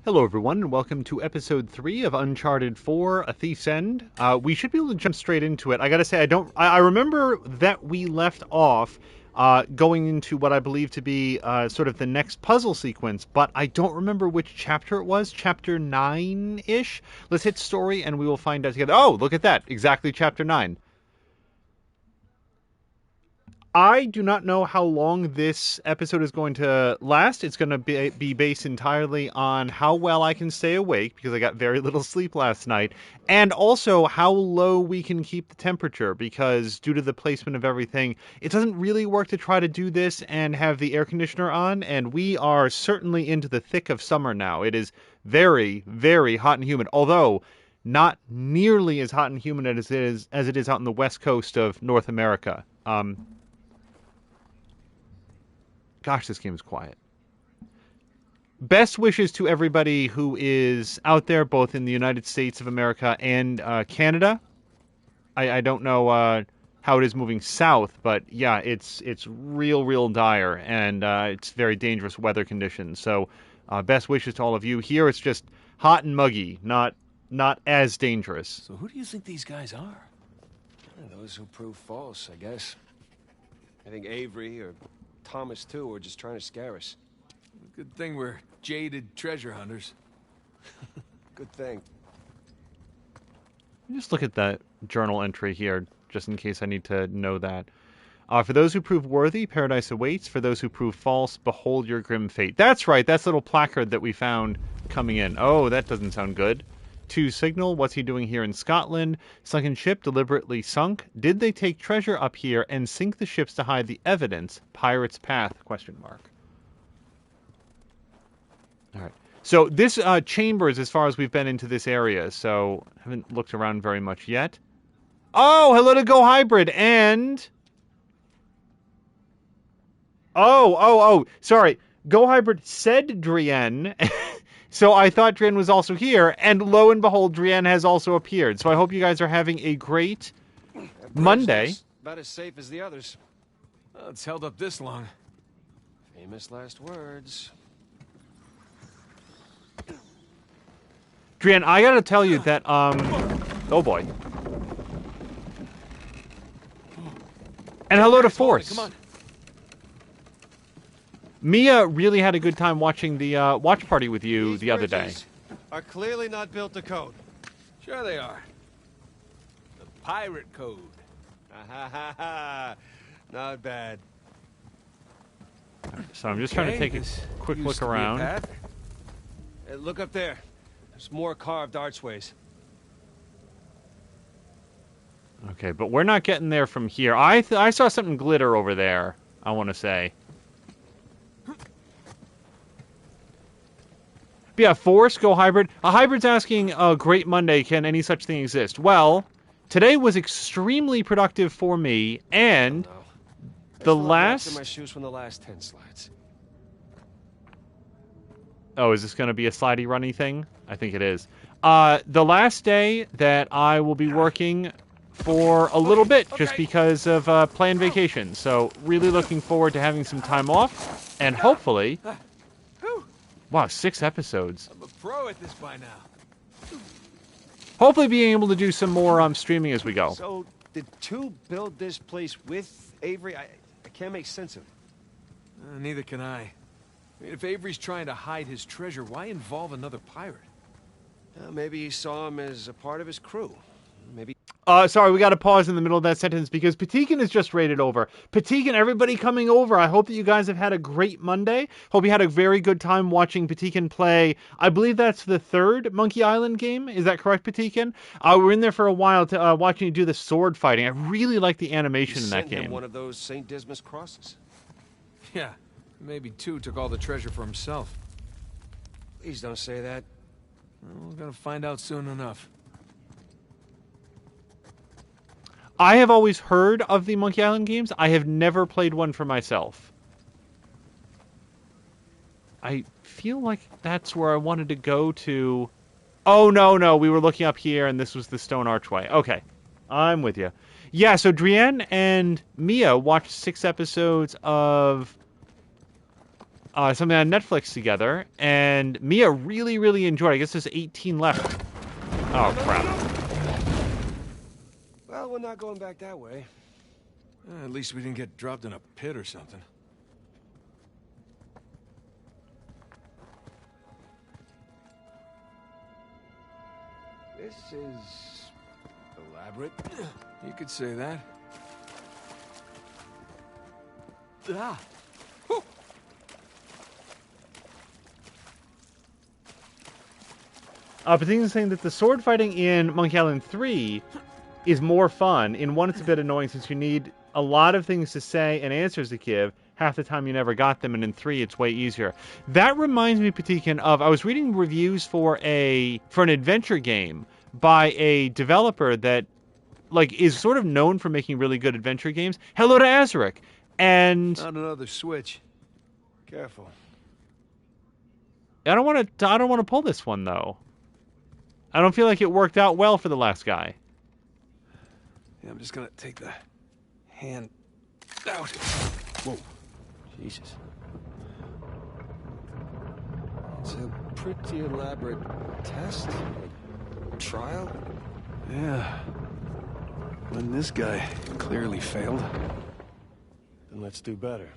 Hello everyone, and welcome to episode 3 of Uncharted 4, A Thief's End. We should be able to jump straight into it. I gotta say, I remember that we left off going into what I believe to be sort of the next puzzle sequence, but I don't remember which chapter it was, chapter 9-ish? Let's hit story and we will find out together. Oh, look at that, exactly chapter 9. I do not know how long this episode is going to last. It's going to be based entirely on how well I can stay awake, because I got very little sleep last night, and also how low we can keep the temperature, because due to the placement of everything, it doesn't really work to try to do this and have the air conditioner on, and we are certainly into the thick of summer now. It is very, very hot and humid, although not nearly as hot and humid as it is out on the west coast of North America. Gosh, this game is quiet. Best wishes to everybody who is out there, both in the United States of America and Canada. I don't know how it is moving south, but yeah, it's real dire, and it's very dangerous weather conditions. So best wishes to all of you. Here it's just hot and muggy, not as dangerous. So who do you think these guys are? Those who prove false, I guess. I think Avery or Thomas, too, are just trying to scare us. Good thing we're jaded treasure hunters. Good thing. Just look at that journal entry here, just in case I need to know that. For those who prove worthy, paradise awaits. For those who prove false, behold your grim fate. That's right, that's the little placard that we found coming in. Oh, that doesn't sound good. To signal, what's he doing here in Scotland? Sunken ship deliberately sunk. Did they take treasure up here and sink the ships to hide the evidence? Pirate's path? Question mark. All right. So this chamber is as far as we've been into this area, so haven't looked around very much yet. Oh, hello to Go Hybrid and... Oh, sorry. Go Hybrid said Drienne... So I thought Drienne was also here, and lo and behold, Drienne has also appeared. So I hope you guys are having a great Monday. About as safe as the others. Well, it's held up this long. Famous last words. Drienne, I gotta tell you that, oh boy. And hello to Force. Come on. Mia really had a good time watching the watch party with you These the other day. bridges are clearly not built to code. Sure they are. The pirate code. Ha ha ha. Not bad. So I'm just trying to take a quick look around. Hey, look up there. There's more carved archways. Okay, but we're not getting there from here. I saw something glitter over there, I want to say. But yeah, Force, Go Hybrid. A Hybrid's asking, great Monday, can any such thing exist? Well, today was extremely productive for me, and the last... my shoes from the last 10 slides. Oh, is this going to be a slidey runny thing? I think it is. The last day that I will be working for a little bit, just because of planned vacation. So really looking forward to having some time off, and hopefully... Wow, 6 episodes. I'm a pro at this by now. Hopefully being able to do some more streaming as we go. So, did 2 build this place with Avery? I can't make sense of it. Neither can I. mean, if Avery's trying to hide his treasure, why involve another pirate? Maybe he saw him as a part of his crew. Maybe... Sorry, we got to pause in the middle of that sentence because Patikin is just rated over. Patikin, everybody coming over. I hope that you guys have had a great Monday. Hope you had a very good time watching Patikin play. I believe that's the 3rd Monkey Island game. Is that correct, Patikin? We're in there for a while to, watching you do the sword fighting. I really like the animation in that game. Him one of those St. Dismas crosses. Yeah, maybe 2 took all the treasure for himself. Please don't say that. Well, we're gonna find out soon enough. I have always heard of the Monkey Island games. I have never played one for myself. I feel like that's where I wanted to go to. Oh, no. We were looking up here, and this was the stone archway. Okay. I'm with you. Yeah, so Drienne and Mia watched 6 episodes of something on Netflix together, and Mia really, really enjoyed it. I guess there's 18 left. Oh, crap. Well, we're not going back that way. At least we didn't get dropped in a pit or something. This is elaborate. You could say that. Ah! But things are saying that the sword fighting in Monkey Island 3 is more fun. In 1, it's a bit annoying since you need a lot of things to say and answers to give. Half the time you never got them, and in 3 it's way easier. That reminds me, Patikin, of I was reading reviews for an adventure game by a developer that is sort of known for making really good adventure games. Hello to Azaric. And Not another switch. Careful. I don't want to pull this one though. I don't feel like it worked out well for the last guy. Yeah, I'm just gonna take the hand out. Whoa. Jesus. It's a pretty elaborate test. Trial? Yeah. When this guy clearly failed. Then let's do better.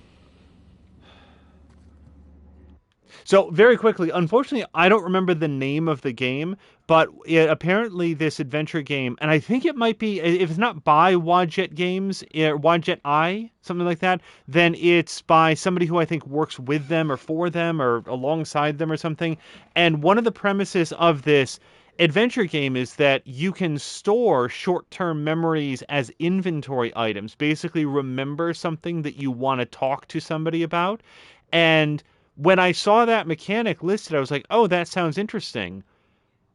So, very quickly, unfortunately, I don't remember the name of the game, but apparently this adventure game, and I think it might be, if it's not by Wadjet Games, Wadjet I, something like that, then it's by somebody who I think works with them or for them or alongside them or something. And one of the premises of this adventure game is that you can store short-term memories as inventory items. Basically, remember something that you want to talk to somebody about. And when I saw that mechanic listed, I was like, oh, that sounds interesting.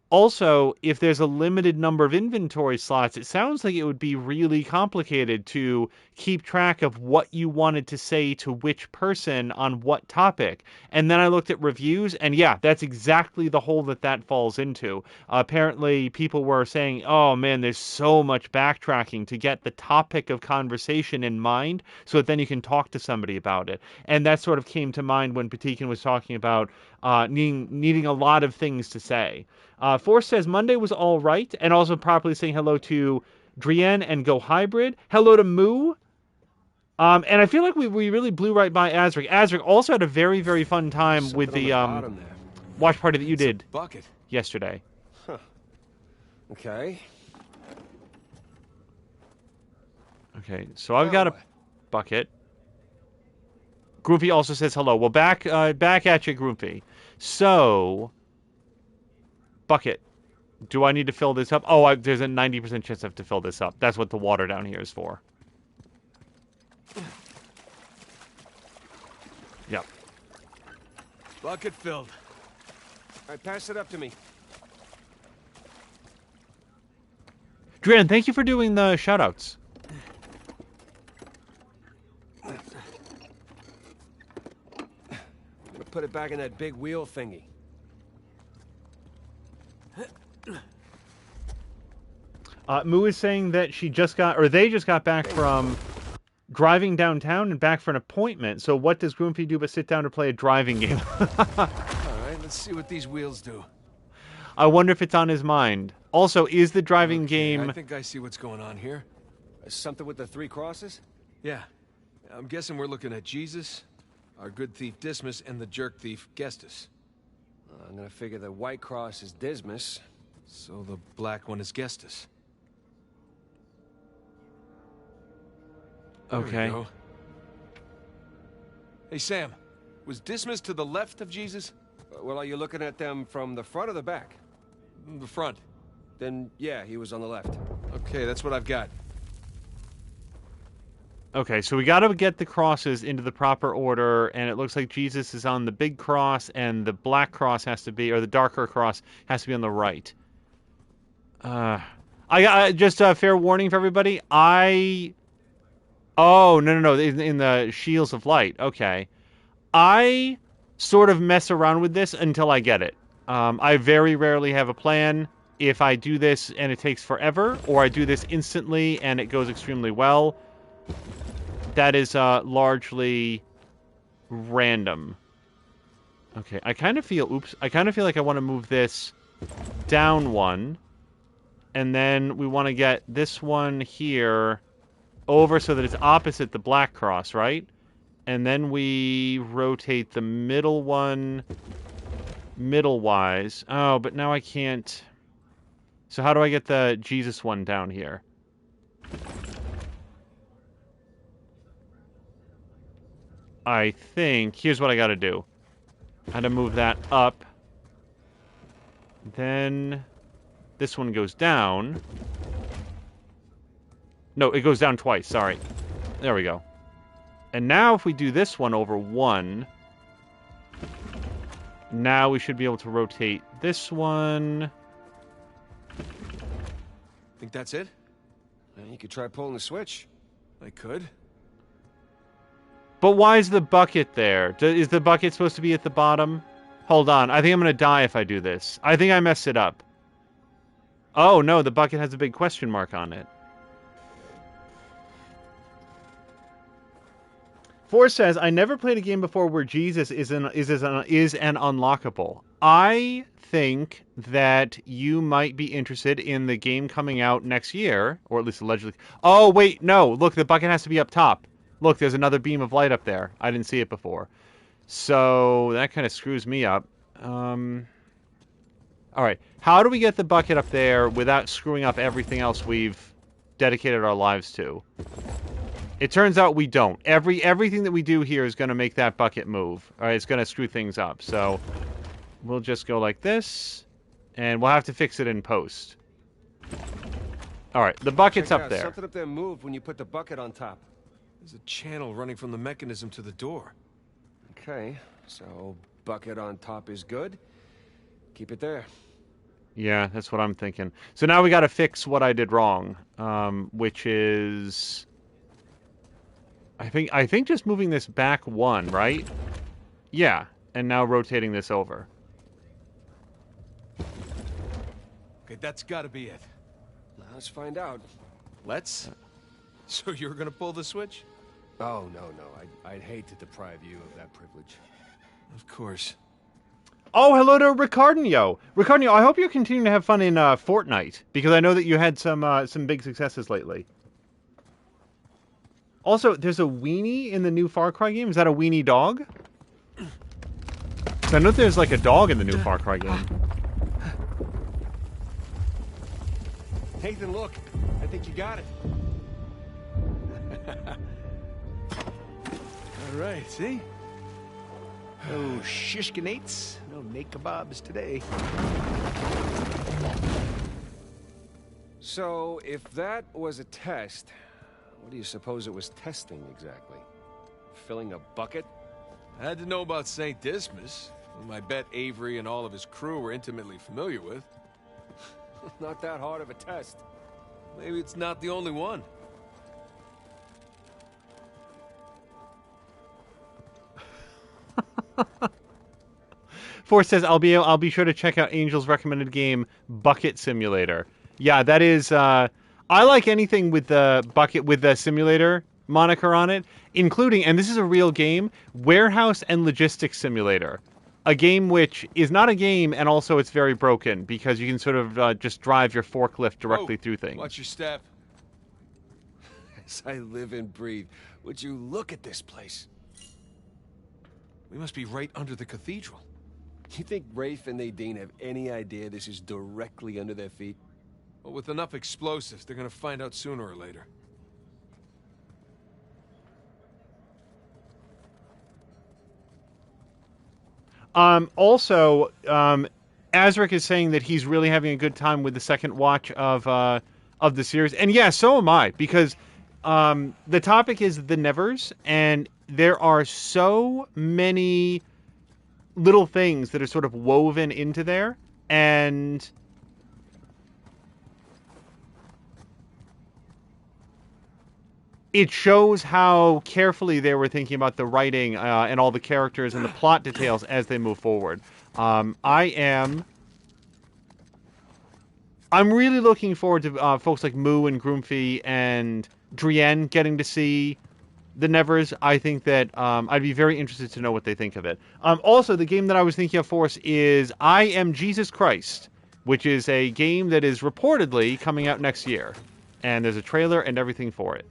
Also, if there's a limited number of inventory slots, it sounds like it would be really complicated to keep track of what you wanted to say to which person on what topic. And then I looked at reviews, and yeah, that's exactly the hole that falls into. Apparently, people were saying, oh man, there's so much backtracking to get the topic of conversation in mind so that then you can talk to somebody about it. And that sort of came to mind when Patikin was talking about needing a lot of things to say. Force says Monday was all right, and also properly saying hello to Drienne and Go Hybrid. Hello to Moo. And I feel like we really blew right by Azric. Azric also had a very, very fun time with the watch party that you did bucket yesterday. Huh. Okay. Okay, so I've got a bucket. Groupie also says hello. Well, back at you, Groupie. So, bucket. Do I need to fill this up? Oh, there's a 90% chance I have to fill this up. That's what the water down here is for. Yep. Bucket filled. All right, pass it up to me. Dran, thank you for doing the shoutouts. Put it back in that big wheel thingy. Moo is saying that they just got back from driving downtown and back for an appointment. So what does Groomfy do but sit down to play a driving game? All right, let's see what these wheels do. I wonder if it's on his mind. Also, is the driving game... I think I see what's going on here. Something with the 3 crosses? Yeah. I'm guessing we're looking at Jesus, our good thief Dismas, and the jerk thief Gestus. I'm gonna figure the white cross is Dismas. So the black one is Gestus. Okay. There we go. Hey, Sam. Was Dismas to the left of Jesus? Well, are you looking at them from the front or the back? The front. Then, yeah, he was on the left. Okay, that's what I've got. Okay, so we got to get the crosses into the proper order, and it looks like Jesus is on the big cross, and the black cross has to be, or the darker cross has to be on the right. I got just a fair warning for everybody. Oh, no, in the Shields of Light. Okay. I sort of mess around with this until I get it. I very rarely have a plan. If I do this and it takes forever, or I do this instantly and it goes extremely well, that is largely random. Okay, I kind of feel like I want to move this down one. And then we want to get this one here over so that it's opposite the black cross, right? And then we rotate the middle one middle-wise. Oh, but now I can't... So how do I get the Jesus one down here? I think... Here's what I gotta do. I had to move that up. Then... This one goes down. No, it goes down twice, sorry. There we go. And now if we do this one over one... Now we should be able to rotate this one. Think that's it? You could try pulling the switch. I could. But why is the bucket there? Is the bucket supposed to be at the bottom? Hold on. I think I'm going to die if I do this. I think I messed it up. Oh, no. The bucket has a big question mark on it. Forrest says, I never played a game before where Jesus is an unlockable. I think that you might be interested in the game coming out next year, or at least allegedly. Oh, wait, no. Look, the bucket has to be up top. Look, there's another beam of light up there. I didn't see it before. So that kind of screws me up. All right. How do we get the bucket up there without screwing up everything else we've dedicated our lives to? It turns out we don't. Everything that we do here is going to make that bucket move. All right, it's going to screw things up. So we'll just go like this, and we'll have to fix it in post. All right, the bucket's up there. Something up there moved when you put the bucket on top. There's a channel running from the mechanism to the door. Okay, so bucket on top is good. Keep it there. Yeah, that's what I'm thinking. So now we got to fix what I did wrong, which is... I think just moving this back one, right? Yeah, and now rotating this over. Okay, that's gotta be it. Let's find out. Let's? So you're gonna pull the switch? Oh, no. I'd hate to deprive you of that privilege. Of course. Oh, hello to Ricardinho. Ricardinho, I hope you're continuing to have fun in Fortnite, because I know that you had some big successes lately. Also, there's a weenie in the new Far Cry game. Is that a weenie dog? I know there's like a dog in the new Far Cry game. Nathan, look. I think you got it. All right, see? No shishkinates, no naked kebabs today. So, if that was a test, what do you suppose it was testing exactly? Filling a bucket? I had to know about St. Dismas, whom I bet Avery and all of his crew were intimately familiar with. Not that hard of a test. Maybe it's not the only one. Force says I'll be sure to check out Angel's recommended game, Bucket Simulator. Yeah, that is. I like anything with the bucket with the simulator moniker on it, including, and this is a real game, Warehouse and Logistics Simulator. A game which is not a game, and also it's very broken because you can sort of just drive your forklift directly through things. Watch your step. As I live and breathe, would you look at this place? We must be right under the cathedral. You think Rafe and Nadine have any idea this is directly under their feet? Well, with enough explosives, they're gonna find out sooner or later. Also, Azric is saying that he's really having a good time with the second watch of the series, and yeah, so am I, because the topic is the Nevers, and there are so many little things that are sort of woven into there, and it shows how carefully they were thinking about the writing and all the characters and the plot details as they move forward. I'm really looking forward to folks like Moo and Groomfy and Drienne getting to see the Nevers. I think that I'd be very interested to know what they think of it. Also, the game that I was thinking of for us is I Am Jesus Christ, which is a game that is reportedly coming out next year. And there's a trailer and everything for it.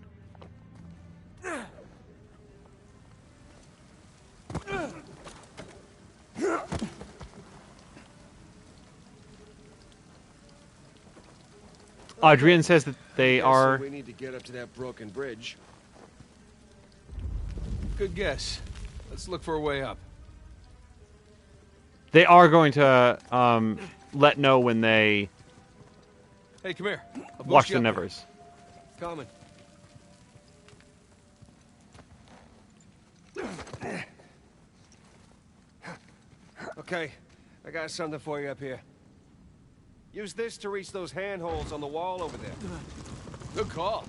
Adrian says that they are... So we need to get up to that broken bridge. Good guess. Let's look for a way up. They are going to let know when they Hey, come here. I'll watch boost you the up Nevers. Coming. Okay, I got something for you up here. Use this to reach those handholds on the wall over there. Good call.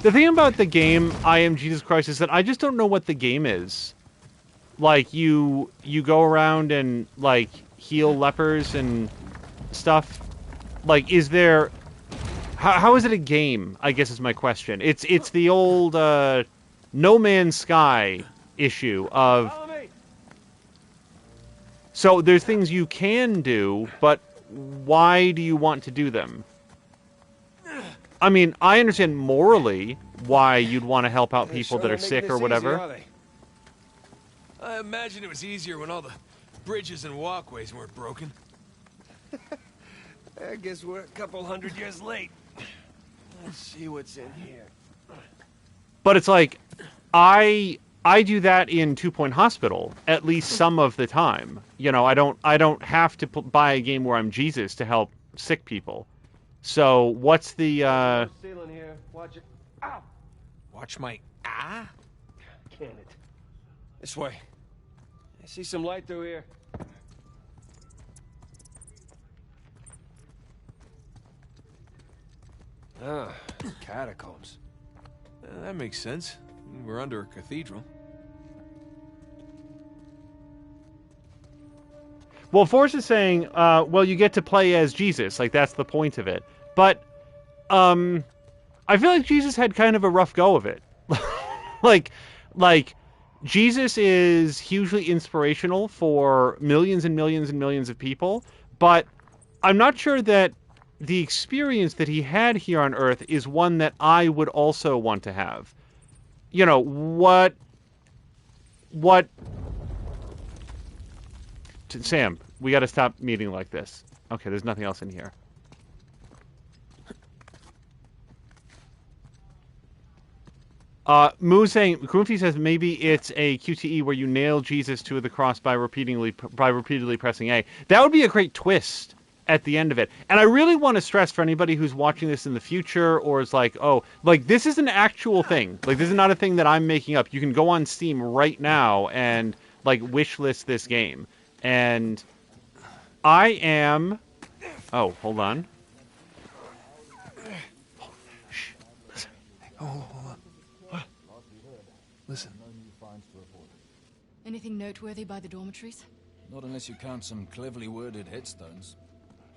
The thing about the game I Am Jesus Christ is that I just don't know what the game is. Like, you go around and, like, heal lepers and stuff. Like, is there... How is it a game, I guess is my question. It's the old No Man's Sky issue of... Follow me. So there's things you can do, but why do you want to do them? I mean, I understand morally why you'd want to help out people that are sick or whatever. I imagine it was easier when all the bridges and walkways weren't broken. I guess we're a couple hundred years late. Let's see what's in here. But it's like, I do that in 2 Point Hospital at least some of the time. You know, I don't have to buy a game where I'm Jesus to help sick people. So what's the Ceiling here. Watch it. Ow! Watch my Can it? This way. I see some light through here. Ah, catacombs. That makes sense. We're under a cathedral. Well, Forrest is saying, well, you get to play as Jesus. Like, that's the point of it. But, I feel like Jesus had kind of a rough go of it. like, Jesus is hugely inspirational for millions and millions and millions of people, but I'm not sure that the experience that he had here on Earth is one that I would also want to have. You know, what... Sam, we got to stop meeting like this. Okay, there's nothing else in here. Moo saying, Groomfy says maybe it's a QTE where you nail Jesus to the cross by repeatedly pressing A. That would be a great twist at the end of it. And I really want to stress for anybody who's watching this in the future or is like, oh, like this is an actual thing. Like this is not a thing that I'm making up. You can go on Steam right now and like wishlist this game. And I am... Oh, hold on. Shh. Listen. Oh, hold on. What? Listen. Anything noteworthy by the dormitories? Not unless you count some cleverly worded headstones.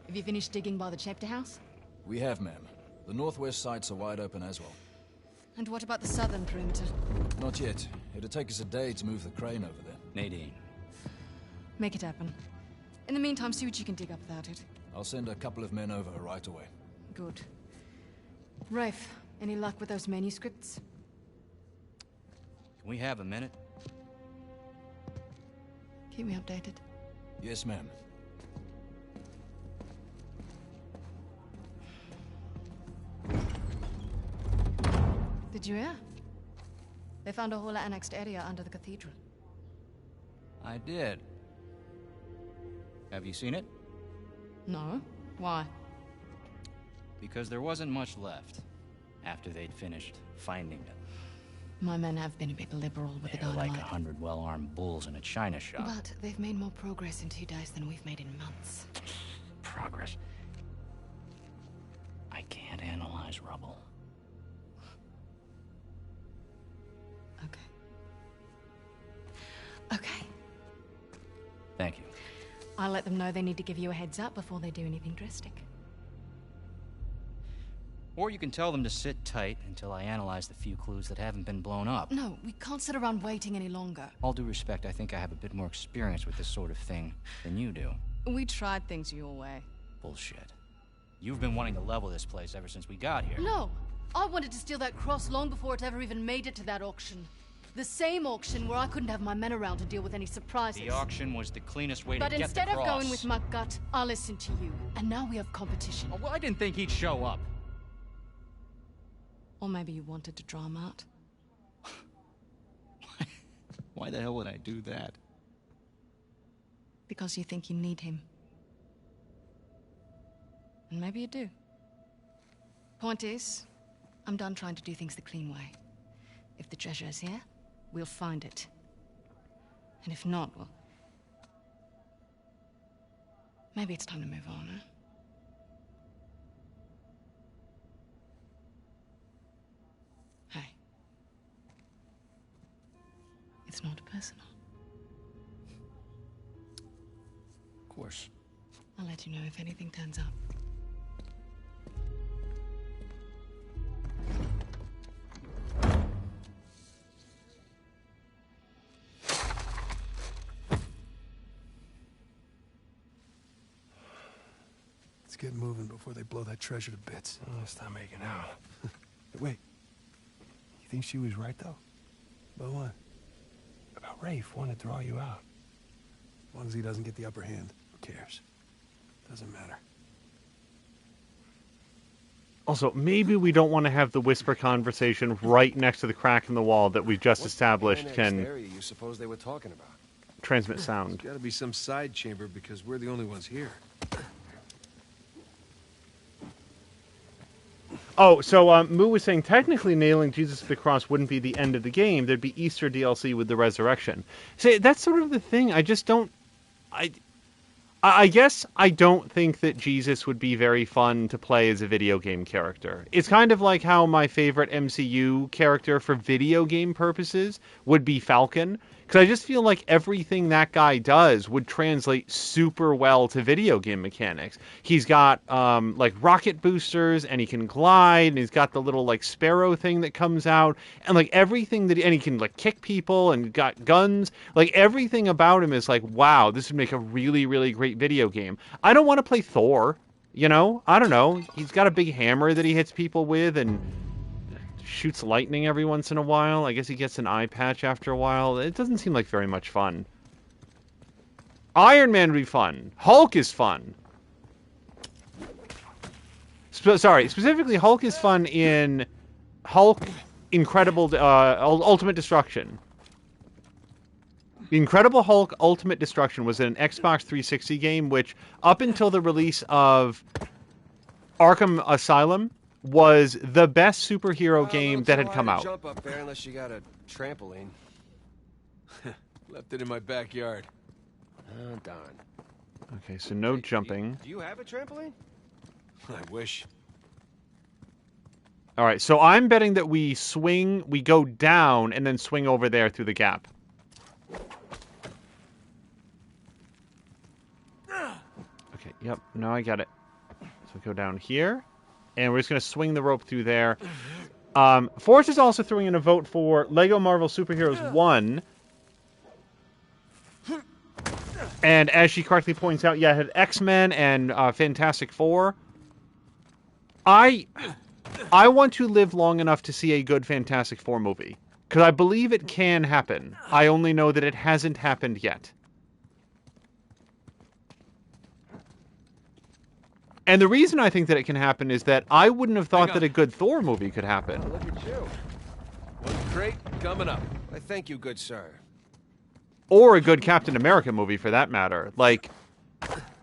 Have you finished digging by the chapter house? We have, ma'am. The northwest sites are wide open as well. And what about the southern perimeter? Not yet. It'll take us a day to move the crane over there. Nadine. Make it happen. In the meantime, see what you can dig up without it. I'll send a couple of men over right away. Good. Rafe, any luck with those manuscripts? Can we have a minute? Keep me updated. Yes, ma'am. Did you hear? They found a whole annexed area under the cathedral. I did. Have you seen it? No? Why? Because there wasn't much left after they'd finished finding it. My men have been a bit liberal with the They're dynamite. like 100 well-armed bulls in a china shop. But they've made more progress in 2 days than we've made in months. Progress. I can't analyze rubble. Okay. Okay. Thank you. I'll let them know they need to give you a heads up before they do anything drastic. Or you can tell them to sit tight until I analyze the few clues that haven't been blown up. No, we can't sit around waiting any longer. All due respect, I think I have a bit more experience with this sort of thing than you do. We tried things your way. Bullshit. You've been wanting to level this place ever since we got here. No, I wanted to steal that cross long before it ever even made it to that auction. The same auction where I couldn't have my men around to deal with any surprises. The auction was the cleanest way But to get the cross. instead of going with my gut, I listened to you. And now we have competition. Oh, well, I didn't think he'd show up. Or maybe you wanted to draw him out. Why the hell would I do that? Because you think you need him. And maybe you do. Point is, I'm done trying to do things the clean way. If the treasure is here, we'll find it. And if not, well... maybe it's time to move on, huh? Hey. It's not personal. Of course. I'll let you know if anything turns up. Let's get moving before they blow that treasure to bits. Oh, stop making out. Wait. You think she was right, though? About what? About Rafe wanting to draw you out. As long as he doesn't get the upper hand, who cares? Doesn't matter. Also, maybe we don't want to have the whisper conversation right next to the crack in the wall that we've just established can area you suppose they were talking about? transmit sound. Gotta be some side chamber because we're the only ones here. Oh, so Moo was saying technically nailing Jesus to the cross wouldn't be the end of the game. There'd be Easter DLC with the resurrection. See, that's sort of the thing. I just don't... I guess I don't think that Jesus would be very fun to play as a video game character. It's kind of like how my favorite MCU character for video game purposes would be Falcon. Because I just feel like everything that guy does would translate super well to video game mechanics. He's got, like, rocket boosters, and he can glide, and he's got the little, like, sparrow thing that comes out, and, like, everything that... and he can, like, kick people, and got guns. Like, everything about him is like, wow, this would make a really, really great video game. I don't want to play Thor, you know? I don't know. He's got a big hammer that he hits people with, and... shoots lightning every once in a while. I guess he gets an eye patch after a while. It doesn't seem like very much fun. Iron Man would be fun. Hulk is fun. Specifically, Hulk is fun in Hulk Incredible Ultimate Destruction. The Incredible Hulk Ultimate Destruction was an Xbox 360 game, which up until the release of Arkham Asylum was the best superhero game that had come out. Jump up there unless you got a trampoline. Left it in my backyard. Oh, darn. Okay, so no jumping. Do you have a trampoline? I wish. All right, so I'm betting that we go down, and then swing over there through the gap. Okay, yep, no, I got it. So we go down here. And we're just going to swing the rope through there. Forrest is also throwing in a vote for Lego Marvel Superheroes 1. And as she correctly points out, yeah, it had X-Men and Fantastic Four. I want to live long enough to see a good Fantastic Four movie. Because I believe it can happen. I only know that it hasn't happened yet. And the reason I think that it can happen is that I wouldn't have thought that a good Thor movie could happen. Look at you. One crate coming up. I thank you, good sir. Or a good Captain America movie, for that matter. Like,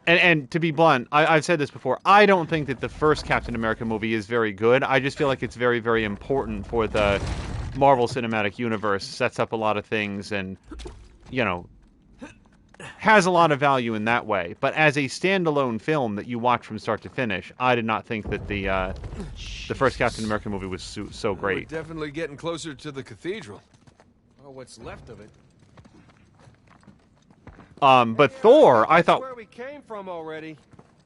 and to be blunt, I've said this before, I don't think that the first Captain America movie is very good. I just feel like it's very, very important for the Marvel Cinematic Universe. Sets up a lot of things and, you know, has a lot of value in that way. But as a standalone film that you watch from start to finish, I did not think that the first Captain America movie was so great. We're definitely getting closer to the cathedral. Oh, what's left of it. But Thor, I thought... That's where we came from already.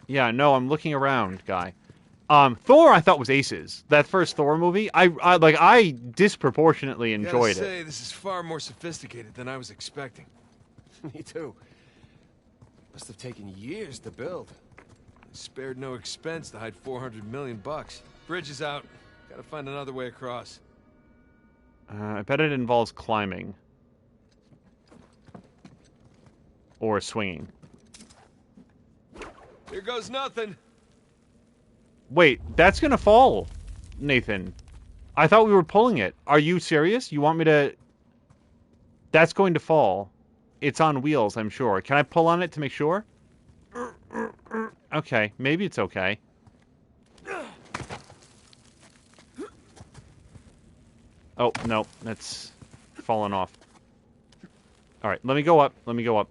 Yeah, no, I'm looking around, guy. Thor I thought was aces. That first Thor movie, I disproportionately enjoyed Gotta say, it. this is far more sophisticated than I was expecting. Me too. Must have taken years to build. Spared no expense to hide 400 million bucks. Bridge is out. Gotta find another way across. I bet it involves climbing. Or swinging. Here goes nothing. Wait, that's gonna fall, Nathan. I thought we were pulling it. Are you serious? You want me to... That's going to fall. It's on wheels, I'm sure. Can I pull on it to make sure? Okay, maybe it's okay. Oh, no, that's fallen off. Alright, let me go up. Let me go up.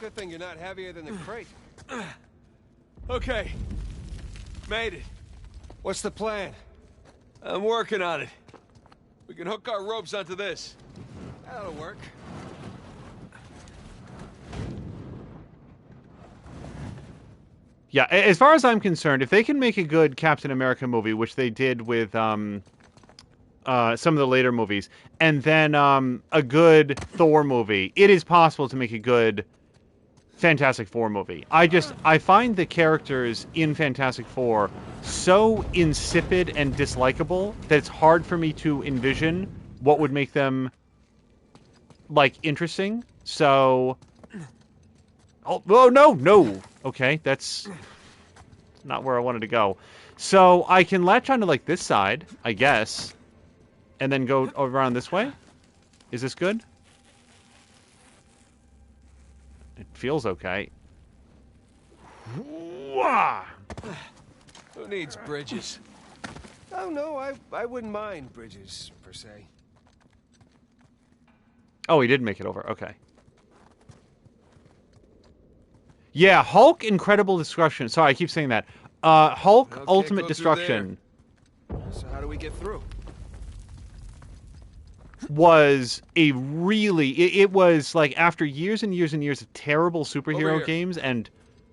Good thing you're not heavier than the crate. Okay. Made it. What's the plan? I'm working on it. We can hook our ropes onto this. That'll work. Yeah, as far as I'm concerned, if they can make a good Captain America movie, which they did with some of the later movies, and then a good Thor movie, it is possible to make a good Fantastic Four movie. I find the characters in Fantastic Four so insipid and dislikable that it's hard for me to envision what would make them, like, interesting. So... Oh, no! Okay, that's not where I wanted to go. So I can latch onto, like, this side, I guess, and then go around this way? Is this good? It feels okay. Wah! Who needs bridges? Oh, no, I wouldn't mind bridges, per se. Oh, he did make it over. Okay. Yeah, Hulk, Incredible Destruction. Sorry, I keep saying that. Hulk, Okay, Ultimate go through Destruction So how do we get through? was a really... It was, like, after years and years and years of terrible superhero games and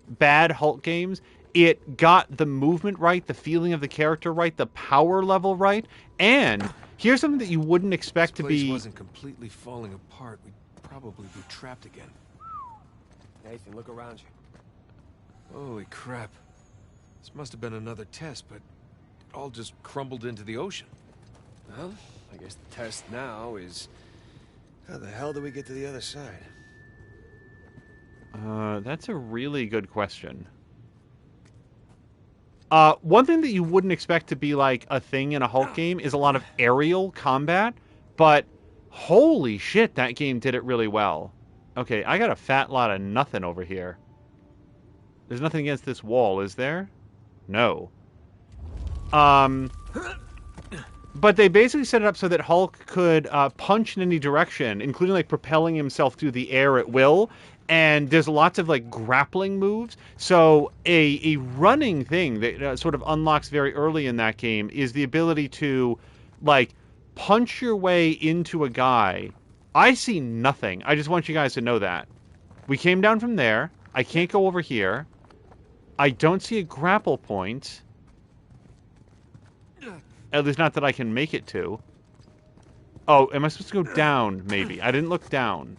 bad Hulk games, it got the movement right, the feeling of the character right, the power level right, and here's something that you wouldn't expect to This place be... wasn't completely falling apart, we'd probably be trapped again. Nathan, look around you. Holy crap. This must have been another test, but it all just crumbled into the ocean. Well, I guess the test now is... How the hell do we get to the other side? That's a really good question. One thing that you wouldn't expect to be like a thing in a Hulk game is a lot of aerial combat, but holy shit, that game did it really well. Okay, I got a fat lot of nothing over here. There's nothing against this wall, is there? No. But they basically set it up so that Hulk could punch in any direction, including like propelling himself through the air at will. And there's lots of like grappling moves. So a running thing that sort of unlocks very early in that game is the ability to like punch your way into a guy. I see nothing. I just want you guys to know that. We came down from there. I can't go over here. I don't see a grapple point. At least not that I can make it to. Oh, am I supposed to go down, maybe? I didn't look down.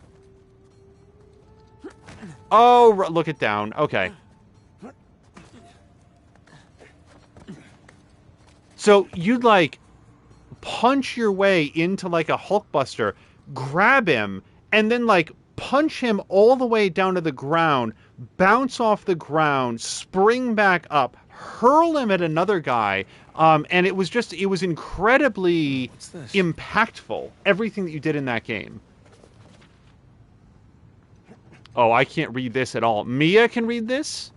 Oh, look it down. Okay. So you'd, like, punch your way into, like, a Hulkbuster, grab him, and then, like, punch him all the way down to the ground, bounce off the ground, spring back up, hurl him at another guy, and it was incredibly impactful, everything that you did in that game. Oh, I can't read this at all. Mia can read this?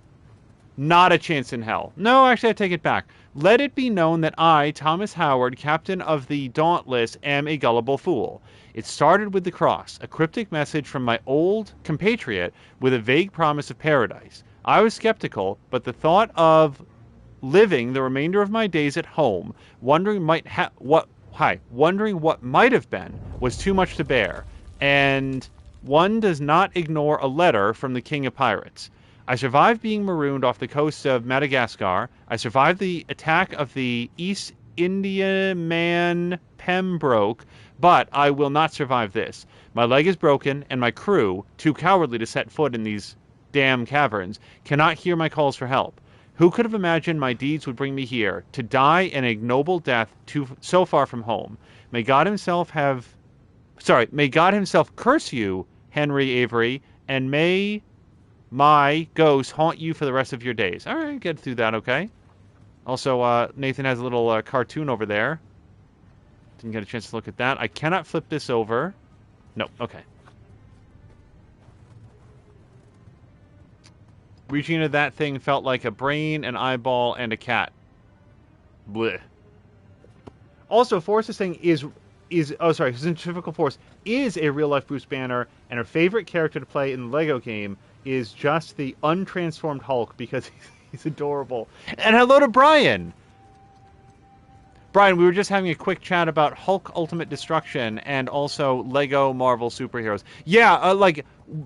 Not a chance in hell. No, actually, I take it back. Let it be known that I, Thomas Howard, captain of the Dauntless, am a gullible fool. It started with the cross, a cryptic message from my old compatriot with a vague promise of paradise. I was skeptical, but the thought of living the remainder of my days at home, wondering what might have been, was too much to bear. And one does not ignore a letter from the King of Pirates. I survived being marooned off the coast of Madagascar. I survived the attack of the East Indiaman Pembroke, but I will not survive this. My leg is broken, and my crew, too cowardly to set foot in these damn caverns, cannot hear my calls for help. Who could have imagined my deeds would bring me here, to die an ignoble death so far from home? May God himself curse you, Henry Avery, and may my ghost haunt you for the rest of your days. All right, get through that, okay? Also, Nathan has a little cartoon over there. Didn't get a chance to look at that. I cannot flip this over. No, okay. Reaching into that thing felt like a brain, an eyeball, and a cat. Blech. Also, Forrest is saying Centrifugal Force is a real-life Bruce Banner, and her favorite character to play in the Lego game is just the untransformed Hulk because he's adorable. And hello to Brian! Brian, we were just having a quick chat about Hulk Ultimate Destruction and also Lego Marvel Superheroes. Yeah,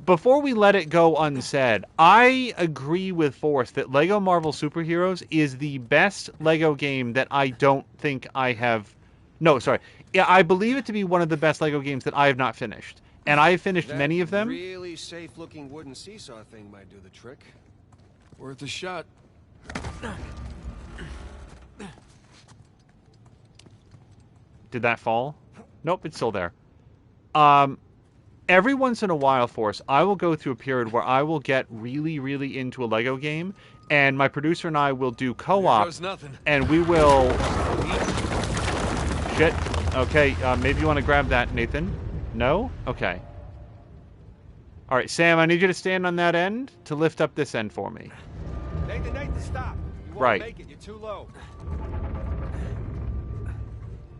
before we let it go unsaid, I agree with Forrest that Lego Marvel Superheroes is the best Lego game that I don't think I have... No, sorry. Yeah, I believe it to be one of the best Lego games that I have not finished. And I have finished many of them. That really safe-looking wooden seesaw thing might do the trick. Worth a shot. Did that fall? Nope, it's still there. Every once in a while, Force, I will go through a period where I will get really, really into a Lego game, and my producer and I will do co-op, and we will... Shit. Okay, maybe you want to grab that, Nathan? No? Okay. All right, Sam, I need you to stand on that end to lift up this end for me. Nathan, stop. You won't make it. You're too low.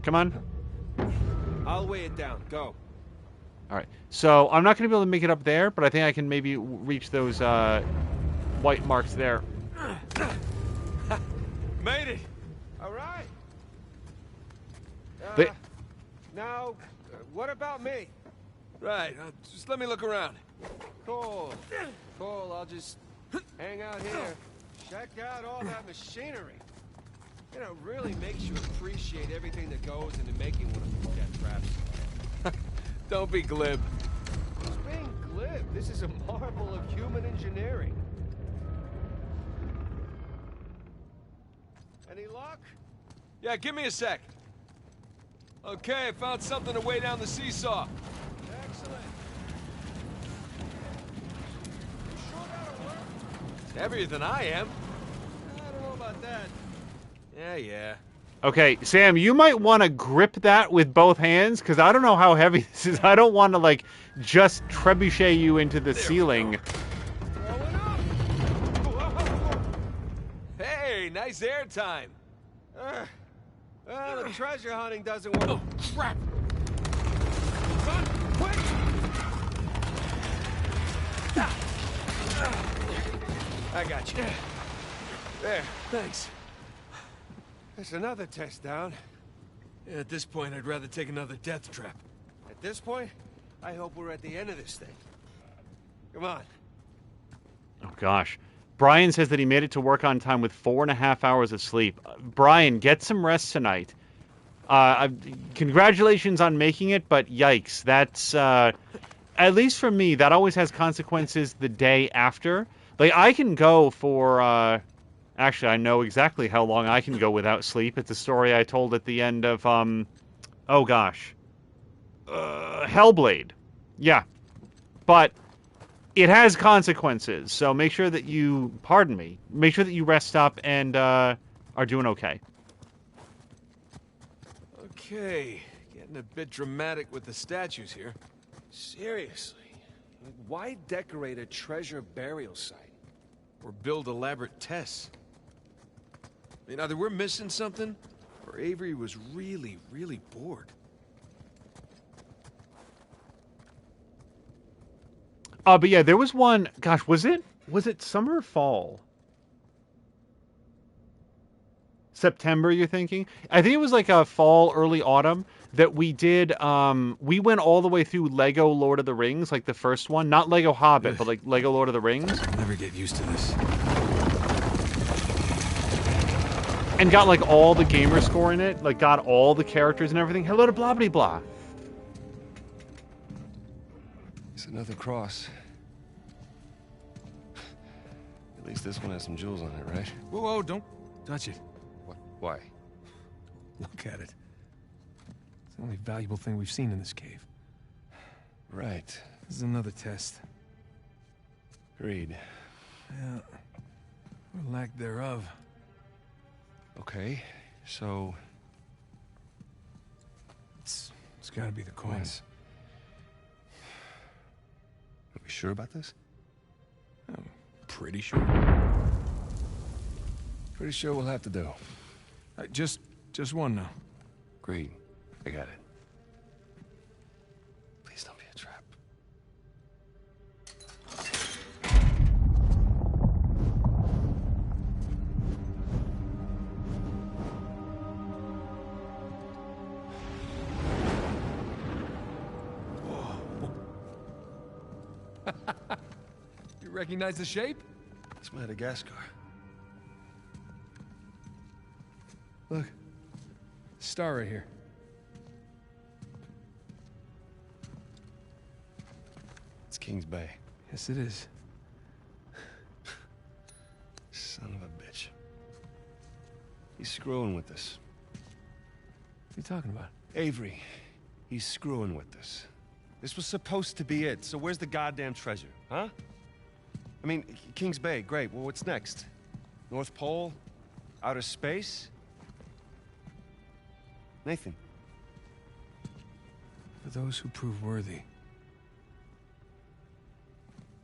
Come on. I'll weigh it down. Go. All right. So I'm not going to be able to make it up there, but I think I can maybe reach those white marks there. Made it. All right. But now, what about me? Right. Just let me look around. Cool. I'll just hang out here. Check out all that machinery. You know, it really makes you appreciate everything that goes into making one of these death traps. Don't be glib. Who's being glib? This is a marvel of human engineering. Any luck? Yeah, give me a sec. Okay, I found something to weigh down the seesaw. Excellent. You sure that'll work? It's heavier than I am. I don't know about that. Yeah. okay, Sam, you might want to grip that with both hands, because I don't know how heavy this is. I don't want to, just trebuchet you into the ceiling. Going up. Whoa. Hey, nice air time. Well, the treasure hunting doesn't work. Oh, crap. Run, quick! I got you. There. Thanks. That's another test down. Yeah, at this point, I'd rather take another death trap. At this point, I hope we're at the end of this thing. Come on. Oh, gosh. Brian says that he made it to work on time with 4.5 hours of sleep. Brian, get some rest tonight. Congratulations on making it, but yikes. That's, at least for me, that always has consequences the day after. I can go for, actually, I know exactly how long I can go without sleep. It's a story I told at the end of, oh gosh. Hellblade. Yeah. But it has consequences, so make sure that you, make sure that you rest up and are doing okay. Okay, getting a bit dramatic with the statues here. Seriously. Why decorate a treasure burial site? Or build elaborate tests. I mean, either we're missing something, or Avery was really, really bored. But yeah, there was one, gosh, was it summer or fall? September, you're thinking? I think it was like a fall, early autumn that we did. We went all the way through Lego Lord of the Rings, like the first one. Not Lego Hobbit, but like Lego Lord of the Rings. I'll never get used to this. And got like all the gamer score in it. Like got all the characters and everything. Hello to blah blah blah. It's another cross. At least this one has some jewels on it, right? Whoa, whoa, don't touch it. What? Why? Look at it. It's the only valuable thing we've seen in this cave. Right. This is another test. Agreed. Yeah. Or lack thereof. Okay, so... It's gotta be the coins. Are we sure about this? I'm pretty sure. Pretty sure we'll have to do. Just one now. Agreed. I got it. Please don't be a trap. You recognize the shape? It's Madagascar. Look. Star right here. It's King's Bay. Yes, it is. Son of a bitch. He's screwing with us. What are you talking about? Avery, he's screwing with us. This was supposed to be it, so where's the goddamn treasure, huh? I mean, King's Bay, great. Well, what's next? North Pole? Outer space? Nathan. For those who prove worthy,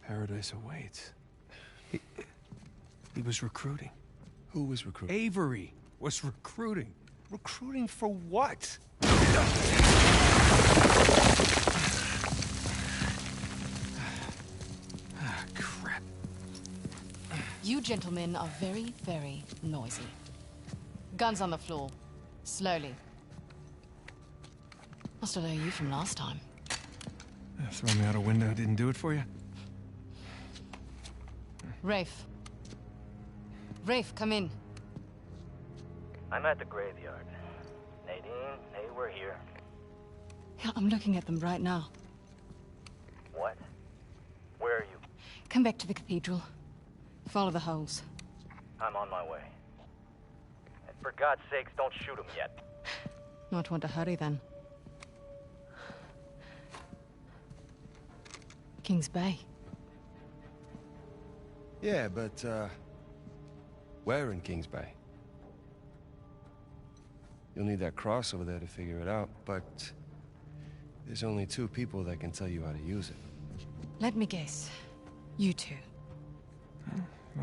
paradise awaits. He was recruiting. Who was recruiting? Avery was recruiting. Recruiting for what? Crap. You gentlemen are very, very noisy. Guns on the floor. Slowly. I still owe you from last time. Throw me out a window didn't do it for you? Rafe. Rafe, come in. I'm at the graveyard. Nadine, hey, we're here. Yeah, I'm looking at them right now. What? Where are you? Come back to the cathedral. Follow the holes. I'm on my way. And for God's sakes, don't shoot him yet. Not want to hurry then. King's Bay. Yeah, but, where in King's Bay? You'll need that cross over there to figure it out, but there's only 2 people that can tell you how to use it. Let me guess. You two.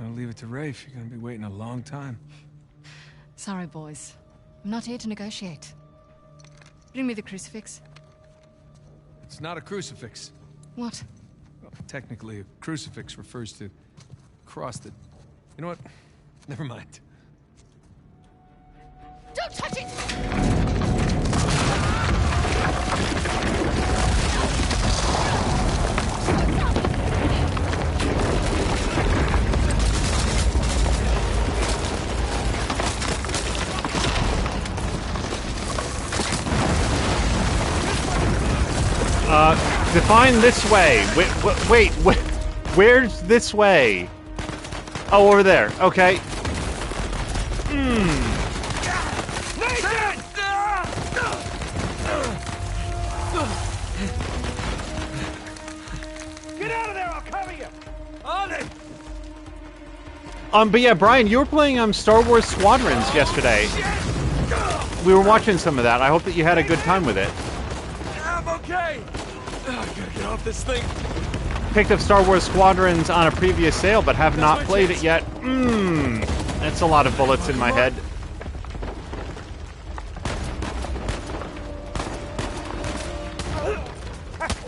I'll leave it to Rafe. You're gonna be waiting a long time. Sorry, boys. I'm not here to negotiate. Bring me the crucifix. It's not a crucifix. What? Well, technically, a crucifix refers to a cross that... You know what? Never mind. Don't touch it! Define this way. Wait, where's this way? Oh, over there. Okay. Get out of there! I'll cover you! On it! But yeah, Brian, you were playing Star Wars Squadrons yesterday. We were watching some of that. I hope that you had a good time with it. I'm okay! I gotta get off this thing. Picked up Star Wars Squadrons on a previous sale, but have not played it yet. That's a lot of bullets in my head.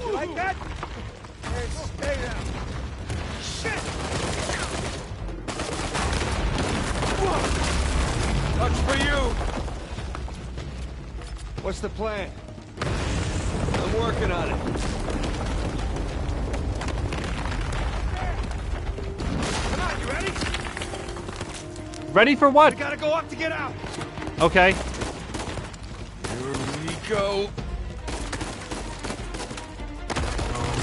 You like that? Hey, stay down. Shit! That's for you! What's the plan? I'm working on it. Come on, you ready? Ready for what? We gotta go up to get out. Okay. Here we go.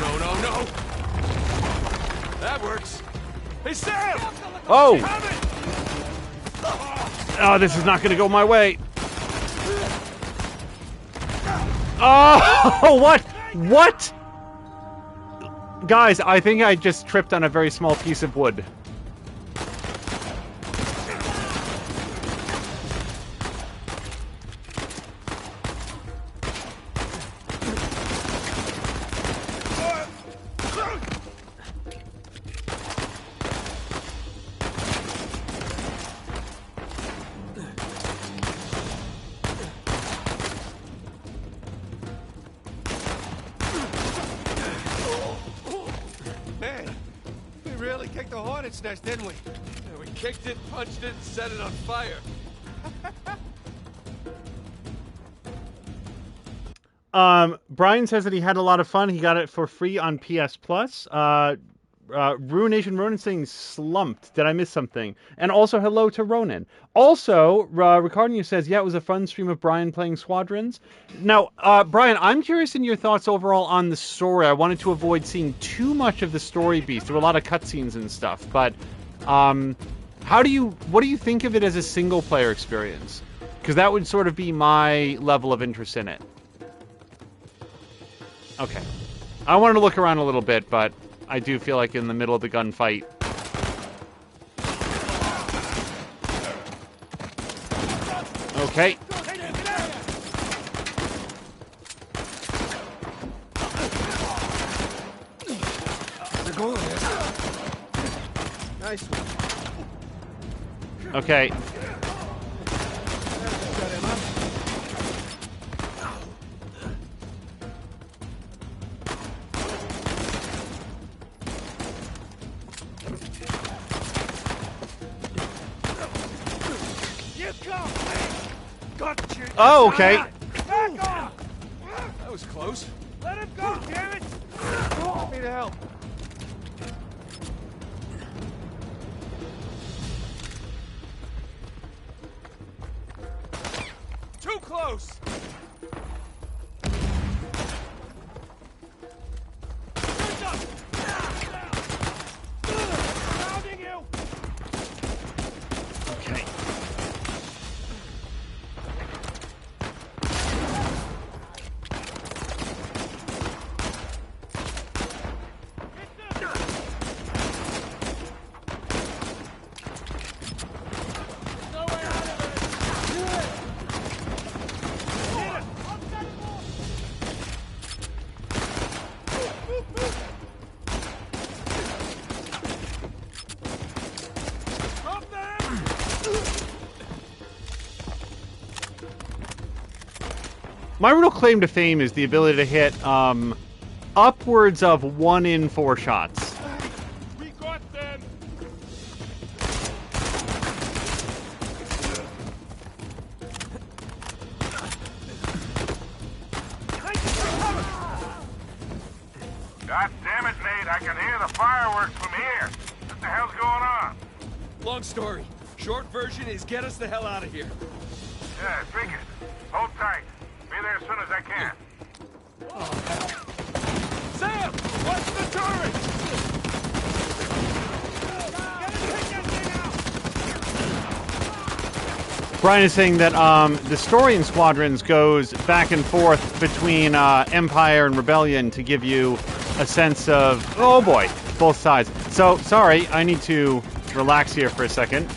No, no, no, no. That works. Hey, Sam! Oh! Coming! Oh, this is not going to go my way. Oh, what? What? Guys, I think I just tripped on a very small piece of wood. Man, we really kicked the hornet's nest, didn't we? Yeah, we kicked it, punched it, and set it on fire. Brian says that he had a lot of fun. He got it for free on PS Plus. Ruination Ronan saying slumped. Did I miss something? And also hello to Ronan. Also, Ricardo says, yeah, it was a fun stream of Brian playing Squadrons. Now, Brian, I'm curious in your thoughts overall on the story. I wanted to avoid seeing too much of the story beast. There were a lot of cutscenes and stuff, but what do you think of it as a single player experience? Because that would sort of be my level of interest in it. Okay. I wanted to look around a little bit, but I do feel like in the middle of the gunfight. Okay. They're going there. Nice one. Okay. Shut him up. Oh, okay. Back off! That was close. Let him go, damn it! Need help. Too close! Surrounding you! Okay. My real claim to fame is the ability to hit upwards of 1 in 4 shots. We got them! God damn it, Nate. I can hear the fireworks from here. What the hell's going on? Long story. Short version is get us the hell out of here. Yeah, I figured. Hold tight. Be there as soon as I can. Sam! Watch the turret! Brian is saying that the story in Squadrons goes back and forth between Empire and Rebellion to give you a sense of, oh boy, both sides. So, sorry, I need to relax here for a second.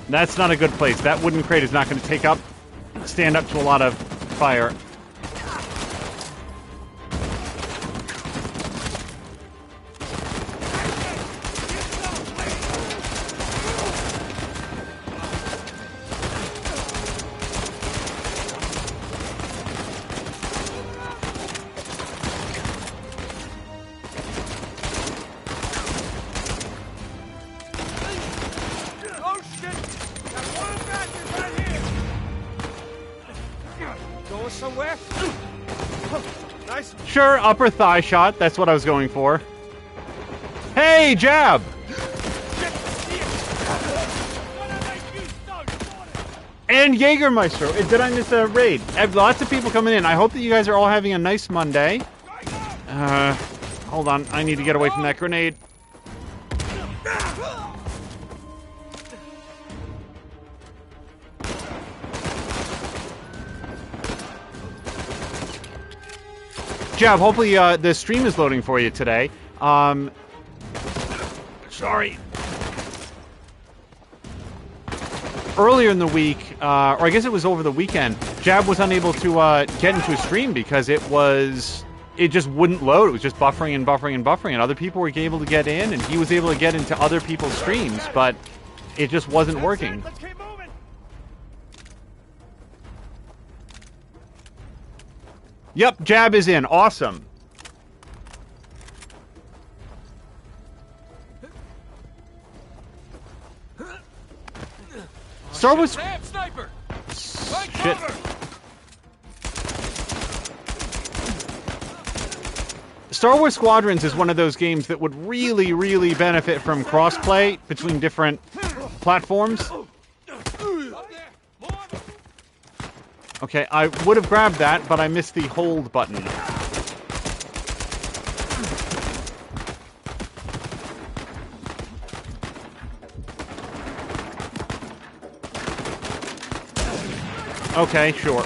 That's not a good place. That wooden crate is not going to stand up to a lot of fire. Going somewhere? Nice. Sure, upper thigh shot. That's what I was going for. Hey, jab! And Jägermeister. Did I miss a raid? I have lots of people coming in. I hope that you guys are all having a nice Monday. Hold on. I need to get away from that grenade. Jab, hopefully the stream is loading for you today. Sorry. Earlier in the week, or I guess it was over the weekend, Jab was unable to get into a stream because it just wouldn't load. It was just buffering and buffering and buffering, and other people were able to get in, and he was able to get into other people's streams, but it just wasn't working. Let's keep moving. Yep, Jab is in. Awesome. Star Wars... Sam, sniper! Shit. Star Wars Squadrons is one of those games that would really, really benefit from crossplay between different platforms. Okay, I would have grabbed that, but I missed the hold button. Okay, sure.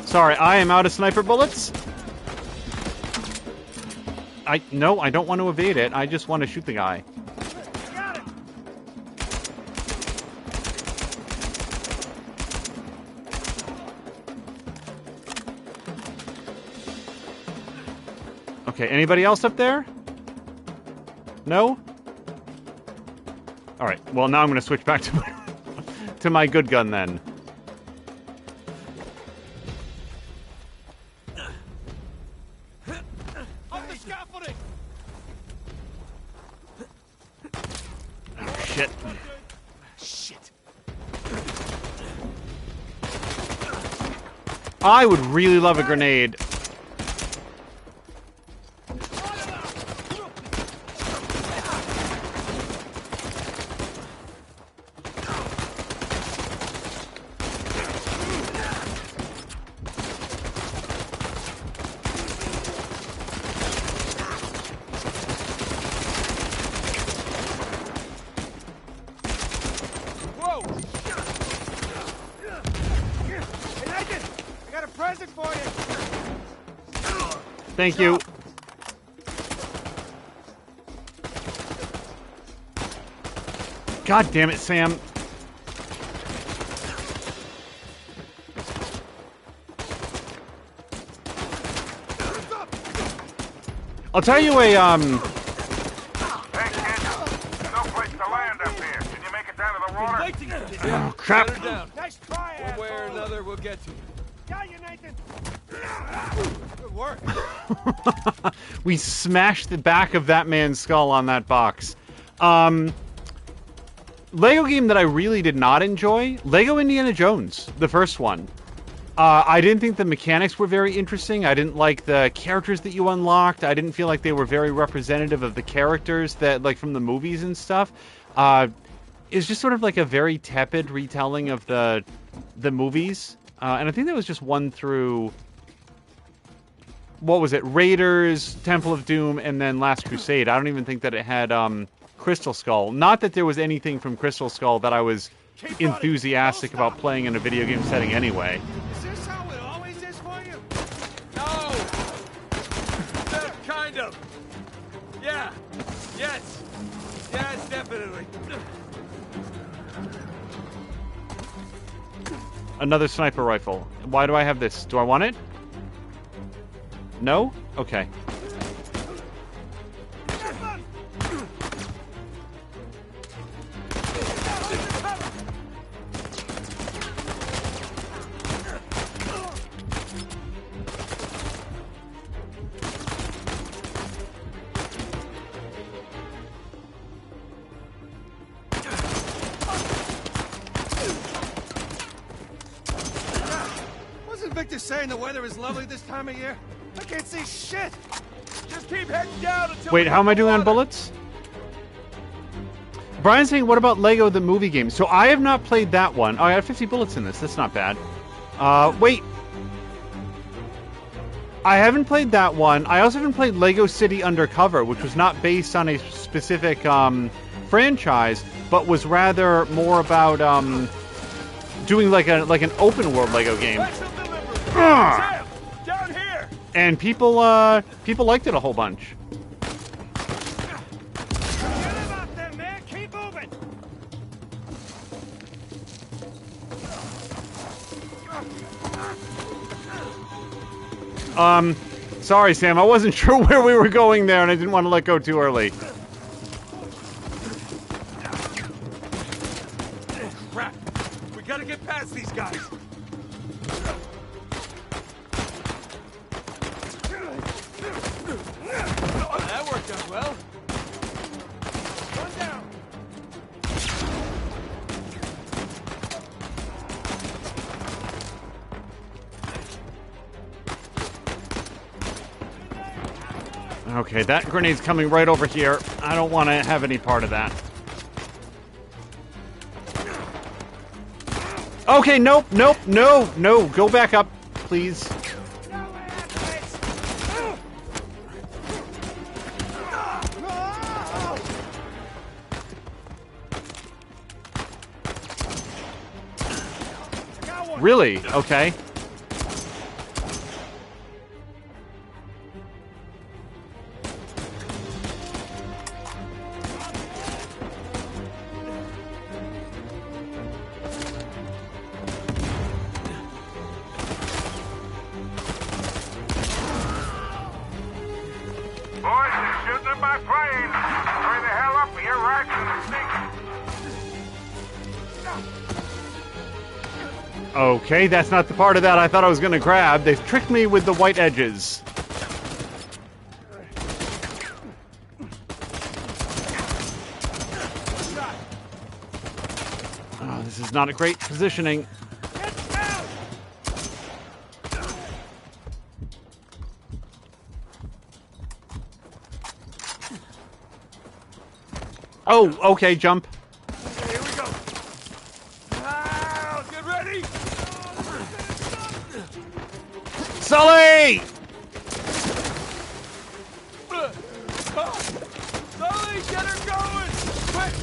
Sorry, I am out of sniper bullets. No, I don't want to evade it. I just want to shoot the guy. Okay, anybody else up there? No? Alright, well now I'm going to switch back to my good gun then. Up the scaffolding! Oh, shit. Shit. I would really love a grenade. Thank you. God damn it, Sam. I'll tell you a, Hey, kid. There's no place to land up here. Can you make it down to the water? Oh, crap. Get her down. Nice try, one way or another, we'll get to you. Got you, Nathan. Good work. We smashed the back of that man's skull on that box. Lego game that I really did not enjoy, Lego Indiana Jones, the first one. I didn't think the mechanics were very interesting. I didn't like the characters that you unlocked. I didn't feel like they were very representative of the characters that, like, from the movies and stuff. It's just sort of like a very tepid retelling of the movies. And I think that was just one through... What was it? Raiders, Temple of Doom, and then Last Crusade. I don't even think that it had Crystal Skull. Not that there was anything from Crystal Skull that I was enthusiastic about playing in a video game setting anyway. Is this how it always is for you? No! Kind of. Yeah. Yes. Yes, definitely. Another sniper rifle. Why do I have this? Do I want it? No? Okay. saying the weather is lovely this time of year? I can't see shit! Just keep heading down until Wait, how am I doing on bullets? Brian's saying, what about Lego the movie game? So I have not played that one. Oh, I got 50 bullets in this. That's not bad. Wait. I haven't played that one. I also haven't played Lego City Undercover, which was not based on a specific franchise, but was rather more about doing like an open world Lego game. Sam, down here! And people liked it a whole bunch. Sorry, Sam. I wasn't sure where we were going there, and I didn't want to let go too early. Crap! We gotta get past these guys! Oh, that worked out well. One down! Okay, that grenade's coming right over here. I don't want to have any part of that. Okay, nope, nope, no, no. Go back up, please. Really? Okay. Okay, that's not the part of that I thought I was going to grab. They've tricked me with the white edges. Oh, this is not a great positioning. Oh, okay, jump. Here we go. Get ready. Sully! Sully, get her going! Quick!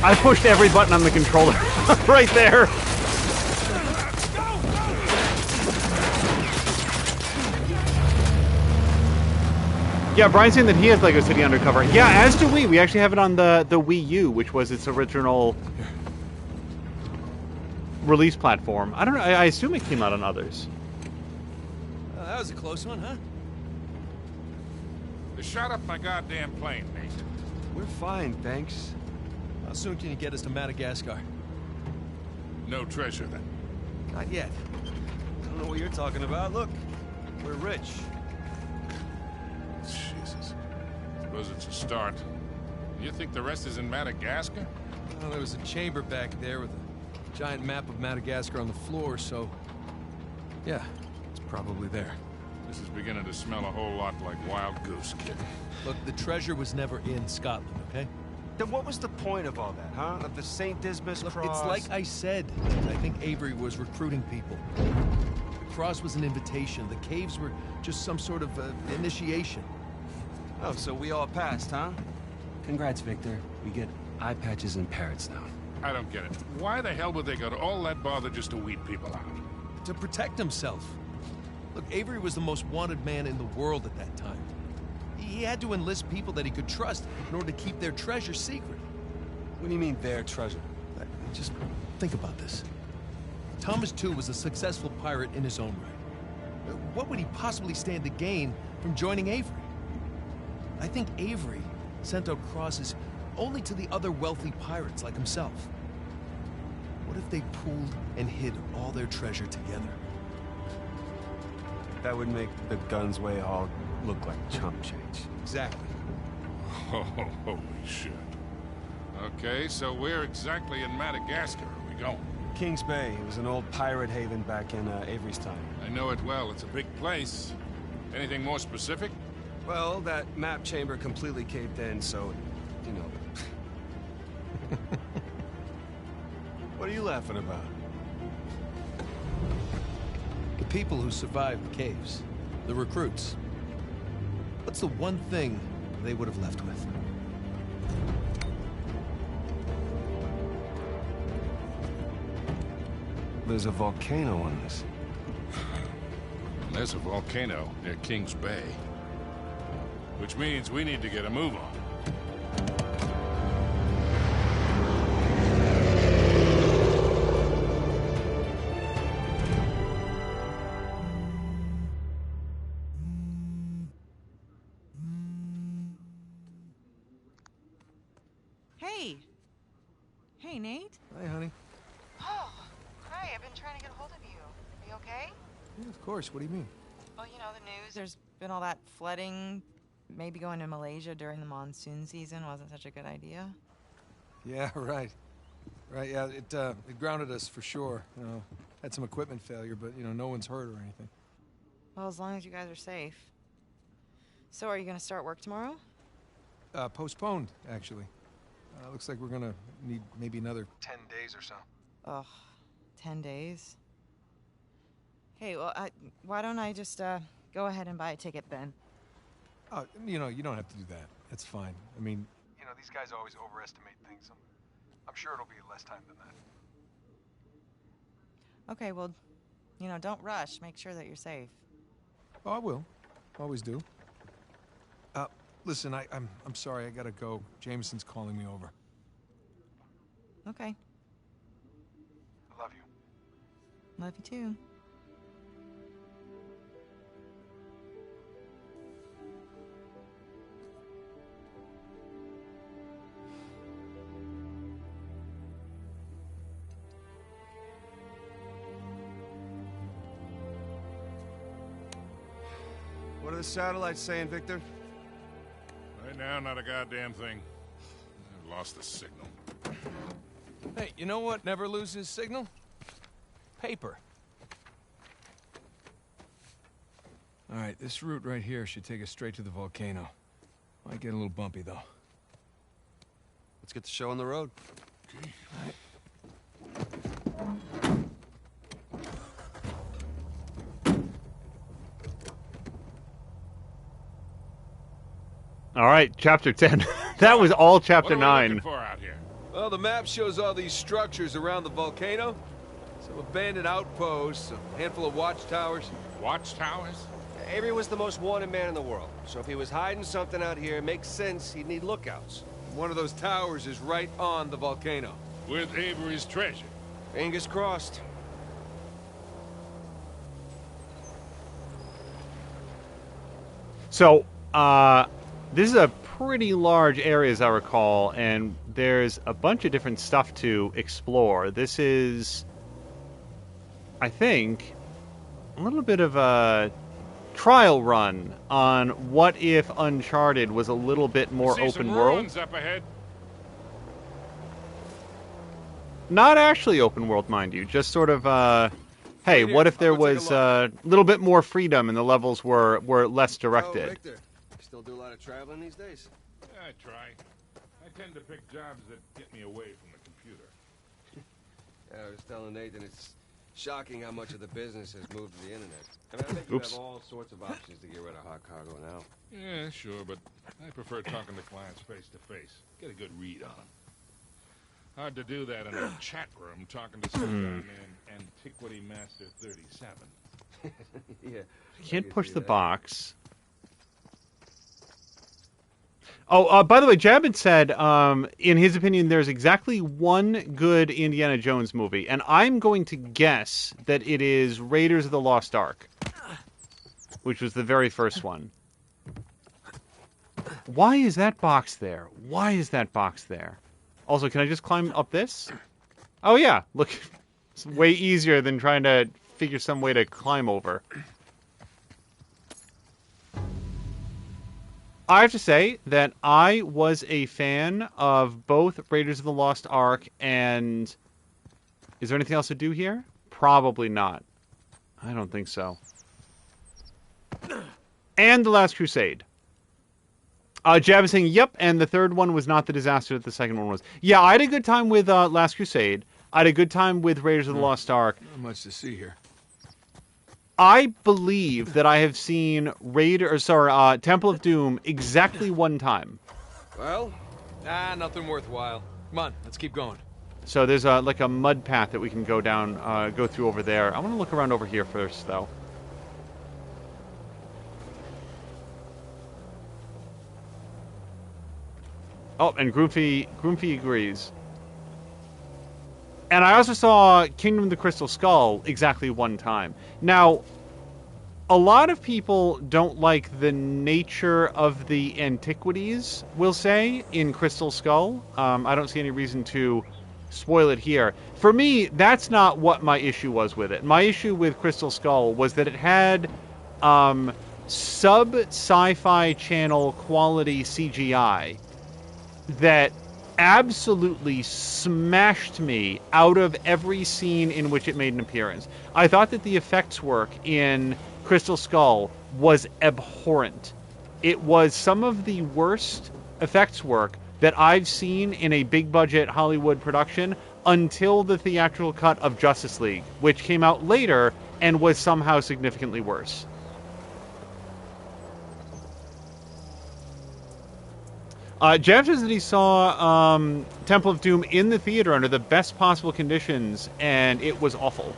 I pushed every button on the controller right there. Yeah, Brian's saying that he has Lego City Undercover. Yeah, as do we. We actually have it on the Wii U, which was its original release platform. I don't know. I assume it came out on others. That was a close one, huh? Shut up my goddamn plane, mate. We're fine, thanks. How soon can you get us to Madagascar? No treasure, then. Not yet. I don't know what you're talking about. Look, we're rich. Jesus. Suppose it's a start. You think the rest is in Madagascar? Well, there was a chamber back there with a giant map of Madagascar on the floor, so... yeah, it's probably there. This is beginning to smell a whole lot like Wild Goose, kid. Look, the treasure was never in Scotland, okay? Then what was the point of all that, huh? Of the St. Dismas Look, cross? it's like I said. I think Avery was recruiting people. The cross was an invitation. The caves were just some sort of initiation. Oh, so we all passed, huh? Congrats, Victor. We get eye patches and parrots now. I don't get it. Why the hell would they go to all that bother just to weed people out? To protect himself. Look, Avery was the most wanted man in the world at that time. He had to enlist people that he could trust in order to keep their treasure secret. What do you mean, their treasure? Just think about this. Thomas, too, was a successful pirate in his own right. What would he possibly stand to gain from joining Avery? I think Avery sent out crosses only to the other wealthy pirates like himself. What if they pooled and hid all their treasure together? That would make the guns way all look like chump change. Exactly. Oh, holy shit. Okay, so where exactly in Madagascar are we going? Kings Bay. It was an old pirate haven back in Avery's time. I know it well. It's a big place. Anything more specific? Well, that map chamber completely caved in, so, you know. What are you laughing about? The people who survived the caves. The recruits. What's the one thing they would have left with? There's a volcano on this. There's a volcano near Kings Bay. Which means we need to get a move on. Hey. Hey, Nate. Hi, honey. Oh, hi. I've been trying to get a hold of you. Are you okay? Yeah, of course. What do you mean? Well, you know, the news. There's been all that flooding. Maybe going to Malaysia during the monsoon season wasn't such a good idea. Yeah, right. Right, yeah, it grounded us for sure. You know, had some equipment failure, but, you know, no one's hurt or anything. Well, as long as you guys are safe. So, are you going to start work tomorrow? Postponed, actually. Looks like we're gonna need maybe another 10 days or so. Ugh, 10 days? Hey, well, why don't I just, go ahead and buy a ticket then? Oh, you know, you don't have to do that. That's fine. I mean, you know, these guys always overestimate things. I'm sure it'll be less time than that. Okay, well, you know, don't rush. Make sure that you're safe. Oh, I will. Always do. Listen, I'm sorry. I gotta go. Jameson's calling me over. Okay. I love you. Love you too. What are the satellites saying, Victor? Right now, not a goddamn thing. I've lost the signal. Hey, you know what never loses signal? Paper. All right, this route right here should take us straight to the volcano. Might get a little bumpy, though. Let's get the show on the road. Okay. All right, chapter 10. That was all chapter What are we 9. looking for out here? Well, the map shows all these structures around the volcano. Some abandoned outposts, a handful of watchtowers. Watchtowers? Avery was the most wanted man in the world, so if he was hiding something out here, it makes sense he'd need lookouts. One of those towers is right on the volcano. With Avery's treasure. Fingers crossed. So, this is a pretty large area, as I recall, and there's a bunch of different stuff to explore. This is, I think, a little bit of a trial run on what if Uncharted was a little bit more See open some world. ruins up ahead. Not actually open world, mind you. Just sort of, hey, what if there was a little bit more freedom and the levels were less directed? Oh, Victor, you still do a lot of traveling these days? Yeah, I try. I tend to pick jobs that get me away from the computer. Yeah, I was telling Nathan it's shocking how much of the business has moved to the internet. I mean, I think you Oops. have all sorts of options to get rid of hot cargo now. Yeah, sure, but I prefer talking to clients face to face. Get a good read on them. Hard to do that in a chat room talking to some guy named Antiquity Master 37. Yeah. Can't push the box. Oh, by the way, Jabin said, in his opinion, there's exactly one good Indiana Jones movie, and I'm going to guess that it is Raiders of the Lost Ark, which was the very first one. Why is that box there? Why is that box there? Also, can I just climb up this? Oh, yeah. Look, it's way easier than trying to figure some way to climb over. I have to say that I was a fan of both Raiders of the Lost Ark and Is there anything else to do here? Probably not. I don't think so. And The Last Crusade. Jab is saying, yep, and the third one was not the disaster that the second one was. Yeah, I had a good time with Last Crusade. I had a good time with Raiders of the Lost Ark. Not much to see here. I believe that I have seen Temple of Doom exactly one time. Well, nothing worthwhile. Come on, let's keep going. So there's like a mud path that we can go down, go through over there. I want to look around over here first, though. Oh, and Groomfy agrees. And I also saw Kingdom of the Crystal Skull exactly one time. Now, a lot of people don't like the nature of the antiquities, we'll say, in Crystal Skull. I don't see any reason to spoil it here. For me, that's not what my issue was with it. My issue with Crystal Skull was that it had sub-sci-fi channel quality CGI that absolutely smashed me out of every scene in which it made an appearance. I thought that the effects work in Crystal Skull was abhorrent. It was some of the worst effects work that I've seen in a big-budget Hollywood production until the theatrical cut of Justice League, which came out later and was somehow significantly worse. Jeff says that he saw Temple of Doom in the theater under the best possible conditions, and it was awful.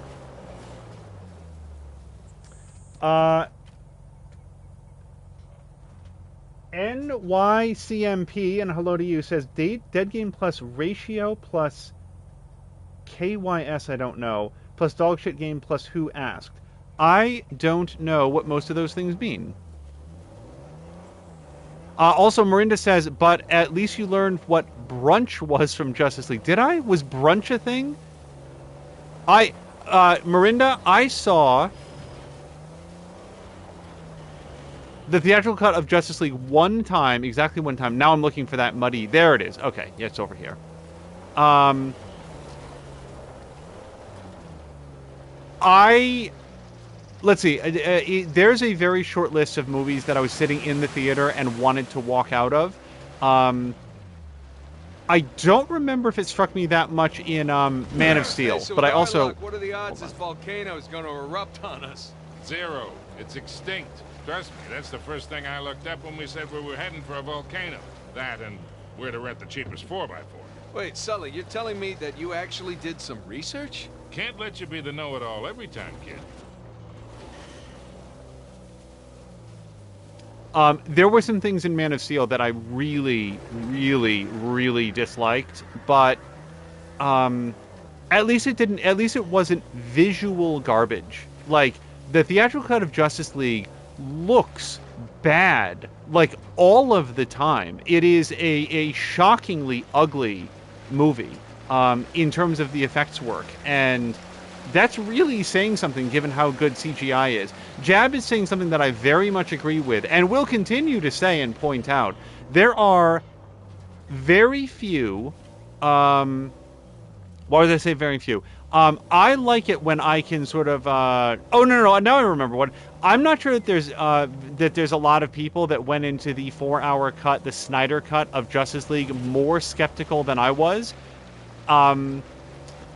NYCMP, and hello to you, says Dead Game plus Ratio plus KYS, I don't know, plus Dogshit Game plus Who Asked. I don't know what most of those things mean. Also, Marinda says, but at least you learned what brunch was from Justice League. Did I? Was brunch a thing? Marinda, I saw the theatrical cut of Justice League one time, exactly one time. Now I'm looking for that muddy. There it is. Okay, yeah, it's over here. Let's see. There's a very short list of movies that I was sitting in the theater and wanted to walk out of. I don't remember if it struck me that much in Man of Steel, so but I also... Look, what are the odds this volcano is going to erupt on us? 0. It's extinct. Trust me, that's the first thing I looked up when we said we were heading for a volcano. That and where to rent the cheapest 4x4. Wait, Sully, you're telling me that you actually did some research? Can't let you be the know-it-all every time, kid. There were some things in Man of Steel that I really, really, really disliked, but at least it wasn't visual garbage. Like, the theatrical cut of Justice League looks bad, like, all of the time. It is a shockingly ugly movie in terms of the effects work, and that's really saying something given how good CGI is. Jab is saying something that I very much agree with and will continue to say and point out. There are very few... why would I say very few? I like it when I can sort of... oh, no, now I remember what. I'm not sure that there's a lot of people that went into the 4-hour cut, the Snyder cut of Justice League, more skeptical than I was.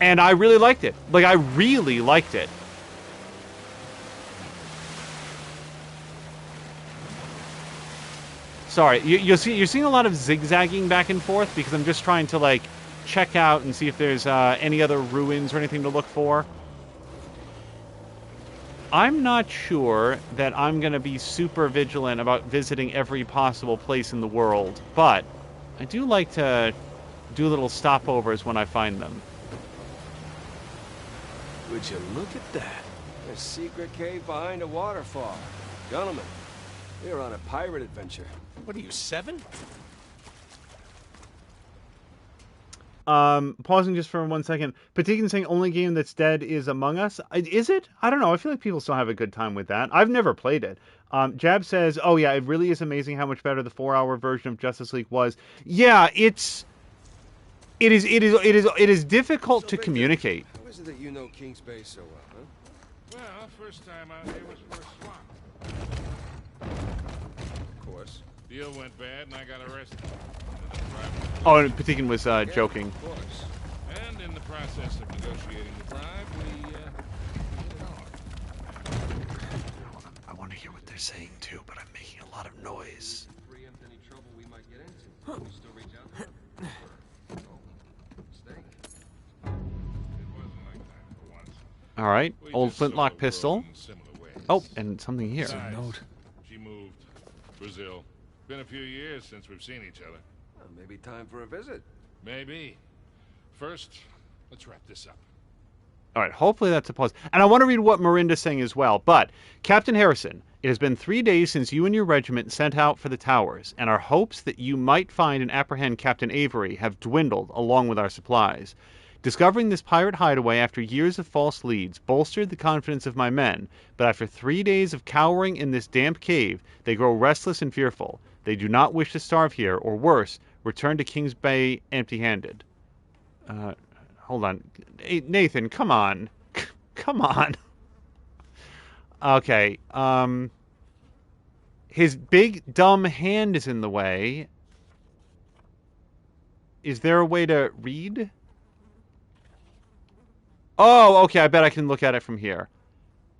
And I really liked it. Like, I really liked it. Sorry, you're seeing a lot of zigzagging back and forth because I'm just trying to, like, check out and see if there's any other ruins or anything to look for. I'm not sure that I'm going to be super vigilant about visiting every possible place in the world, but I do like to do little stopovers when I find them. Would you look at that? A secret cave behind a waterfall. Gentlemen, we're on a pirate adventure. What are you, 7? Pausing just for 1 second. Patikin saying only game that's dead is Among Us. Is it? I don't know. I feel like people still have a good time with that. I've never played it. Jab says, oh yeah, it really is amazing how much better the 4-hour version of Justice League was. Yeah, it is difficult to communicate. is it that you know Kings Bay so well, huh? Well, first time out here was for a swap. Of course. Deal went bad and I got arrested. Oh, and Patikin was joking. Of course. And in the process of negotiating the bribe, we hit it off. I want to hear what they're saying too, but I'm making a lot of noise. Preempt any trouble we might get into. Can we still reach out to them? Mistake. It wasn't like that for once. All right, We old just saw flintlock the pistol. world in similar ways. Oh, and something here. Besides, note. She moved. Brazil. Been a few years since we've seen each other. Well, maybe time for a visit. Maybe. First, let's wrap this up. All right, hopefully that's a pause. And I want to read what Miranda's saying as well. But, Captain Harrison, it has been 3 days since you and your regiment sent out for the towers, and our hopes that you might find and apprehend Captain Avery have dwindled along with our supplies. Discovering this pirate hideaway after years of false leads bolstered the confidence of my men, but after 3 days of cowering in this damp cave, they grow restless and fearful. They do not wish to starve here, or worse, return to Kings Bay empty-handed. Hold on. Hey, Nathan, come on. Come on. Okay, his big, dumb hand is in the way. Is there a way to read? Oh, okay, I bet I can look at it from here.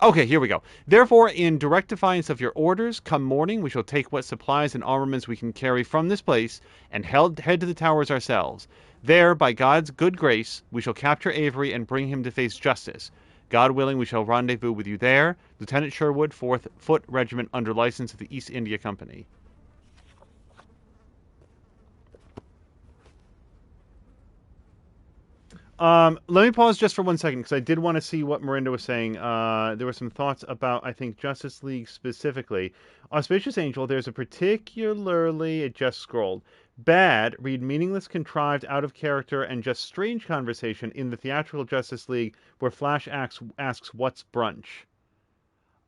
Okay, here we go. Therefore, in direct defiance of your orders, come morning, we shall take what supplies and armaments we can carry from this place and head to the towers ourselves. There, by God's good grace, we shall capture Avery and bring him to face justice. God willing, we shall rendezvous with you there. Lieutenant Sherwood, 4th Foot Regiment, under license of the East India Company. Let me pause just for 1 second, because I did want to see what Miranda was saying. There were some thoughts about, I think, Justice League specifically. Auspicious Angel, there's a particularly, it just scrolled, bad, read meaningless, contrived, out of character, and just strange conversation in the theatrical Justice League where Flash asks what's brunch?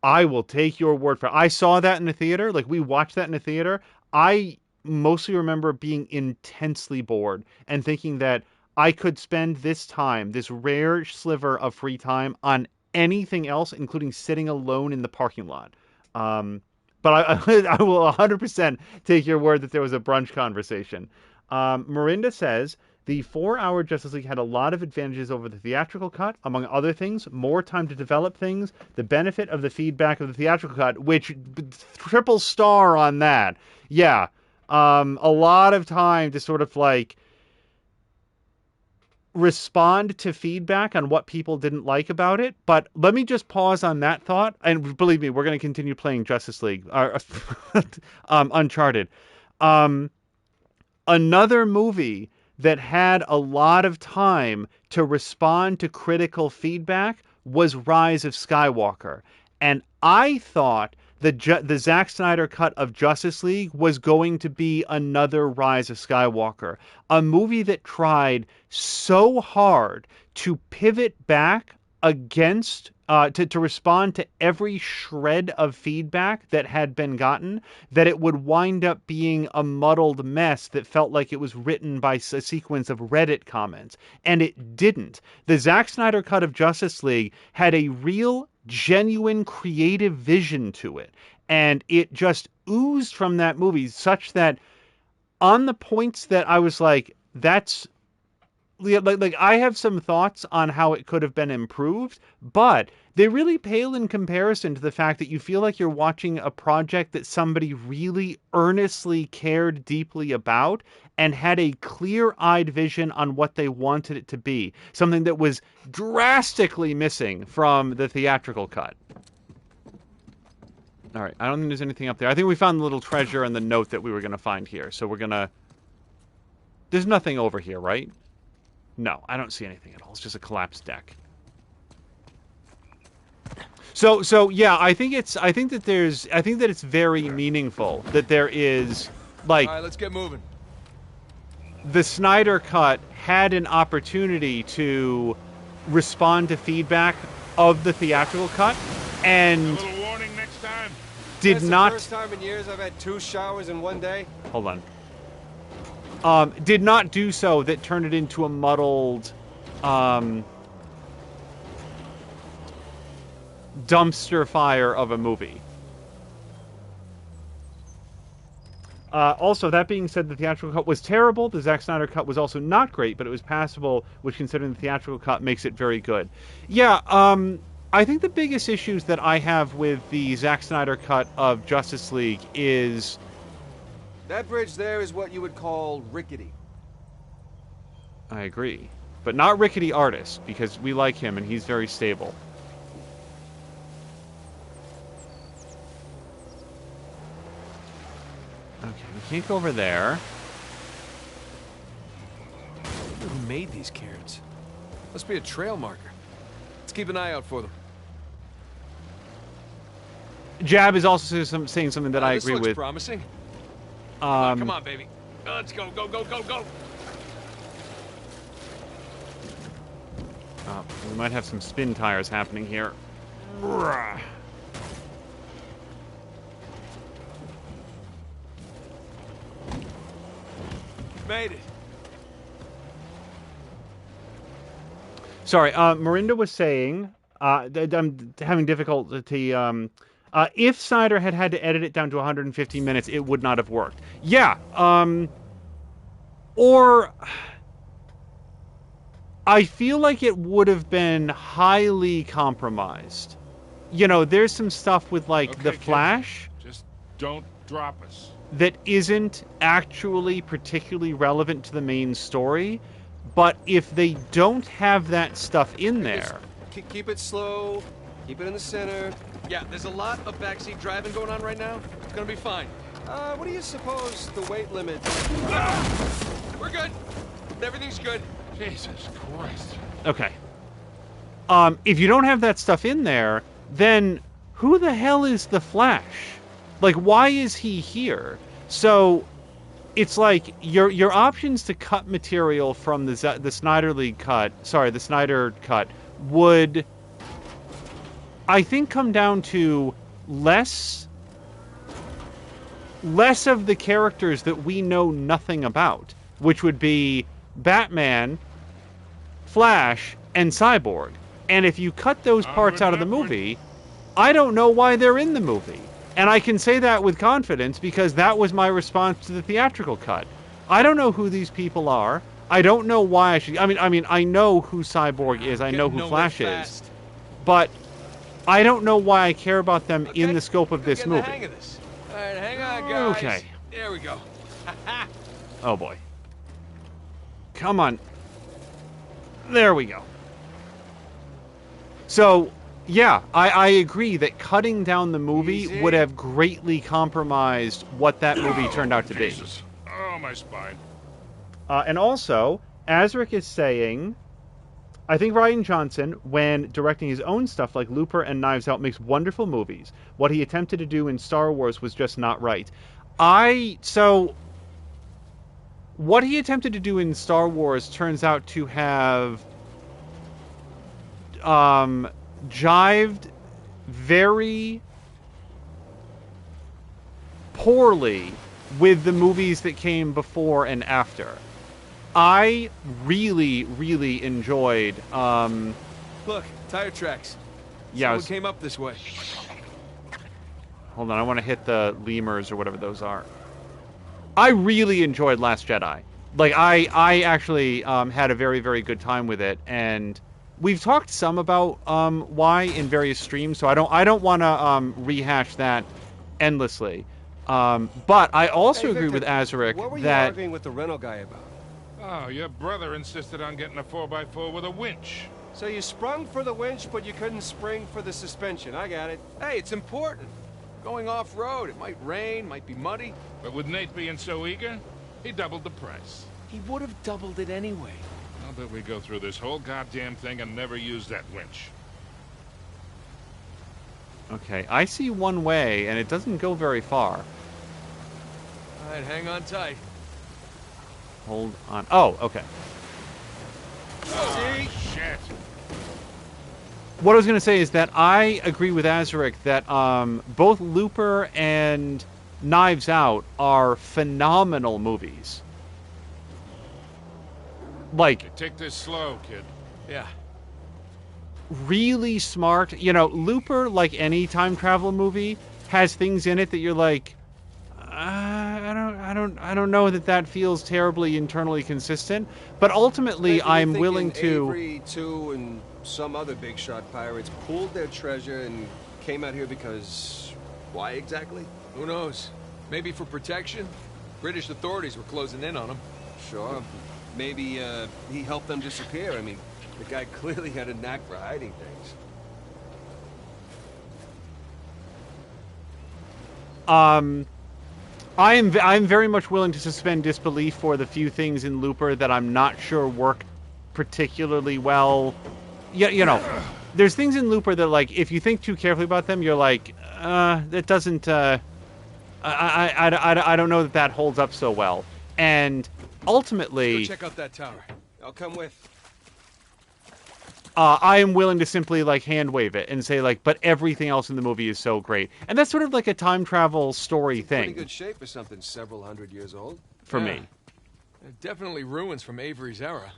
I will take your word for it. I saw that in the theater. Like, we watched that in the theater. I mostly remember being intensely bored and thinking that I could spend this time, this rare sliver of free time, on anything else, including sitting alone in the parking lot. But I will 100% take your word that there was a brunch conversation. Miranda says, the 4-hour Justice League had a lot of advantages over the theatrical cut, among other things, more time to develop things, the benefit of the feedback of the theatrical cut, which triple star on that. Yeah, a lot of time to sort of like respond to feedback on what people didn't like about it. But let me just pause on that thought. And believe me, we're going to continue playing Justice League, Uncharted. Another movie that had a lot of time to respond to critical feedback was Rise of Skywalker. And I thought the Zack Snyder cut of Justice League was going to be another Rise of Skywalker, a movie that tried so hard to pivot back against, to respond to every shred of feedback that had been gotten, that it would wind up being a muddled mess that felt like it was written by a sequence of Reddit comments. And it didn't. The Zack Snyder cut of Justice League had a real, genuine creative vision to it, and it just oozed from that movie, such that on the points that I was like, that's like I have some thoughts on how it could have been improved, but they really pale in comparison to the fact that you feel like you're watching a project that somebody really earnestly cared deeply about and had a clear-eyed vision on what they wanted it to be. Something that was drastically missing from the theatrical cut. All right, I don't think there's anything up there. I think we found the little treasure and the note that we were going to find here. So we're going to... There's nothing over here, right? No, I don't see anything at all. It's just a collapsed deck. So yeah, I think that it's very meaningful that there is, like, All right, let's get moving. The Snyder cut had an opportunity to respond to feedback of the theatrical cut and A little warning next time. did That's not... the first time in years I've had 2 showers in one day. Hold on. Did not do so that turned it into a muddled dumpster fire of a movie. Also, that being said, the theatrical cut was terrible. The Zack Snyder cut was also not great, but it was passable, which, considering the theatrical cut, makes it very good. Yeah, I think the biggest issues that I have with the Zack Snyder cut of Justice League is... That bridge there is what you would call rickety. I agree. But not rickety artist, because we like him and he's very stable. Okay, we can't go over there. Who made these cairns? Must be a trail marker. Let's keep an eye out for them. Jab is also saying something that I agree this looks with. Promising. Come on, baby. Let's go, go, go, go, go. We might have some spin tires happening here. Made it. Sorry, Marinda was saying that I'm having difficulty. If Snyder had to edit it down to 150 minutes, it would not have worked. Yeah. Or I feel like it would have been highly compromised. You know, there's some stuff with, like, the Flash. Just don't drop us. That isn't actually particularly relevant to the main story. But if they don't have that stuff in there... Keep it slow. Keep it in the center. Yeah, there's a lot of backseat driving going on right now. It's gonna be fine. What do you suppose the weight limit... We're good. Everything's good. Jesus Christ. Okay. If you don't have that stuff in there, then who the hell is the Flash? Like, why is he here? So, it's like your options to cut material from the Snyder League cut, the Snyder cut, would, I think, come down to less of the characters that we know nothing about, which would be Batman, Flash, and Cyborg. And if you cut those parts out of the movie, I don't know why they're in the movie. And I can say that with confidence because that was my response to the theatrical cut. I don't know who these people are. I don't know why I should... I mean, I know who Cyborg is. I know who Flash is. But I don't know why I care about them in the scope of this movie. Hang of this. All right, hang on, guys. Okay. There we go. Oh, boy. Come on. There we go. So... yeah, I agree that cutting down the movie would have greatly compromised what that movie turned out to be. Oh, my spine. And also, Azric is saying, I think Rian Johnson, when directing his own stuff like Looper and Knives Out, makes wonderful movies. What he attempted to do in Star Wars was just not right. What he attempted to do in Star Wars turns out to have... jived very poorly with the movies that came before and after. I really, really enjoyed... Look, tire tracks. Yeah, Someone came up this way. Hold on, I want to hit the lemurs or whatever those are. I really enjoyed Last Jedi. Like, I actually had a very, very good time with it, and... we've talked some about why in various streams, so I don't want to rehash that endlessly. But I also agree with Azaric what were you that... arguing with the rental guy about? Oh, your brother insisted on getting a 4x4 with a winch. So you sprung for the winch, but you couldn't spring for the suspension. I got it. Hey, it's important. Going off-road, it might rain, might be muddy. But with Nate being so eager, he doubled the price. He would have doubled it anyway. I'll bet we go through this whole goddamn thing and never use that winch. Okay, I see one way, and it doesn't go very far. All right, hang on tight. Hold on. Oh, okay. Oh, shit. What I was going to say is that I agree with Azaric that both Looper and Knives Out are phenomenal movies. Like... take this slow, kid. Yeah. really smart. You know, Looper, like any time travel movie, has things in it that you're like, I don't know that feels terribly internally consistent. But ultimately, I'm willing to. Avery, too, and some other big shot pirates pulled their treasure and came out here because why exactly? Who knows? Maybe for protection? British authorities were closing in on him. Sure. Maybe he helped them disappear. I mean, the guy clearly had a knack for hiding things. I'm very much willing to suspend disbelief for the few things in Looper that I'm not sure work particularly well. Yeah, you know, there's things in Looper that, like, if you think too carefully about them, you're like, that doesn't. I don't know that holds up so well. And ultimately, Let's go check out that tower. I'll come with. I am willing to simply, like, hand wave it and say, like, but everything else in the movie is so great. And that's sort of like a time travel story thing. Pretty good shape for something several hundred years old. For me. Definitely ruins from Avery's era.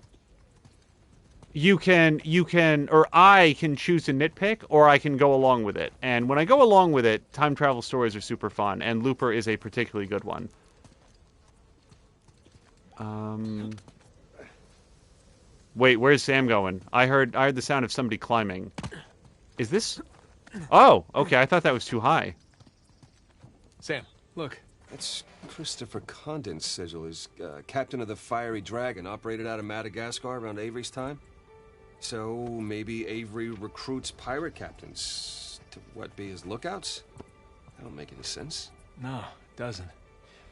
You can, or I can choose to nitpick, or I can go along with it. And when I go along with it, time travel stories are super fun, and Looper is a particularly good one. Wait, where's Sam going? I heard the sound of somebody climbing. Is this? Oh, okay. I thought that was too high. Sam, look. That's Christopher Condon's sigil. He's captain of the Fiery Dragon, operated out of Madagascar around Avery's time. So maybe Avery recruits pirate captains to, what, be his lookouts? That don't make any sense. No, it doesn't.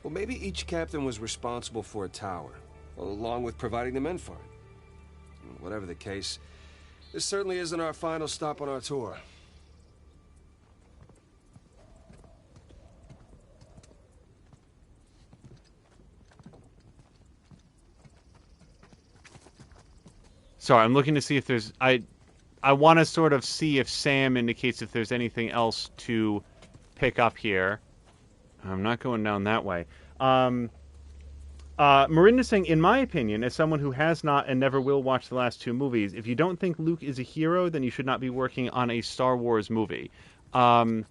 Well, maybe each captain was responsible for a tower, along with providing the men for it. Whatever the case, this certainly isn't our final stop on our tour. Sorry, I'm looking to see if there's... I want to sort of see if Sam indicates if there's anything else to pick up here. I'm not going down that way. Marinda's saying, in my opinion, as someone who has not and never will watch the last two movies, if you don't think Luke is a hero, then you should not be working on a Star Wars movie. I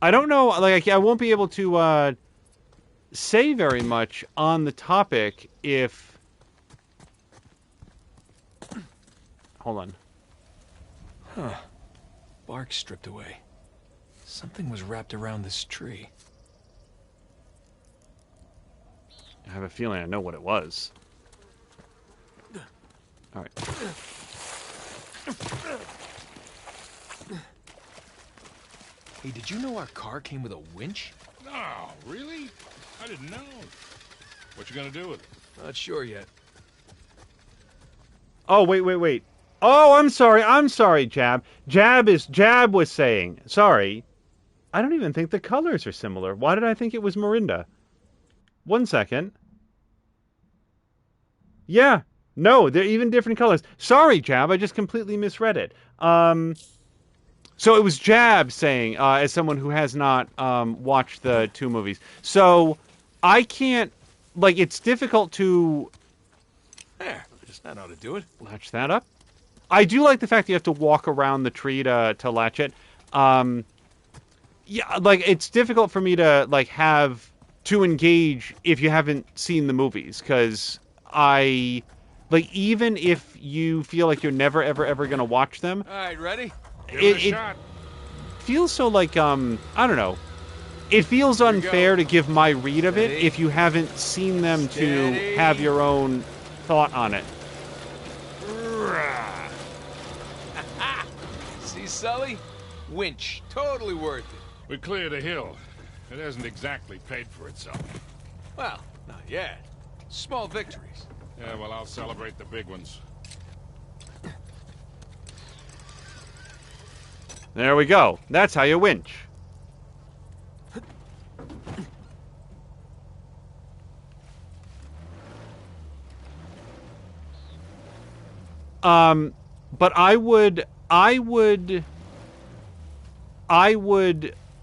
don't know, like, I won't be able to say very much on the topic if... Hold on. Huh. Bark stripped away. Something was wrapped around this tree. I have a feeling I know what it was. All right. Hey, did you know our car came with a winch? No, really? I didn't know. What you gonna do with it? Not sure yet. Oh, wait. Oh, I'm sorry, Jab. Jab was saying. Sorry. I don't even think the colors are similar. Why did I think it was Marinda? 1 second. Yeah. No, they're even different colors. Sorry, Jab. I just completely misread it. So it was Jab saying, as someone who has not watched the two movies. So I can't, like, it's difficult to... There, just that ought to do it. Latch that up. I do like the fact that you have to walk around the tree to latch it. Yeah, like, it's difficult for me to, like, have to engage if you haven't seen the movies, because like, even if you feel like you're never, ever going to watch them... All right, ready? It feels so, like, I don't know. It feels unfair to give my read of it if you haven't seen them to have your own thought on it. See, Sully? Winch. Totally worth it. We cleared a hill. It hasn't exactly paid for itself. Well, not yet. Small victories. Yeah, well, I'll celebrate the big ones. There we go. That's how you winch. But I would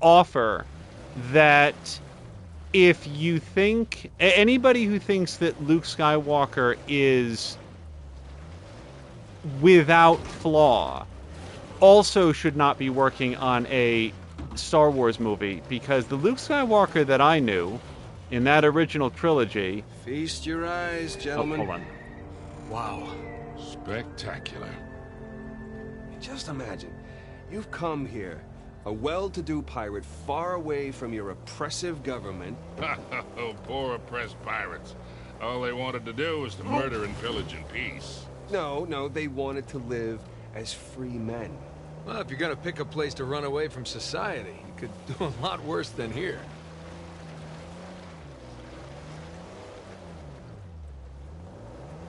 offer that if you think, anybody who thinks that Luke Skywalker is without flaw, also should not be working on a Star Wars movie, because the Luke Skywalker that I knew in that original trilogy... Feast your eyes, gentlemen. Oh, hold on. Wow. Spectacular. Just imagine, you've come here, a well-to-do pirate far away from your oppressive government. Oh, poor oppressed pirates. All they wanted to do was to murder and pillage in peace. No, they wanted to live as free men. Well, if you're gonna pick a place to run away from society, you could do a lot worse than here.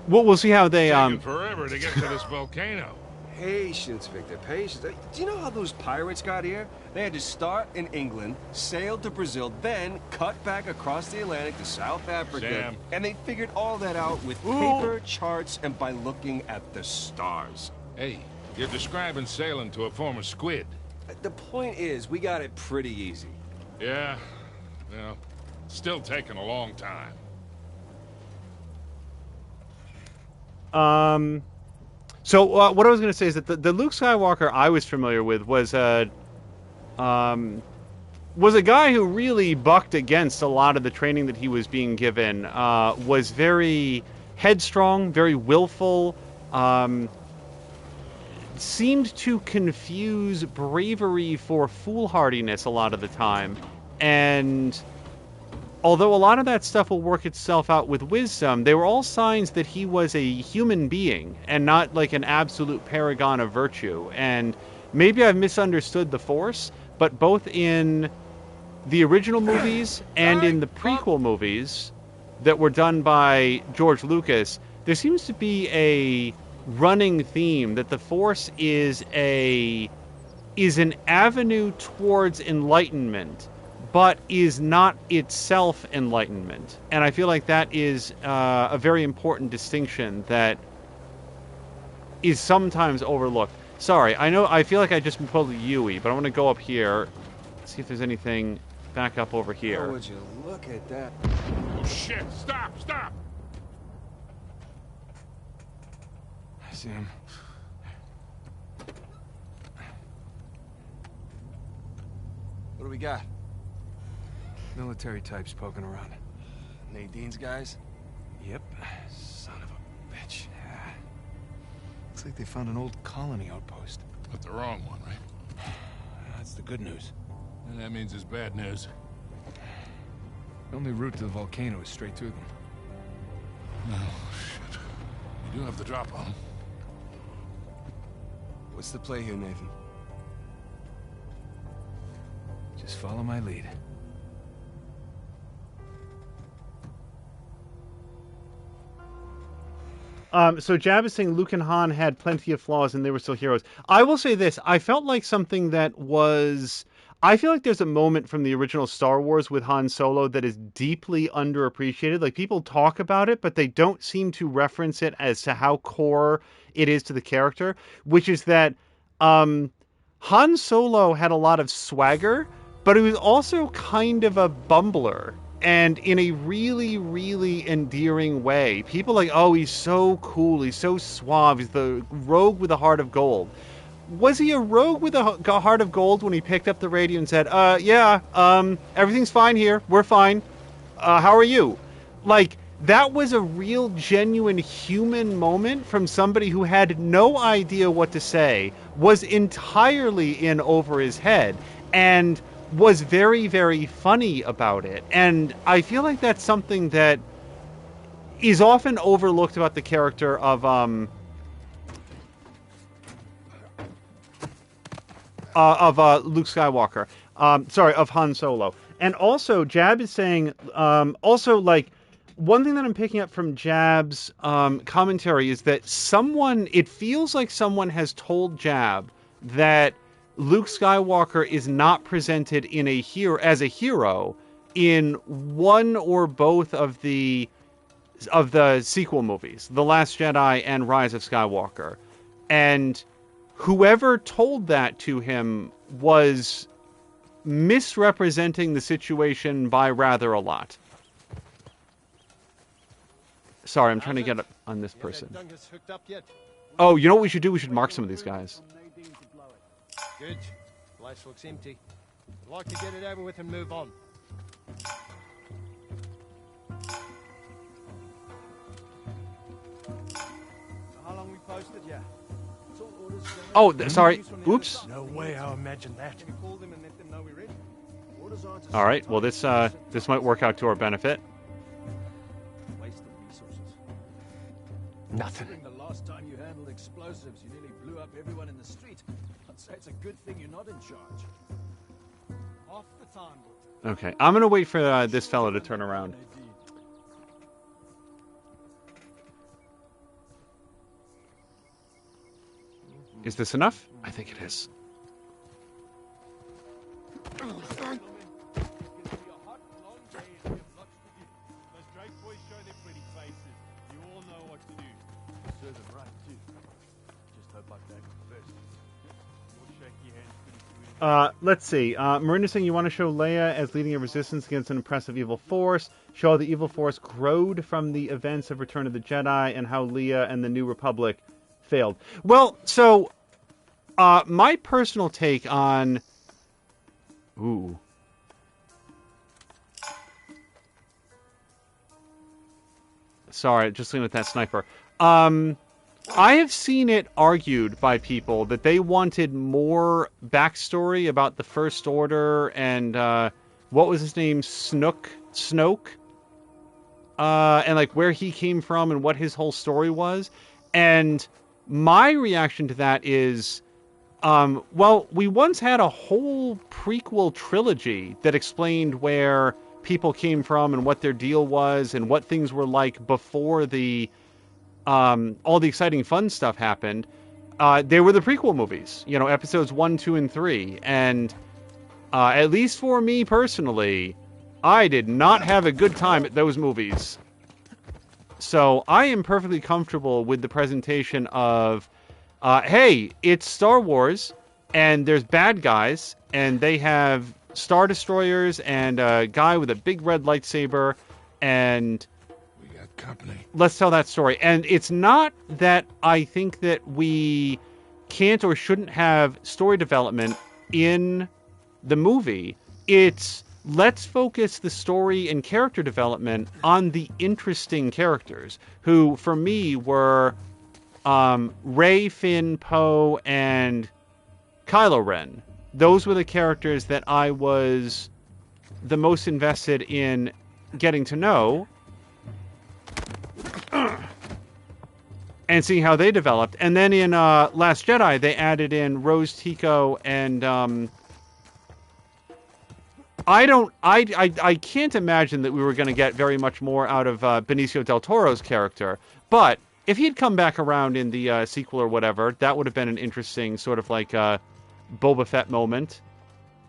Well, we'll see how they... Taking forever to get to this volcano. Patience, Victor, patience. Do you know how those pirates got here? They had to start in England, sail to Brazil, then cut back across the Atlantic to South Africa. Sam. And they figured all that out with paper, charts, and by looking at the stars. Hey, you're describing sailing to a former squid. The point is, we got it pretty easy. Yeah, well, still taking a long time. So what I was going to say is that the Luke Skywalker I was familiar with was a guy who really bucked against a lot of the training that he was being given. Was very headstrong, very willful. Seemed to confuse bravery for foolhardiness a lot of the time, and although a lot of that stuff will work itself out with wisdom, they were all signs that he was a human being and not like an absolute paragon of virtue. And maybe I've misunderstood the Force, but both in the original movies and in the prequel movies that were done by George Lucas, there seems to be a running theme that the Force is an avenue towards enlightenment, but is not itself enlightenment. And I feel like that is a very important distinction that is sometimes overlooked. Sorry, I feel like I just pulled a Yui, but I want to go up here, see if there's anything back up over here. Oh, would you look at that? Oh, shit! Stop! I see him. What do we got? Military types poking around. Nadine's guys? Yep. Son of a bitch. Yeah. Looks like they found an old colony outpost. But the wrong one, right? That's the good news. And that means it's bad news. The only route to the volcano is straight through them. Oh, shit. You do have the drop on them. What's the play here, Nathan? Just follow my lead. So Jab is saying Luke and Han had plenty of flaws and they were still heroes. I will say this. I felt like something that was... I feel like there's a moment from the original Star Wars with Han Solo that is deeply underappreciated. Like, people talk about it, but they don't seem to reference it as to how core it is to the character, which is that Han Solo had a lot of swagger, but he was also kind of a bumbler. And in a really, really endearing way. People like, oh, he's so cool, he's so suave, he's the rogue with a heart of gold. Was he a rogue with a heart of gold when he picked up the radio and said, everything's fine here, we're fine, how are you? Like, that was a real, genuine human moment from somebody who had no idea what to say, was entirely in over his head, and was very, very funny about it. And I feel like that's something that is often overlooked about the character of Luke Skywalker. Of Han Solo. And also, Jab is saying, one thing that I'm picking up from Jab's commentary is that it feels like someone has told Jab that Luke Skywalker is not presented as a hero in one or both of the sequel movies, The Last Jedi and Rise of Skywalker. And whoever told that to him was misrepresenting the situation by rather a lot. Sorry, I'm trying to get on this person. Oh, you know what we should do? We should mark some of these guys. Good. Place looks empty. I'd like to get it over with and move on. How long we posted? Yeah. Oh, sorry. Oops. No way I imagined that. Can we call them and let them know we're ready? All right. Well, this might work out to our benefit. Nothing. The last time you handled explosives, you nearly blew up everyone in the street. I'd say it's a good thing you're not in charge. Half the time. Okay. I'm gonna wait for this fellow to turn around. Is this enough? I think it is. Let's see. Miranda's saying you want to show Leia as leading a resistance against an impressive evil force. Show how the evil force growed from the events of Return of the Jedi and how Leia and the New Republic failed. Well, so my personal take on... Ooh. Sorry, just looking at that sniper. I have seen it argued by people that they wanted more backstory about the First Order and what was his name, Snoke, and like where he came from and what his whole story was. And my reaction to that is, well, we once had a whole prequel trilogy that explained where people came from and what their deal was and what things were like before the all the exciting fun stuff happened. They were the prequel movies, you know, episodes 1, 2, and 3. And at least for me personally, I did not have a good time at those movies. So I am perfectly comfortable with the presentation of, hey, it's Star Wars, and there's bad guys, and they have Star Destroyers and a guy with a big red lightsaber, and... company. Let's tell that story. And it's not that I think that we can't or shouldn't have story development in the movie. It's let's focus the story and character development on the interesting characters who, for me, were Rey, Finn, Poe, and Kylo Ren. Those were the characters that I was the most invested in getting to know and seeing how they developed. And then in Last Jedi, they added in Rose Tico and I can't imagine that we were going to get very much more out of Benicio del Toro's character. But if he'd come back around in the sequel or whatever, that would have been an interesting sort of like Boba Fett moment.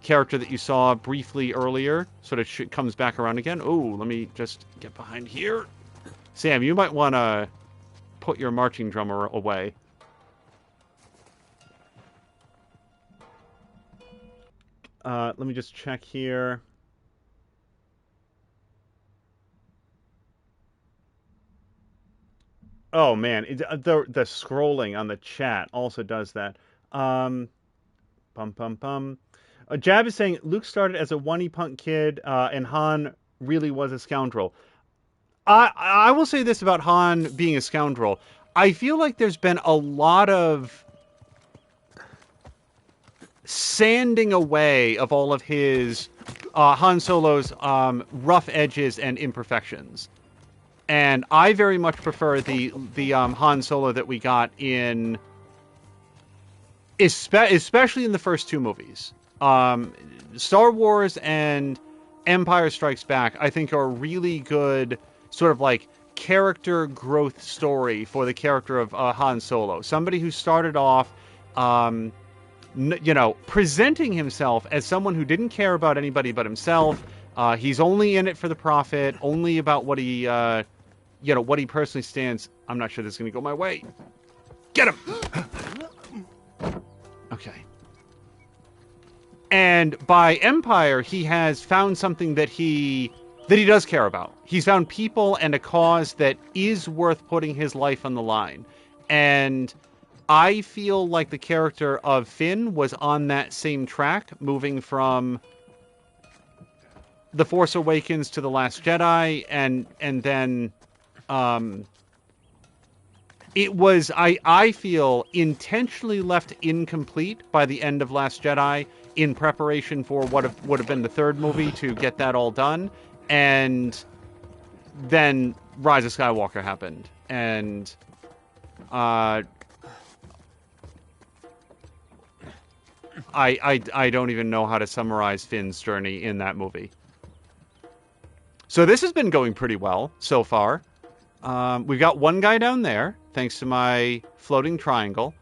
Character that you saw briefly earlier sort of comes back around again. Oh, let me just get behind here. Sam, you might want to put your marching drummer away. Let me just check here. Oh man, the scrolling on the chat also does that. Jab is saying Luke started as a one-y punk kid, and Han really was a scoundrel. I will say this about Han being a scoundrel. I feel like there's been a lot of sanding away of all of his Han Solo's rough edges and imperfections. And I very much prefer the Han Solo that we got in, especially in the first two movies. Star Wars and Empire Strikes Back, I think, are a really good sort of like character growth story for the character of Han Solo. Somebody who started off, presenting himself as someone who didn't care about anybody but himself. He's only in it for the profit, only about what he, what he personally stands. I'm not sure this is going to go my way. Get him! Okay. And by Empire, he has found something that he does care about. He's found people and a cause that is worth putting his life on the line. And I feel like the character of Finn was on that same track, moving from The Force Awakens to The Last Jedi, and then it was, I feel, intentionally left incomplete by the end of Last Jedi in preparation for what would have been the third movie to get that all done. And then Rise of Skywalker happened. And I don't even know how to summarize Finn's journey in that movie. So this has been going pretty well so far. We've got one guy down there, thanks to my floating triangle.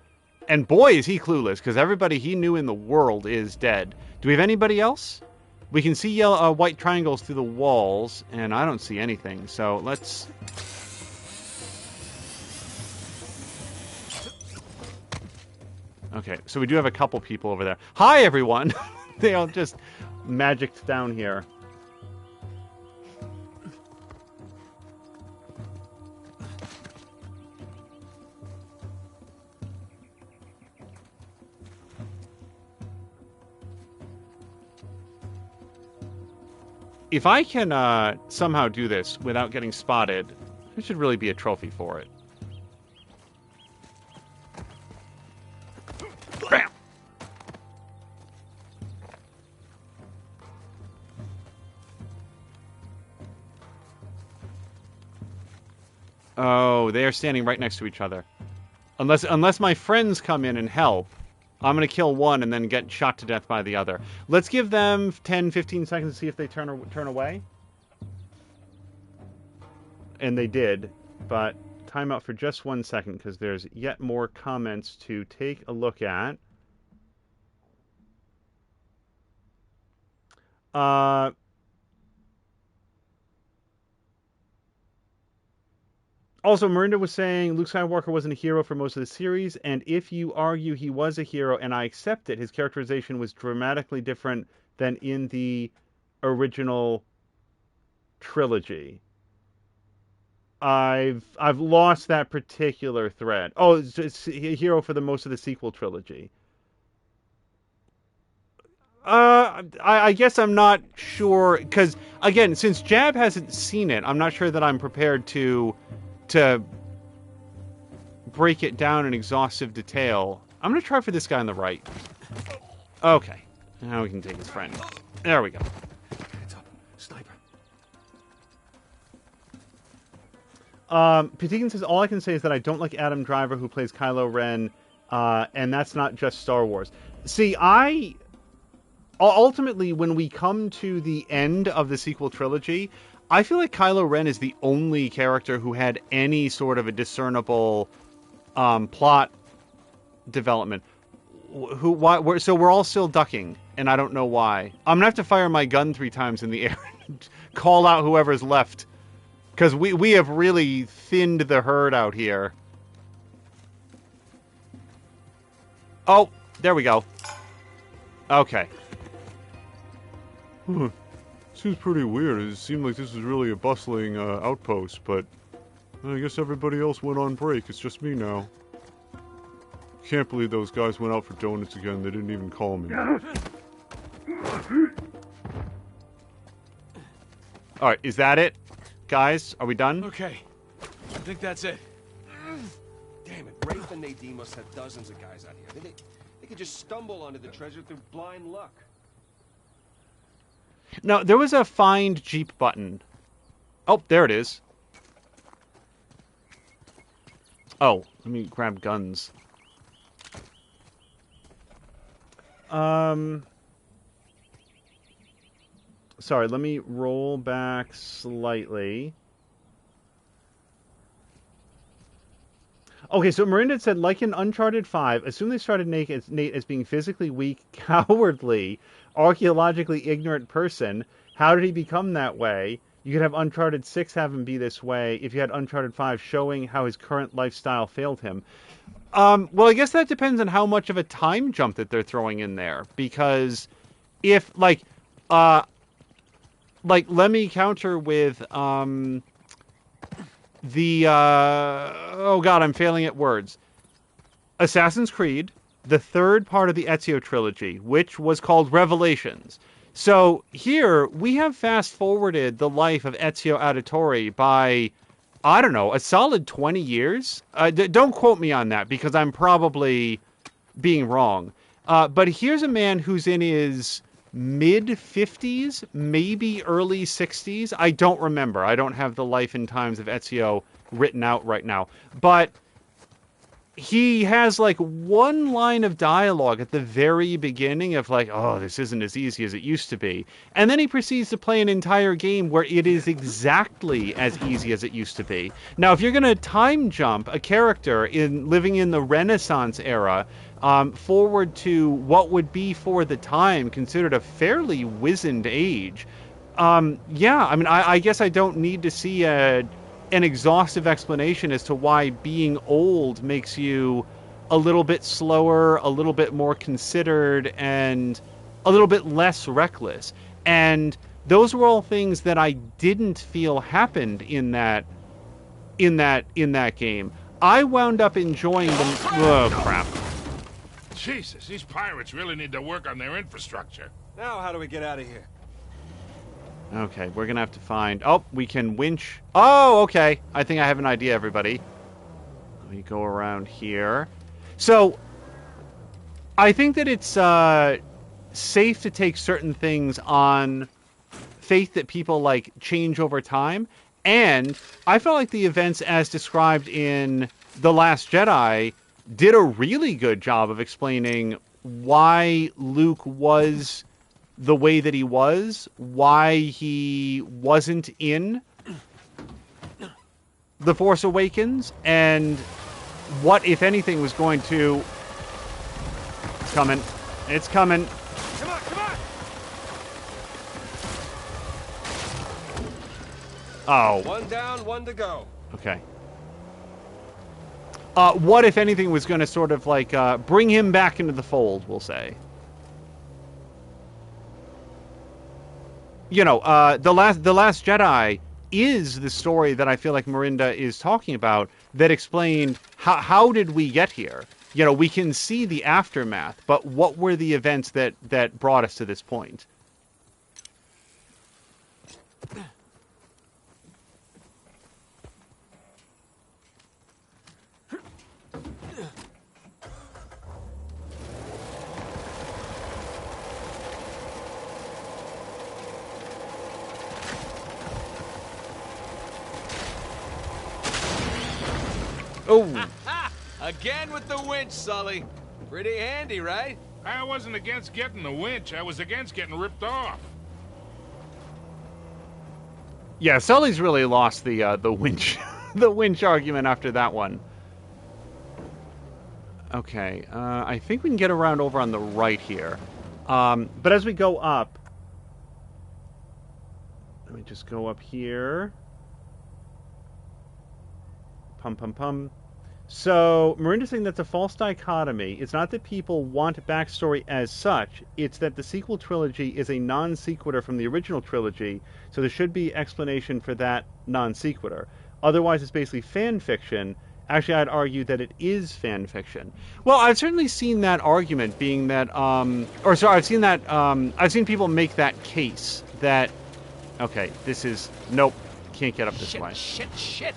And boy, is he clueless, because everybody he knew in the world is dead. Do we have anybody else? We can see yellow, white triangles through the walls, and I don't see anything. So let's... Okay, so we do have a couple people over there. Hi, everyone! They all just magicked down here. If I can somehow do this without getting spotted, there should really be a trophy for it. Bam! Oh, they are standing right next to each other. Unless my friends come in and help, I'm going to kill one and then get shot to death by the other. Let's give them 10, 15 seconds to see if they turn away. And they did, but time out for just 1 second because there's yet more comments to take a look at. Also, Miranda was saying Luke Skywalker wasn't a hero for most of the series, and if you argue he was a hero, and I accept it, his characterization was dramatically different than in the original trilogy. I've lost that particular thread. Oh, it's a hero for the most of the sequel trilogy. I guess I'm not sure, because, again, since Jab hasn't seen it, I'm not sure that I'm prepared to break it down in exhaustive detail. I'm going to try for this guy on the right. Okay. Now we can take his friend. There we go. Hands up. Sniper. Patigan says, all I can say is that I don't like Adam Driver, who plays Kylo Ren, and that's not just Star Wars. See, ultimately, when we come to the end of the sequel trilogy, I feel like Kylo Ren is the only character who had any sort of a discernible plot development. So we're all still ducking, and I don't know why. I'm gonna have to fire my gun 3 times in the air and call out whoever's left, because we have really thinned the herd out here. Oh, there we go. Okay. Seems pretty weird. It seemed like this was really a bustling outpost, but I guess everybody else went on break. It's just me now. Can't believe those guys went out for donuts again. They didn't even call me. Alright, is that it? Guys, are we done? Okay. I think that's it. Damn it, Rafe and Nadine must have dozens of guys out here. They could just stumble onto the treasure through blind luck. No, there was a find Jeep button. Oh, there it is. Oh, let me grab guns. Sorry, let me roll back slightly. Okay, so Miranda said, like in Uncharted 5, assume they started Nate as being physically weak, cowardly, archaeologically ignorant person. How did he become that way? You could have Uncharted 6 have him be this way if you had Uncharted 5 showing how his current lifestyle failed him. Well, I guess that depends on how much of a time jump that they're throwing in there. Because if, let me counter with, oh god, I'm failing at words. Assassin's Creed, the third part of the Ezio trilogy, which was called Revelations. So here we have fast-forwarded the life of Ezio Auditore by, I don't know, a solid 20 years? Don't quote me on that, because I'm probably being wrong. But here's a man who's in his mid-50s, maybe early 60s. I don't remember. I don't have the life and times of Ezio written out right now. But he has like one line of dialogue at the very beginning of like, oh, this isn't as easy as it used to be. And then he proceeds to play an entire game where it is exactly as easy as it used to be. Now, if you're going to time jump a character living in the Renaissance era forward to what would be for the time considered a fairly wizened age, yeah, I mean, I guess I don't need to see an exhaustive explanation as to why being old makes you a little bit slower, a little bit more considered, and a little bit less reckless. And those were all things that I didn't feel happened in that game. I wound up enjoying them. Oh, crap. Jesus, these pirates really need to work on their infrastructure. Now how do we get out of here? Okay, we're going to have to find... Oh, we can winch... Oh, okay. I think I have an idea, everybody. Let me go around here. So, I think that it's safe to take certain things on faith that people, like, change over time. And I felt like the events as described in The Last Jedi did a really good job of explaining why Luke was the way that he was, why he wasn't in The Force Awakens, and what, if anything, was going to... It's coming. It's coming. Come on, come on! Oh. One down, one to go. Okay. What, if anything, was going to sort of, like, bring him back into the fold, we'll say. You know, the Last Jedi is the story that I feel like Miranda is talking about that explained how did we get here? You know, we can see the aftermath, but what were the events that brought us to this point? Oh! Again with the winch, Sully. Pretty handy, right? I wasn't against getting the winch. I was against getting ripped off. Yeah, Sully's really lost the winch the winch argument after that one. Okay, I think we can get around over on the right here. But as we go up, let me just go up here. Pum, pum, pum. So, Miranda's saying that's a false dichotomy. It's not that people want backstory as such. It's that the sequel trilogy is a non sequitur from the original trilogy, so there should be explanation for that non sequitur. Otherwise, it's basically fan fiction. Actually, I'd argue that it is fan fiction. Well, I've certainly seen that argument being that, I've seen people make that case that, okay, this is, nope, can't get up this way. Shit.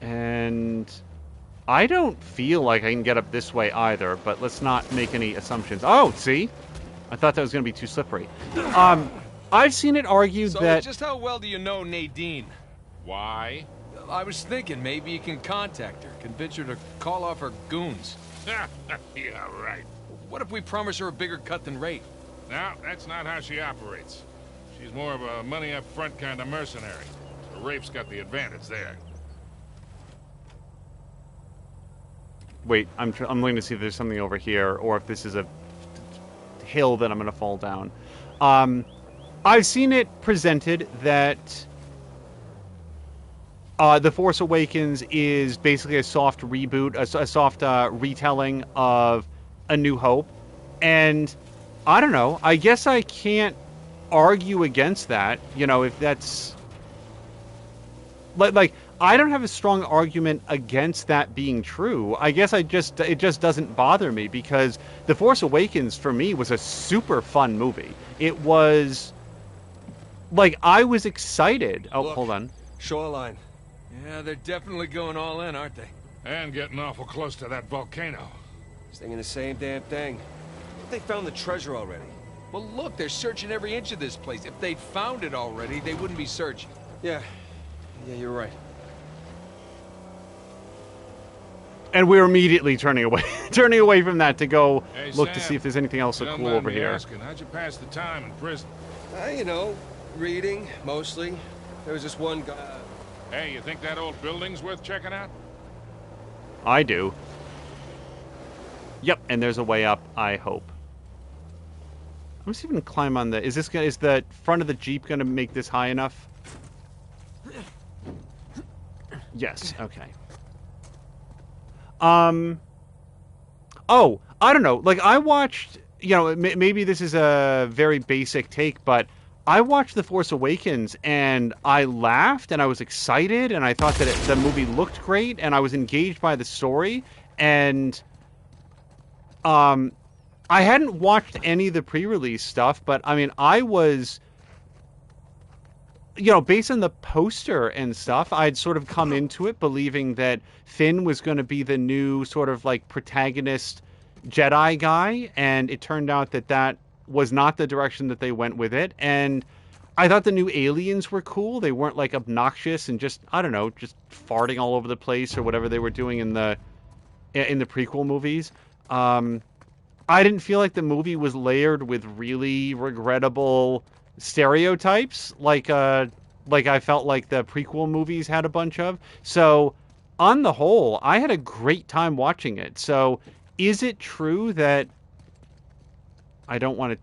And I don't feel like I can get up this way either, but let's not make any assumptions. Oh, see? I thought that was going to be too slippery. I've seen it argued So that... just how well do you know Nadine? Why? I was thinking maybe you can contact her, convince her to call off her goons. Yeah, right. What if we promise her a bigger cut than Rafe? No, that's not how she operates. She's more of a money-up-front kind of mercenary. So Rafe's got the advantage there. Wait, I'm looking to see if there's something over here, or if this is a hill that I'm going to fall down. I've seen it presented that The Force Awakens is basically a soft reboot, a soft retelling of A New Hope. And I don't know, I guess I can't argue against that, you know, if that's... Like I don't have a strong argument against that being true. I guess it just doesn't bother me because The Force Awakens for me was a super fun movie. It was like I was excited. Oh, Look, hold on. Shoreline. Yeah, they're definitely going all in, aren't they? And getting awful close to that volcano. Thinking the same damn thing. They found the treasure already. Well, look, they're searching every inch of this place. If they'd found it already, they wouldn't be searching. Yeah, you're right. And we're immediately turning away from that to go Hey, look Sam, to see if there's anything else so don't cool mind over me here. asking, how'd you pass the time in prison? You know, reading, mostly. There was this one guy... Hey, you think that old building's worth checking out? I do. Yep, and there's a way up, I hope. Let's see if we can climb on the... Is the front of the Jeep going to make this high enough? Yes, okay. Oh, I don't know. Like, I watched... You know, maybe this is a very basic take, but I watched The Force Awakens, and I laughed, and I was excited, and I thought that the movie looked great, and I was engaged by the story, and... I hadn't watched any of the pre-release stuff, but I mean, I was, you know, based on the poster and stuff, I'd sort of come into it believing that Finn was going to be the new sort of like protagonist Jedi guy, and it turned out that that was not the direction that they went with it. And I thought the new aliens were cool. They weren't like obnoxious and just, I don't know, just farting all over the place or whatever they were doing in the prequel movies. I didn't feel like the movie was layered with really regrettable stereotypes like I felt like the prequel movies had a bunch of. So on the whole, I had a great time watching it. So is it true that I don't want to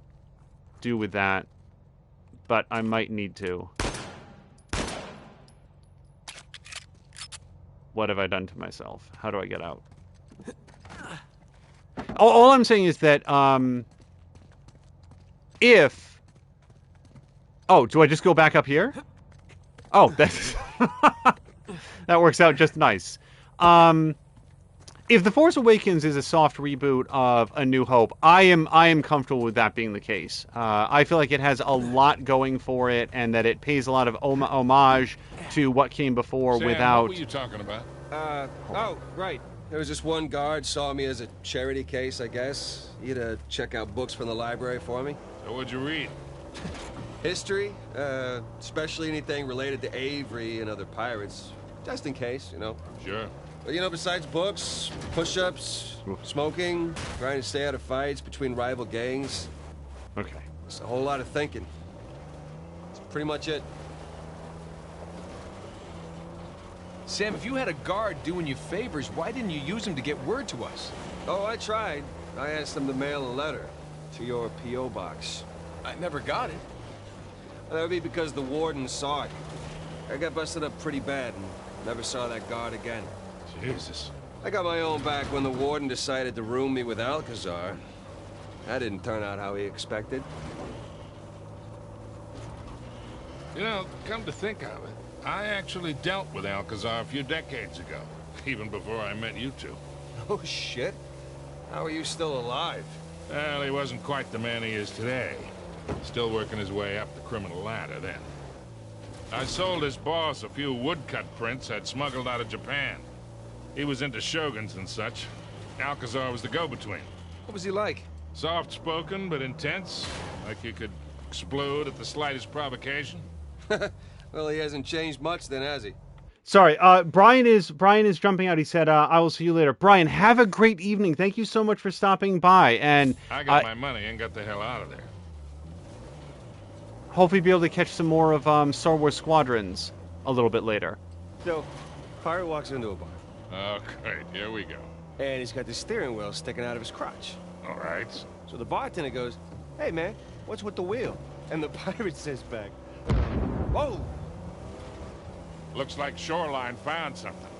do with that, but I might need to? What have I done to myself? How do I get out? All I'm saying is that if... Oh, do I just go back up here? Oh, that's... that works out just nice. If The Force Awakens is a soft reboot of A New Hope, I am comfortable with that being the case. I feel like it has a lot going for it, and that it pays a lot of homage to what came before. Sam, without... what were you talking about? Oh, right. There was this one guard saw me as a charity case, I guess. He had to check out books from the library for me. So what'd you read? History, especially anything related to Avery and other pirates. Just in case, you know. Sure. But, you know, besides books, push-ups, smoking, trying to stay out of fights between rival gangs. Okay. It's a whole lot of thinking. That's pretty much it. Sam, if you had a guard doing you favors, why didn't you use him to get word to us? Oh, I tried. I asked them to mail a letter to your P.O. box. I never got it. Well, that would be because the warden saw it. I got busted up pretty bad and never saw that guard again. Jesus. I got my own back when the warden decided to room me with Alcazar. That didn't turn out how he expected. You know, come to think of it, I actually dealt with Alcazar a few decades ago, even before I met you two. Oh, shit. How are you still alive? Well, he wasn't quite the man he is today. Still working his way up the criminal ladder then. I sold his boss a few woodcut prints I'd smuggled out of Japan. He was into shoguns and such. Alcazar was the go-between. What was he like? Soft-spoken but intense, like you could explode at the slightest provocation. Well, he hasn't changed much then, has he? Sorry, Brian is jumping out. He said, I will see you later. Brian, have a great evening. Thank you so much for stopping by. And I got my money and got the hell out of there. Hopefully be able to catch some more of Star Wars Squadrons a little bit later. So, pirate walks into a bar. Okay, here we go. And he's got the steering wheel sticking out of his crotch. All right. So the bartender goes, "Hey, man, what's with the wheel?" And the pirate says back, "Whoa!" Looks like Shoreline found something.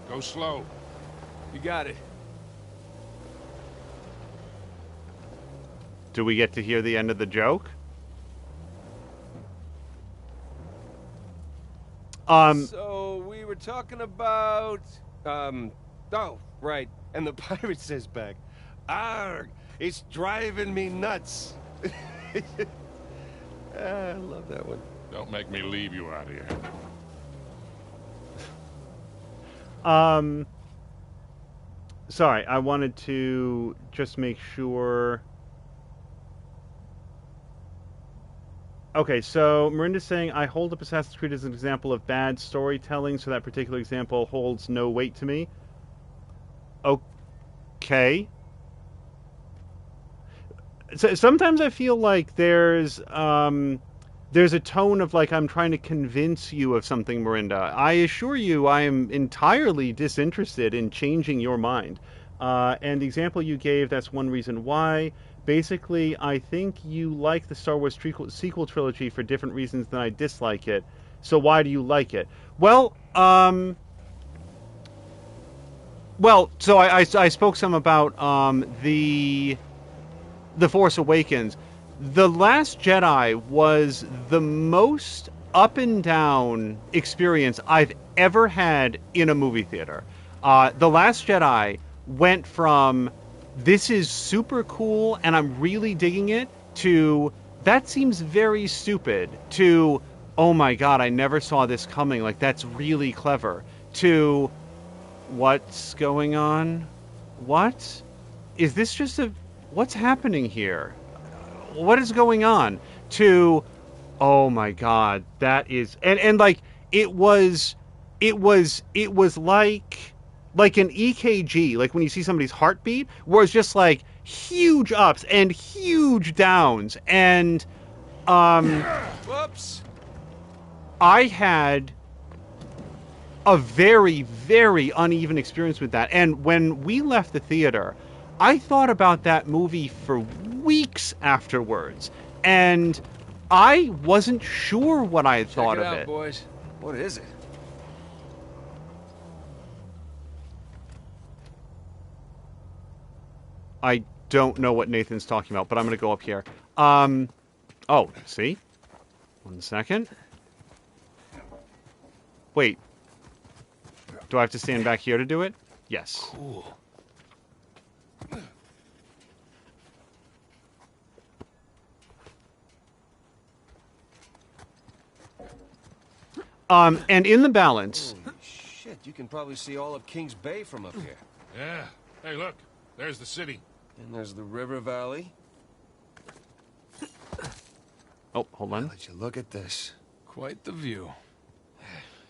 Go slow. You got it. Do we get to hear the end of the joke? So we were talking about... Oh, right. And the pirate says back, "Arg, it's driving me nuts." I love that one. Don't make me leave you out here. Sorry, I wanted to just make sure. Okay, so Miranda's saying, I hold up Assassin's Creed as an example of bad storytelling, so that particular example holds no weight to me. Okay. So, sometimes I feel like there's a tone of like I'm trying to convince you of something, Miranda. I assure you I am entirely disinterested in changing your mind. And the example you gave, that's one reason why. Basically, I think you like the Star Wars sequel trilogy for different reasons than I dislike it. So why do you like it? Well, so I spoke some about the Force Awakens. The Last Jedi was the most up and down experience I've ever had in a movie theater. The Last Jedi went from, this is super cool and I'm really digging it, to, that seems very stupid, to, oh my god, I never saw this coming, like that's really clever, to, what's going on? What? Is this just what's happening here? What is going on? To, oh my god, that is, and like, it was like an EKG, like when you see somebody's heartbeat, where it's just like huge ups and huge downs, and Whoops. I had a very, very uneven experience with that. And when we left the theater, I thought about that movie for weeks afterwards, and I wasn't sure what I had thought of it. Check it out, boys. What is it? I don't know what Nathan's talking about, but I'm going to go up here. Oh, see? 1 second. Wait. Do I have to stand back here to do it? Yes. Cool. And in the balance... Holy shit, you can probably see all of Kings Bay from up here. Yeah. Hey, look. There's the city. And there's the river valley. Oh, hold on. Let you look at this. Quite the view.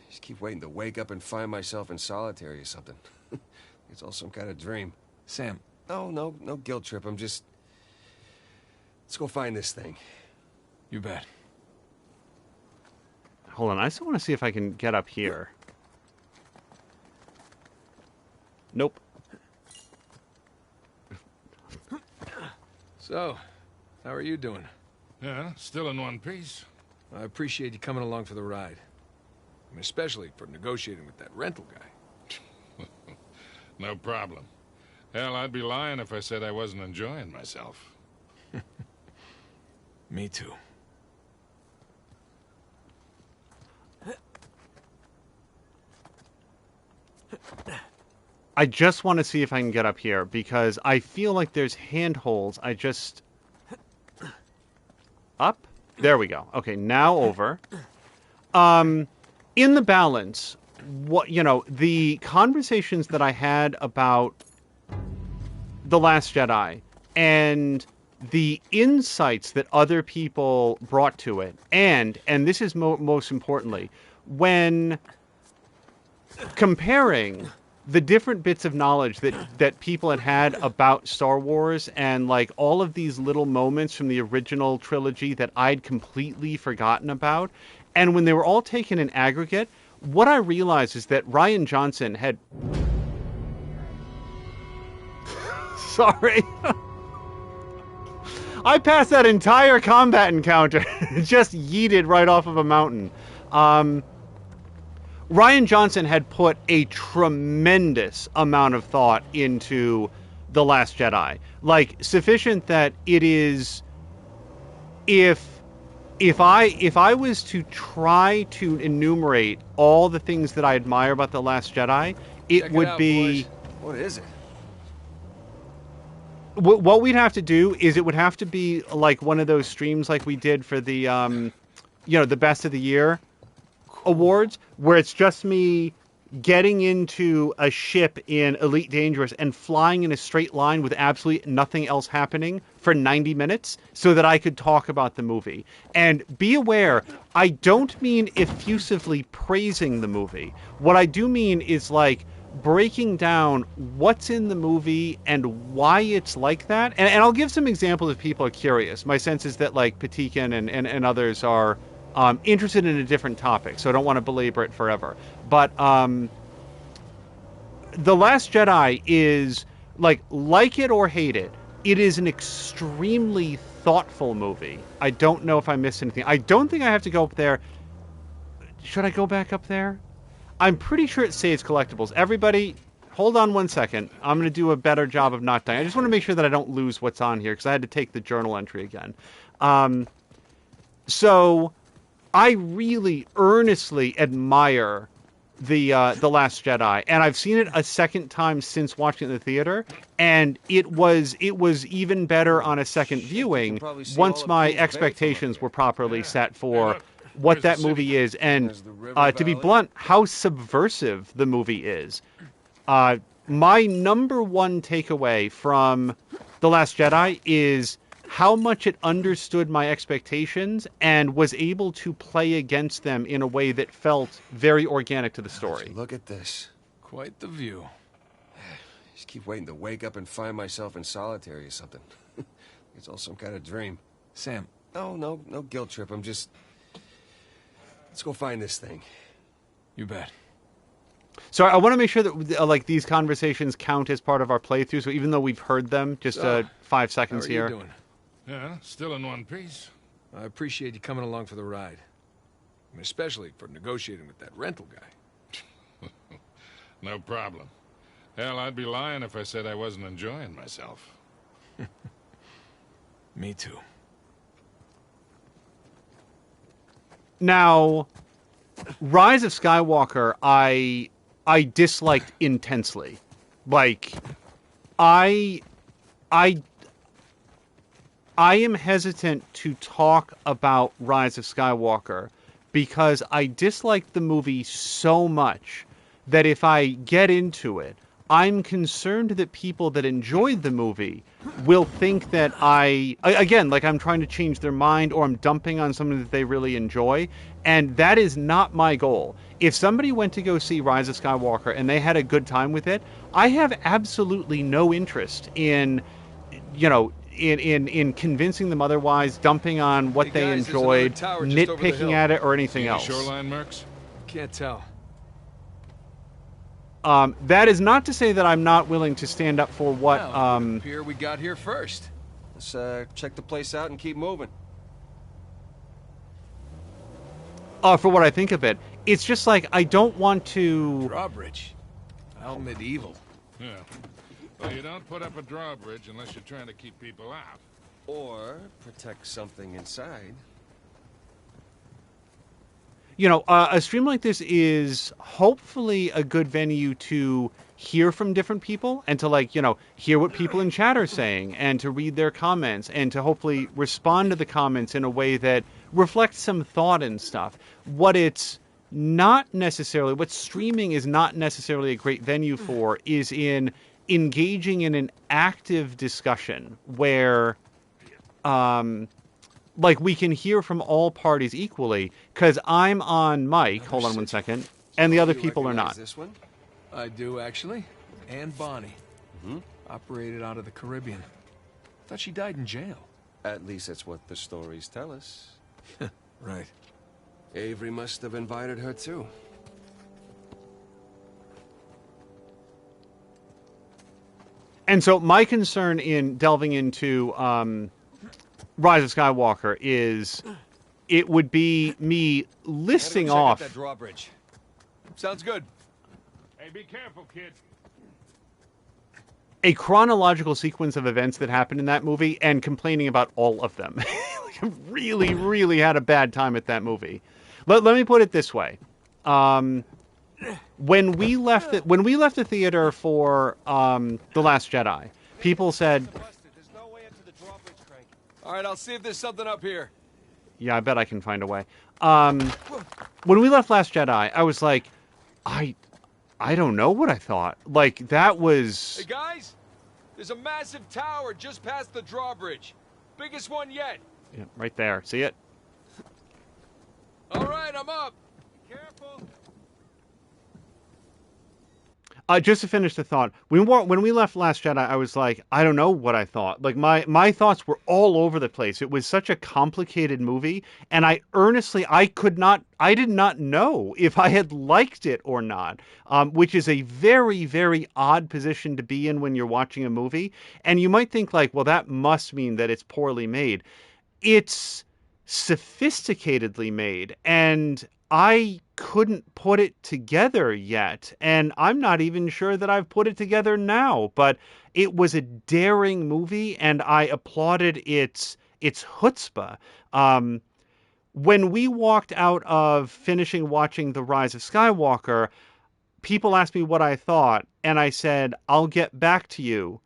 Just keep waiting to wake up and find myself in solitary or something. It's all some kind of dream. Sam. Oh, no guilt trip. I'm just... Let's go find this thing. You bet. Hold on, I still want to see if I can get up here. Nope. So, how are you doing? Yeah, still in one piece. I appreciate you coming along for the ride. I mean, especially for negotiating with that rental guy. No problem. Hell, I'd be lying if I said I wasn't enjoying myself. Me too. I just want to see if I can get up here, because I feel like there's handholds. I just... Up? There we go. Okay, now over. In the balance, the conversations that I had about The Last Jedi and the insights that other people brought to it, and this is most importantly, when comparing the different bits of knowledge that people had about Star Wars, and like all of these little moments from the original trilogy that I'd completely forgotten about, and when they were all taken in aggregate, what I realized is that Rian Johnson had... Sorry. I passed that entire combat encounter just yeeted right off of a mountain. Rian Johnson had put a tremendous amount of thought into The Last Jedi. Like, sufficient that it is... If if I was to try to enumerate all the things that I admire about The Last Jedi, it would be... Boys. What is it? What we'd have to do is it would have to be like one of those streams like we did for the, the Best of the Year awards, where it's just me getting into a ship in Elite Dangerous and flying in a straight line with absolutely nothing else happening for 90 minutes so that I could talk about the movie. And be aware, I don't mean effusively praising the movie. What I do mean is like breaking down what's in the movie and why it's like that. And I'll give some examples if people are curious. My sense is that like Patikin and others are interested in a different topic, so I don't want to belabor it forever. But The Last Jedi is, like it or hate it, it is an extremely thoughtful movie. I don't know if I missed anything. I don't think I have to go up there. Should I go back up there? I'm pretty sure it saves collectibles. Everybody, hold on 1 second. I'm going to do a better job of not dying. I just want to make sure that I don't lose what's on here, because I had to take the journal entry again. So I really earnestly admire the Last Jedi, and I've seen it a second time since watching it in the theater, and it was even better on a second viewing once my expectations were properly set for what that movie is, and to be blunt, how subversive the movie is. My number one takeaway from The Last Jedi is how much it understood my expectations and was able to play against them in a way that felt very organic to the story. Look at this. Quite the view. Just keep waiting to wake up and find myself in solitary or something. It's all some kind of dream. Sam. No guilt trip. I'm just... Let's go find this thing. You bet. So I want to make sure that like these conversations count as part of our playthrough. So even though we've heard them, just 5 seconds how are here. You doing? Yeah, still in one piece. I appreciate you coming along for the ride. And especially for negotiating with that rental guy. No problem. Hell, I'd be lying if I said I wasn't enjoying myself. Me too. Now, Rise of Skywalker, I disliked intensely. Like, I am hesitant to talk about Rise of Skywalker because I disliked the movie so much that if I get into it, I'm concerned that people that enjoyed the movie will think that I'm trying to change their mind or I'm dumping on something that they really enjoy. And that is not my goal. If somebody went to go see Rise of Skywalker and they had a good time with it, I have absolutely no interest in convincing them otherwise, dumping on what they enjoyed, nitpicking at it or anything else. Shoreline mercs? Can't tell. That is not to say that I'm not willing to stand up for what... Here we got here first. Let's check the place out and keep moving. For what I think of it. It's just like, I don't want to... Drawbridge. How medieval. Yeah. Well, you don't put up a drawbridge unless you're trying to keep people out. Or protect something inside. A stream like this is hopefully a good venue to hear from different people and to hear what people in chat are saying and to read their comments and to hopefully respond to the comments in a way that reflects some thought and stuff. What streaming is not necessarily a great venue for is in engaging in an active discussion where we can hear from all parties equally, because I'm on mic, hold on 1 second, and the other people are not. This one? I do, actually. Anne Bonny. Mm-hmm. Operated out of the Caribbean. Thought she died in jail. At least that's what the stories tell us. Right. Avery must have invited her, too. And so my concern in delving into Rise of Skywalker is it would be me listing off... that drawbridge. Sounds good. Hey, be careful, kid. A chronological sequence of events that happened in that movie and complaining about all of them. really, really had a bad time at that movie. Let me put it this way. When we left the theater for The Last Jedi, people said, All right, I'll see if there's something up here. yeah, I bet I can find a way. When we left Last Jedi, I was like, I don't know what I thought. Like, that was... Hey, guys! There's a massive tower just past the drawbridge. Biggest one yet. Yeah, right there. See it? All right, I'm up. Careful. Just to finish the thought, when we left Last Jedi, I was like, I don't know what I thought. Like, my thoughts were all over the place. It was such a complicated movie, and I did not know if I had liked it or not, which is a very, very odd position to be in when you're watching a movie. And you might think, like, well, that must mean that it's poorly made. It's sophisticatedly made, and I couldn't put it together yet, and I'm not even sure that I've put it together now, but it was a daring movie, and I applauded its chutzpah. When we walked out of finishing watching The Rise of Skywalker, people asked me what I thought, and I said, I'll get back to you,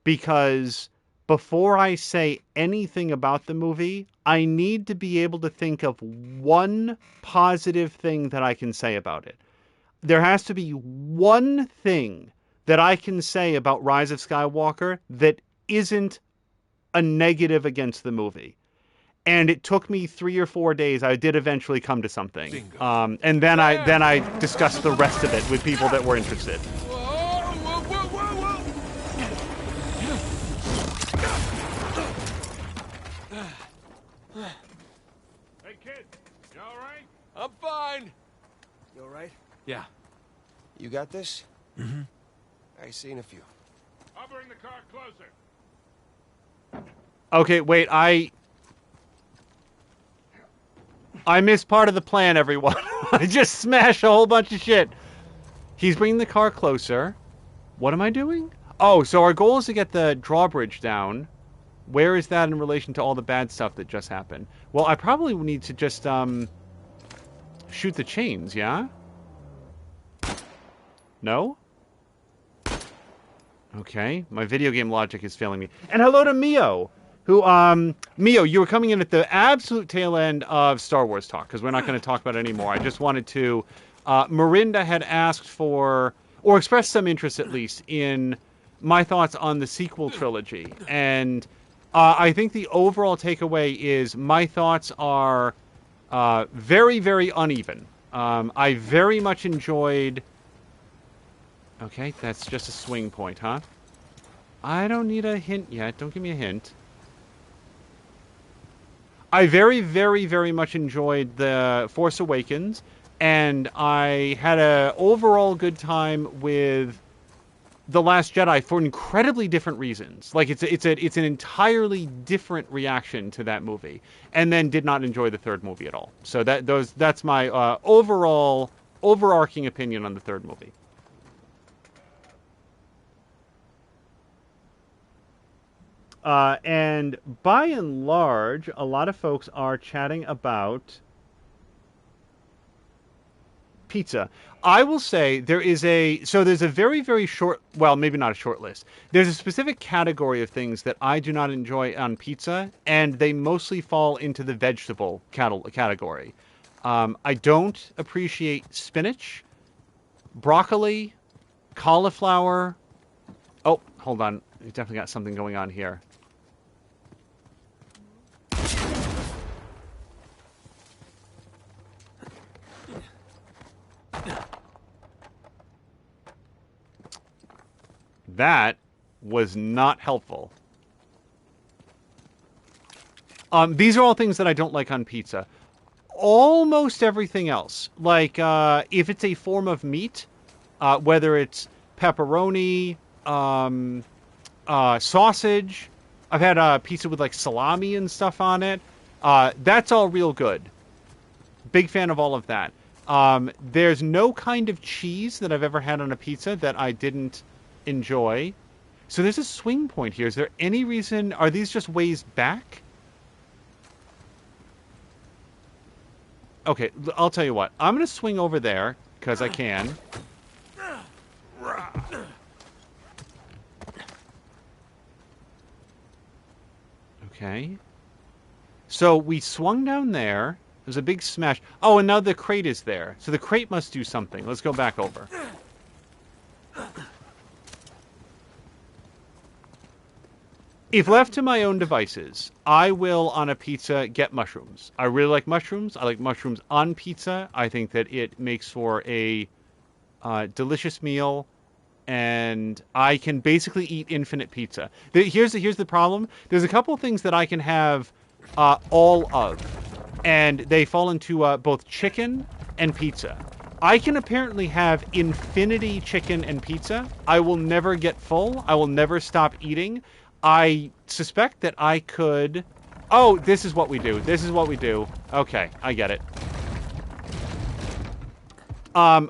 because before I say anything about the movie, I need to be able to think of one positive thing that I can say about it. There has to be one thing that I can say about Rise of Skywalker that isn't a negative against the movie. And it took me 3 or 4 days. I did eventually come to something. And then I discussed the rest of it with people that were interested. Hey, kid, you all right? I'm fine. You all right? Yeah. You got this? Mm-hmm. I seen a few. I'll bring the car closer. Okay, wait, I missed part of the plan, everyone. I just smashed a whole bunch of shit. He's bringing the car closer. What am I doing? Oh, so our goal is to get the drawbridge down. Where is that in relation to all the bad stuff that just happened? Well, I probably need to just, shoot the chains, yeah? No? Okay, my video game logic is failing me. And hello to Mio, who, Mio, you were coming in at the absolute tail end of Star Wars talk, because we're not going to talk about it anymore. I just wanted to, Mirinda had asked for, or expressed some interest at least, in my thoughts on the sequel trilogy. And I think the overall takeaway is my thoughts are very, very uneven. I very much enjoyed... Okay, that's just a swing point, huh? I don't need a hint yet. Don't give me a hint. I very, very, very much enjoyed The Force Awakens, and I had an overall good time with The Last Jedi for incredibly different reasons. Like, it's an entirely different reaction to that movie, and then did not enjoy the third movie at all. So that's my overarching opinion on the third movie. And by and large, a lot of folks are chatting about pizza. I will say there's a very, very short, well, maybe not a short list. There's a specific category of things that I do not enjoy on pizza, and they mostly fall into the vegetable category. I don't appreciate spinach, broccoli, cauliflower. Oh, hold on. We definitely got something going on here. That was not helpful. These are all things that I don't like on pizza. Almost everything else, like if it's a form of meat, whether it's pepperoni, sausage. I've had pizza with like salami and stuff on it. That's all real good. Big fan of all of that. There's no kind of cheese that I've ever had on a pizza that I didn't enjoy. So there's a swing point here. Is there any reason? Are these just ways back? Okay, I'll tell you what. I'm going to swing over there, because I can. Okay. So we swung down there. There's a big smash. Oh, and now the crate is there. So the crate must do something. Let's go back over. If left to my own devices, I will, on a pizza, get mushrooms. I really like mushrooms. I like mushrooms on pizza. I think that it makes for a delicious meal, and I can basically eat infinite pizza. Here's the problem. There's a couple of things that I can have all of, and they fall into both chicken and pizza. I can apparently have infinity chicken and pizza. I will never get full. I will never stop eating. I suspect that I could... Oh, this is what we do. This is what we do. Okay, I get it.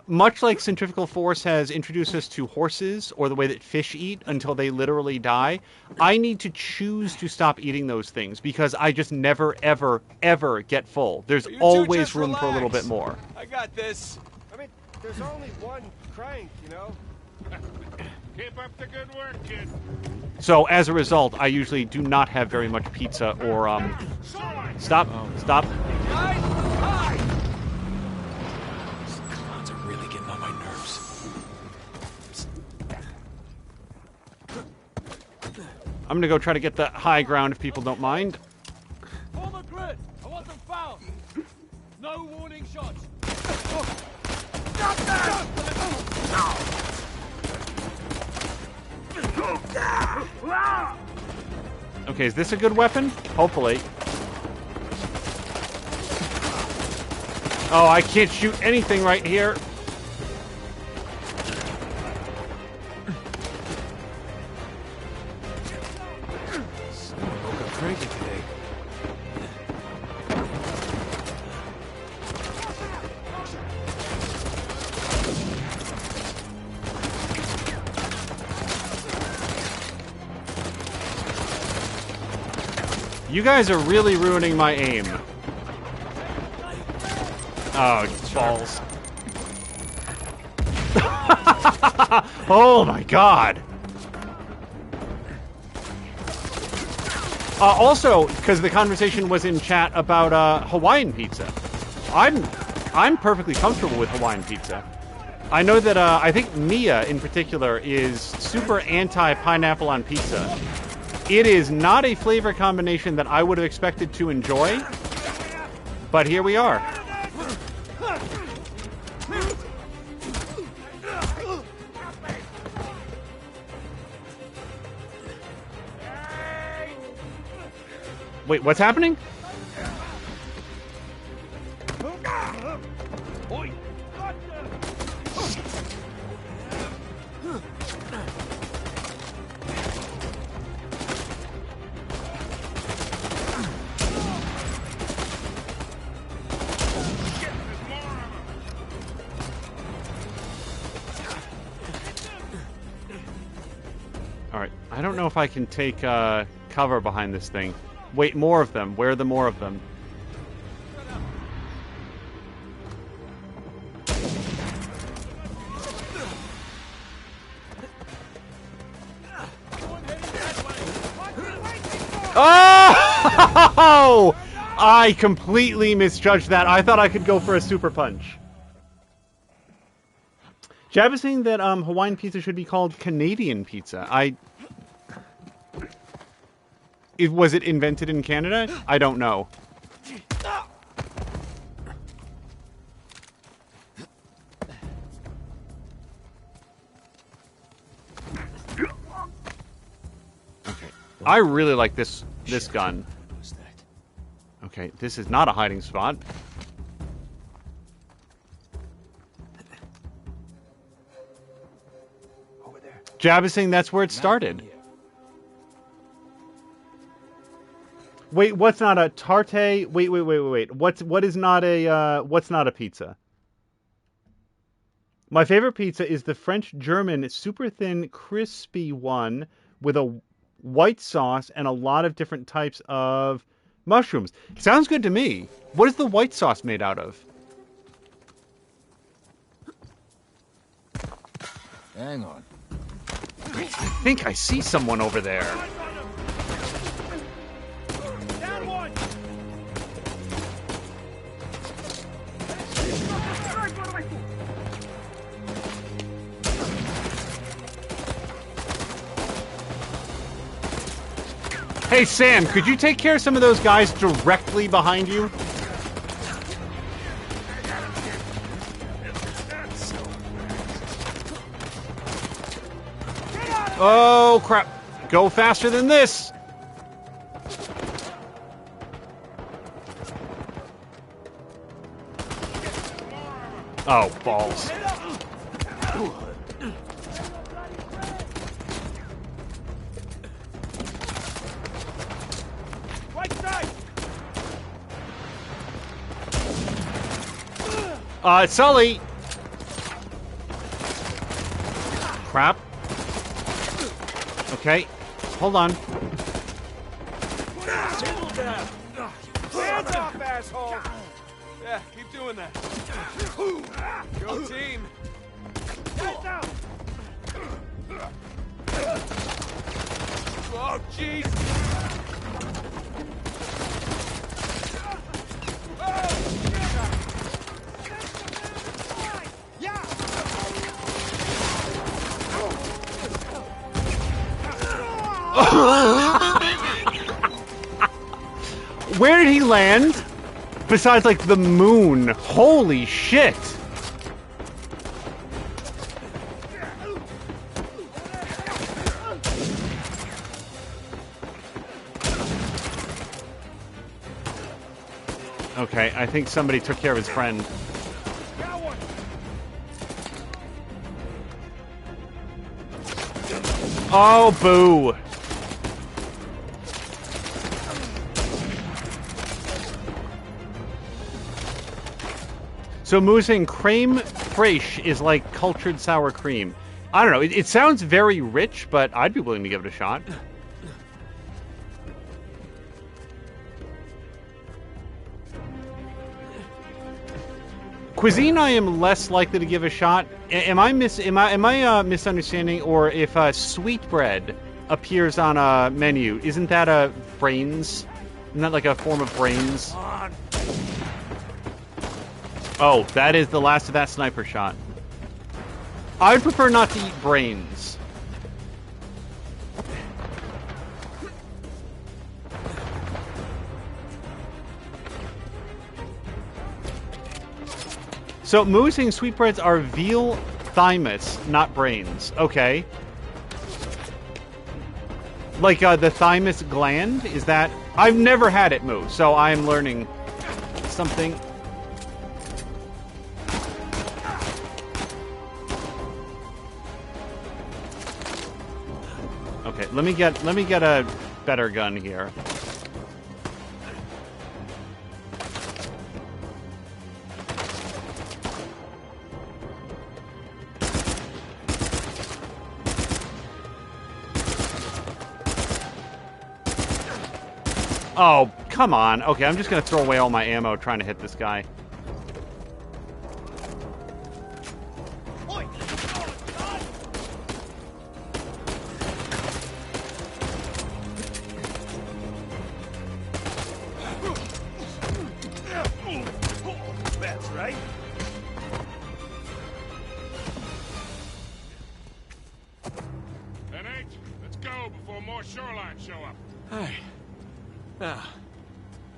Much like centrifugal force has introduced us to horses, or the way that fish eat until they literally die, I need to choose to stop eating those things, because I just never, ever, ever get full. There's always room for a little bit more. I got this. I mean, there's only one crank, you know? Keep up the good work, kid. So, as a result, I usually do not have very much pizza or, Stop. Stop. Guys, hi! These clowns are really getting on my nerves. I'm gonna go try to get the high ground if people don't mind. Form a grid! I want them fouled! No warning shots! Okay, is this a good weapon? Hopefully. Oh, I can't shoot anything right here. Woke up cranky today. You guys are really ruining my aim. Oh, balls. Oh my god. Also, because the conversation was in chat about Hawaiian pizza. I'm perfectly comfortable with Hawaiian pizza. I know that I think Mia in particular is super anti-pineapple on pizza. It is not a flavor combination that I would have expected to enjoy, but here we are. Wait, what's happening? Alright, I don't know if I can take cover behind this thing. Wait, more of them. Where are the more of them? Oh! I completely misjudged that. I thought I could go for a super punch. Jab is saying that Hawaiian pizza should be called Canadian pizza. Was it invented in Canada? I don't know. Okay. I really like this gun. Okay, this is not a hiding spot. Jab is saying that's where it started. Wait, what's not a tarte? Wait. What is not a what's not a pizza? My favorite pizza is the French-German super thin, crispy one with a white sauce and a lot of different types of Mushrooms. Sounds good to me. What is the white sauce made out of? Hang on. I think I see someone over there. Down one! Hey, Sam, could you take care of some of those guys directly behind you? Oh, crap. Go faster than this. Oh, balls. Right side! Sully. Crap. Okay, hold on. Hands off, asshole! Yeah, keep doing that. Go team! Guys down! Oh, jeez! Where did he land? Besides, like, the moon. Holy shit. Okay, I think somebody took care of his friend. Oh, boo. So Moo's saying creme fraiche is like cultured sour cream. I don't know. It sounds very rich, but I'd be willing to give it a shot. Cuisine, I am less likely to give a shot. Am I misunderstanding, or if sweetbread appears on a menu, isn't that a brains? Isn't that like a form of brains? Oh, that is the last of that sniper shot. I would prefer not to eat brains. So, Moo's saying sweetbreads are veal thymus, not brains. Okay. Like the thymus gland? Is that... I've never had it, Moo, so I'm learning something. Okay, let me get a better gun here. Oh, come on. Okay, I'm just gonna throw away all my ammo trying to hit this guy. That's right. N8, let's go before more shoreline show up. Hey. Now,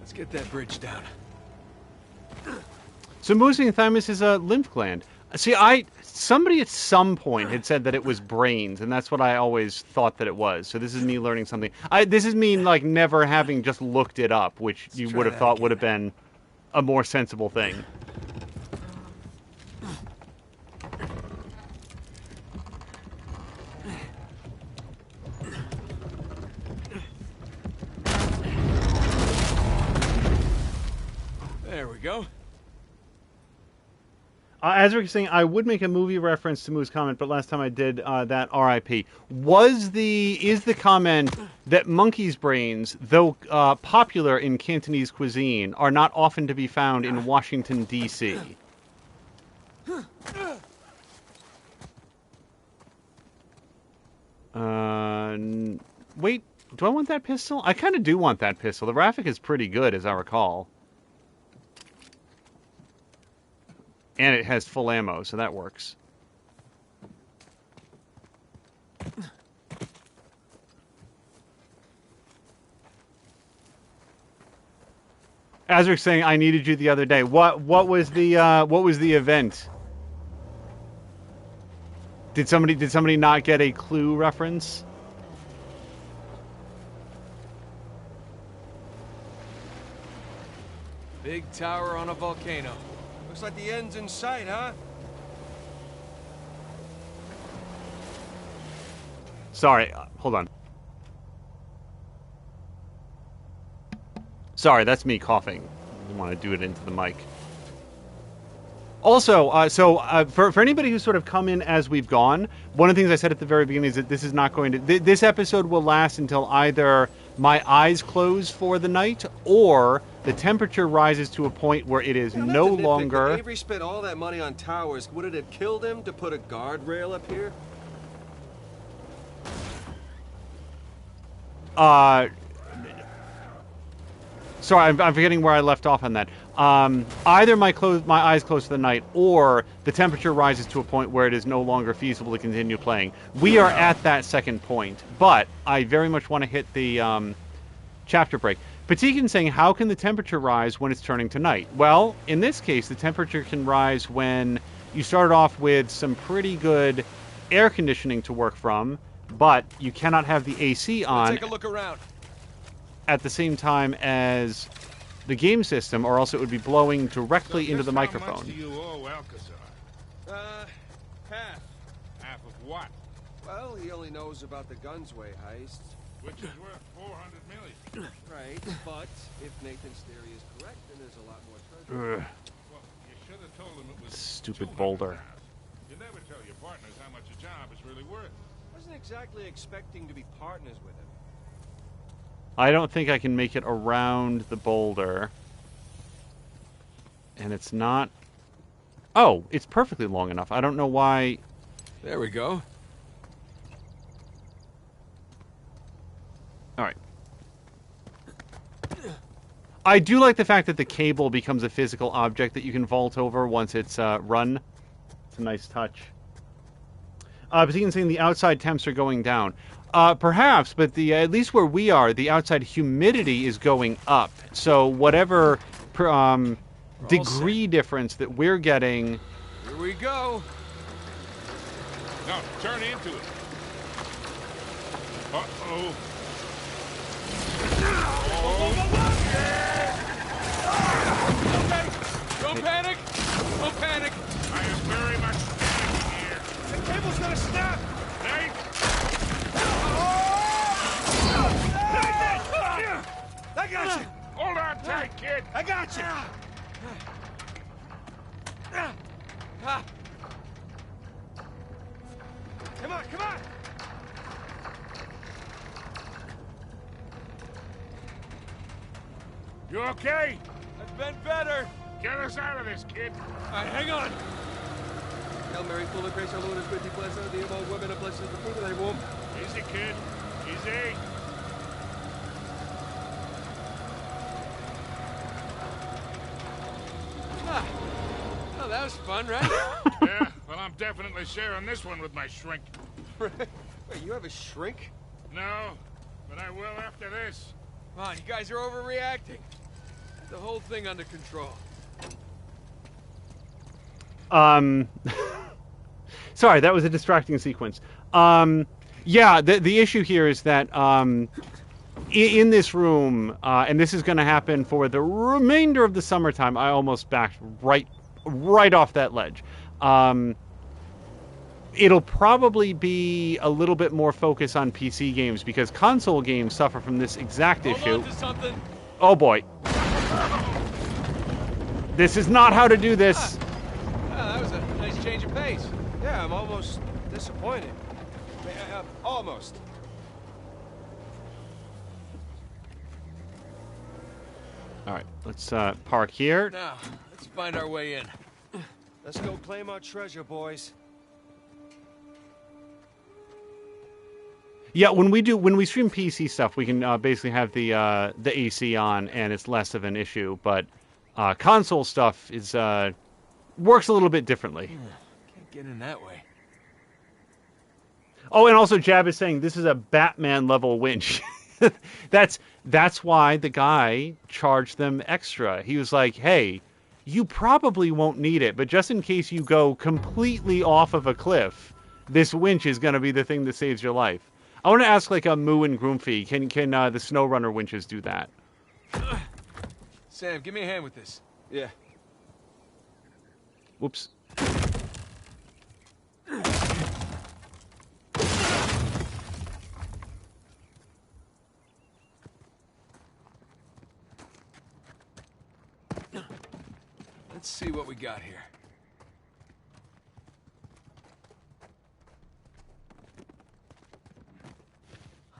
let's get that bridge down. So Moo's thymus is a lymph gland. See, somebody at some point had said that it was brains, and that's what I always thought that it was. So this is me learning something. This is me, like, never having just looked it up, which you would have thought would have been a more sensible thing. There we go. As we're saying, I would make a movie reference to Moo's comment, but last time I did that, R.I.P. Is the comment that monkey's brains, though popular in Cantonese cuisine, are not often to be found in Washington, D.C.? Wait, do I want that pistol? I kind of do want that pistol. The Raffic is pretty good, as I recall. And it has full ammo, so that works. As we're saying, I needed you the other day. What was the event? Did somebody not get a Clue reference? Big tower on a volcano. Looks like the end's in sight, huh? Sorry, hold on. Sorry, that's me coughing. I didn't want to do it into the mic. Also, for anybody who's sort of come in as we've gone, one of the things I said at the very beginning is that this is not going to... This episode will last until either my eyes close for the night or the temperature rises to a point where it is no longer... If Avery spent all that money on towers, would it have killed him to put a guardrail up here? Sorry, I'm forgetting where I left off on that. Either my eyes close for the night, or the temperature rises to a point where it is no longer feasible to continue playing. We are at that second point, but I very much want to hit the chapter break. Patikin saying, how can the temperature rise when it's turning to night? Well, in this case, the temperature can rise when you start off with some pretty good air conditioning to work from, but you cannot have the AC on. Take a look around. At the same time as the game system, or else it would be blowing directly into the microphone. How much do you owe Alcazar? Half. Half of what? Well, he only knows about the Gunsway heists. Which is worth 400 million. Right, but if Nathan's theory is correct, then there's a lot more treasure. Well, you should have told him it was Stupid boulder. You never tell your partners how much a job is really worth. I wasn't exactly expecting to be partners with him. I don't think I can make it around the boulder. And it's not... Oh, it's perfectly long enough. I don't know why... There we go. Alright. I do like the fact that the cable becomes a physical object that you can vault over once it's run. It's a nice touch. But you can see the outside temps are going down. Perhaps, but at least where we are, the outside humidity is going up. So whatever degree difference that we're getting... Here we go. No, turn into it. Uh-oh. Don't panic! Don't panic! I am very much panicking here. The cable's gonna snap! Nate! I got you! Hold on tight, kid! I got you! Come on, come on! You okay? I've been better! Get us out of this, kid! Alright, hang on! Hail Mary, full of grace, our Lord is with thee, blessed are thee among women, and blessed is the fruit of thy womb. Easy, kid. Easy. Oh, that was fun, right? Yeah, well, I'm definitely sharing this one with my shrink. Wait, you have a shrink? No, but I will after this. Come on, you guys are overreacting. Get the whole thing under control. Sorry, that was a distracting sequence. Yeah, the issue here is that in this room, and this is going to happen for the remainder of the summertime, I almost backed right off that ledge. It'll probably be a little bit more focus on PC games because console games suffer from this exact issue. Hold on to something. Oh boy. This is not how to do this. That was a face. Yeah, I'm almost disappointed. Almost. All right, let's park here. Now, let's find our way in. Let's go claim our treasure, boys. Yeah, when we stream PC stuff, we can basically have the AC on, and it's less of an issue. But console stuff is works a little bit differently. Can't get in that way. Oh, and also Jab is saying this is a Batman level winch. That's why the guy charged them extra. He was like, "Hey, you probably won't need it, but just in case you go completely off of a cliff, this winch is going to be the thing that saves your life." I want to ask, like, a Moo and Groomfee, can the SnowRunner winches do that? Sam, give me a hand with this. Yeah. Whoops. Let's see what we got here.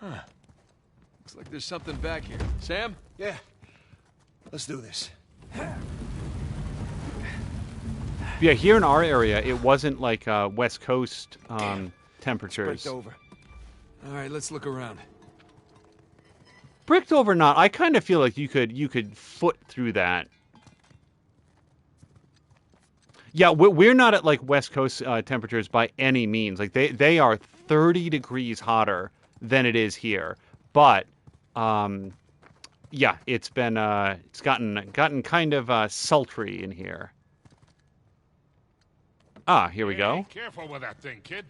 Huh. Looks like there's something back here. Sam? Yeah. Let's do this. Yeah, here in our area, it wasn't like West Coast temperatures. Over. All right, let's look around. Bricked over, not. I kind of feel like you could foot through that. Yeah, we're not at like West Coast temperatures by any means. Like they are 30 degrees hotter than it is here. But yeah, it's been it's gotten kind of sultry in here. Ah, here we go. Careful with that thing, kid.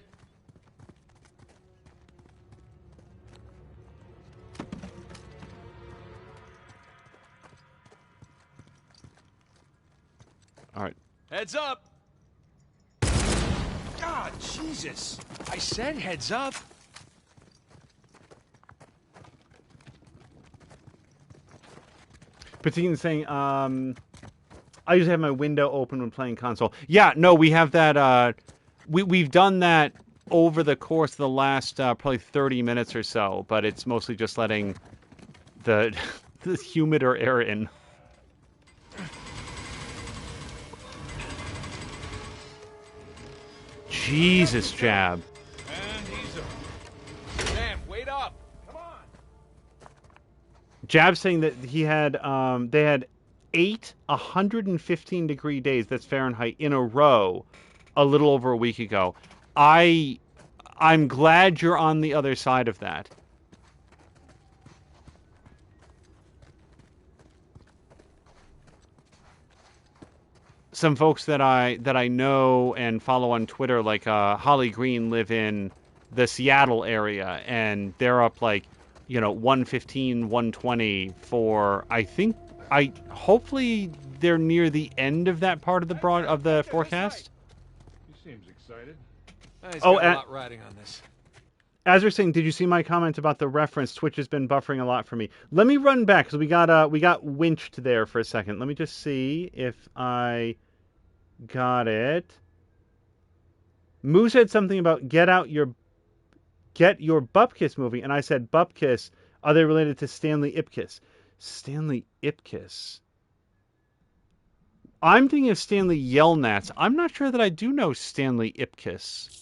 All right. Heads up! God, Jesus. I said heads up. Patine saying, I usually have my window open when playing console. Yeah, no, we have that. We've done that over the course of the last probably 30 minutes or so, but it's mostly just letting the humider air in. Jesus, Jab. And he's up. Sam, wait up. Come on. Jab saying that he had they had 8 115-degree days, that's Fahrenheit, in a row a little over a week ago. I'm glad you're on the other side of that. Some folks that I know and follow on Twitter, like Holly Green, live in the Seattle area, and they're up like, 115, 120 for, hopefully they're near the end of that part of the forecast. He seems excited. He's got a lot riding on this. As we're saying, did you see my comment about the reference? Twitch has been buffering a lot for me. Let me run back because we got winched there for a second. Let me just see if I got it. Moo said something about get your Bupkis movie, and I said Bupkis. Are they related to Stanley Ipkiss? Stanley Ipkiss. I'm thinking of Stanley Yelnats. I'm not sure that I do know Stanley Ipkiss.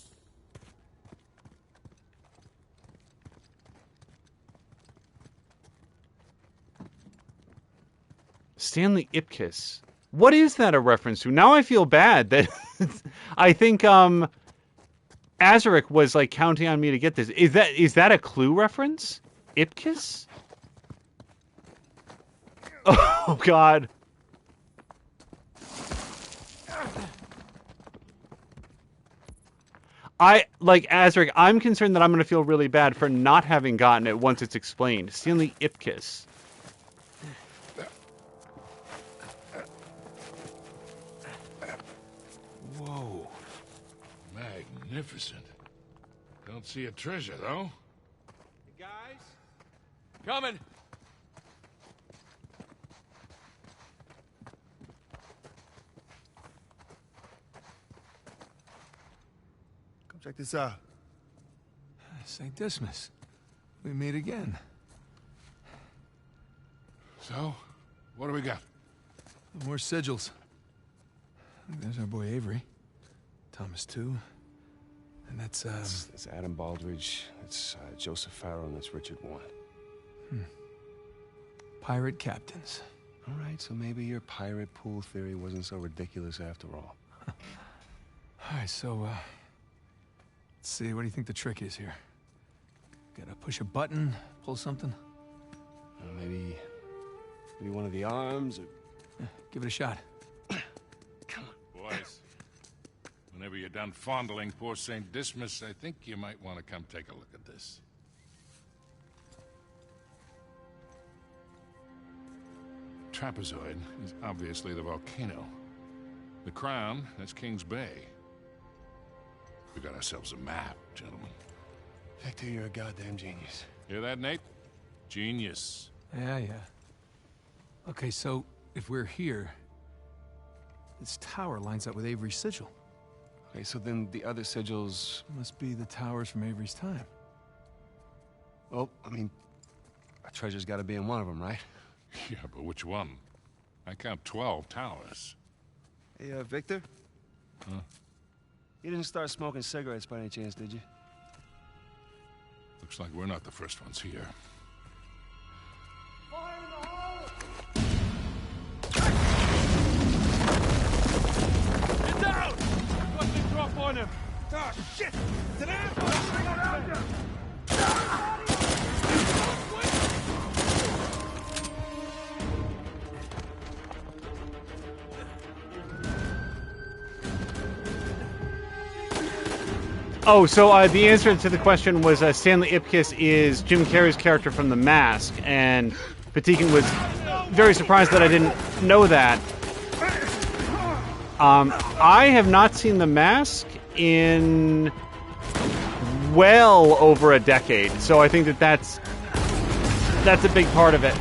Stanley Ipkiss. What is that a reference to? Now I feel bad that I think Azaric was like counting on me to get this. Is that a Clue reference? Ipkiss? Oh God. Azaric, I'm concerned that I'm going to feel really bad for not having gotten it once it's explained. Stanley Ipkiss. Whoa. Magnificent. Don't see a treasure, though. Hey, guys? Coming. Check this out. St. Dismas. We meet again. So, what do we got? More sigils. There's our boy Avery. Thomas, too. And that's Adam Baldridge. That's Joseph Farrow, and that's Richard Warren. Pirate captains. All right, so maybe your pirate pool theory wasn't so ridiculous after all. All right, so, let's see. What do you think the trick is here? Gotta push a button, pull something? Maybe one of the arms, or... Yeah, give it a shot. Boys, whenever you're done fondling poor St. Dismas, I think you might want to come take a look at this. Trapezoid is obviously the volcano. The crown, that's King's Bay. We got ourselves a map, gentlemen. Victor, you're a goddamn genius. Hear that, Nate? Genius. Yeah. Okay, so if we're here, this tower lines up with Avery's sigil. Okay, so then the other sigils... Must be the towers from Avery's time. Well, I mean, a treasure's got to be in one of them, right? Yeah, but which one? I count 12 towers. Hey, Victor? Huh? You didn't start smoking cigarettes by any chance, did you? Looks like we're not the first ones here. Get down! What's the drop on him? Oh, shit! Did I have to around him? Oh, so the answer to the question was Stanley Ipkiss is Jim Carrey's character from The Mask, and Patikin was very surprised that I didn't know that. I have not seen The Mask in well over a decade, so I think that's a big part of it.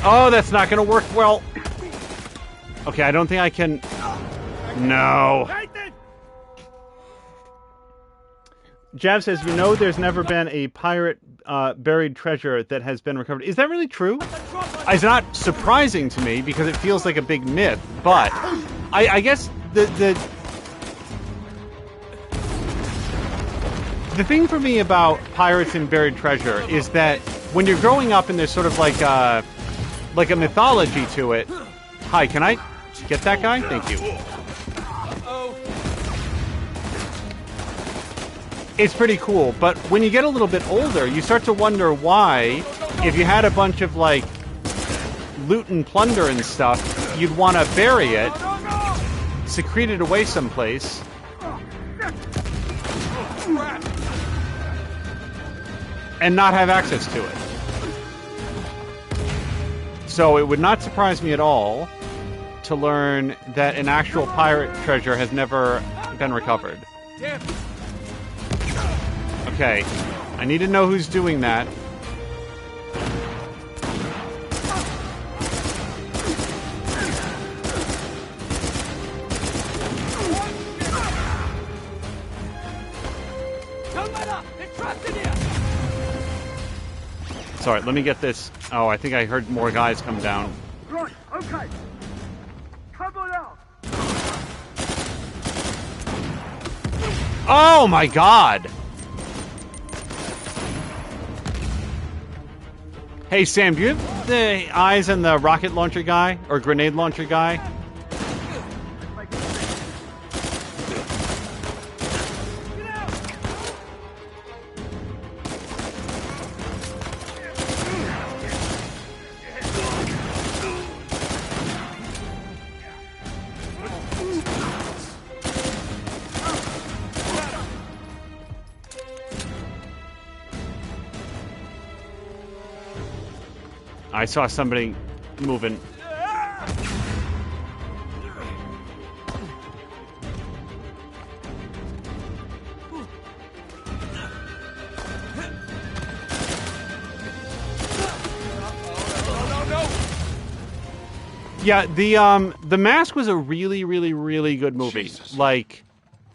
Oh, that's not going to work well. Okay, I don't think I can... No. Jav says, you know there's never been a pirate buried treasure that has been recovered. Is that really true? It's not surprising to me because it feels like a big myth, but I guess the thing for me about pirates and buried treasure is that when you're growing up and there's sort of like a mythology to it. Hi, can I get that guy? Thank you. It's pretty cool, but when you get a little bit older, you start to wonder why, if you had a bunch of, like, loot and plunder and stuff, you'd want to bury it, secrete it away someplace, and not have access to it. So it would not surprise me at all to learn that an actual pirate treasure has never been recovered. Okay, I need to know who's doing that. Sorry, let me get this. Oh, I think I heard more guys come down. Right, okay. Come on out. Oh my god! Hey Sam, do you have the eyes on the rocket launcher guy? Or grenade launcher guy? I saw somebody moving. Yeah, the Mask was a really, really, really good movie. Jesus. Like,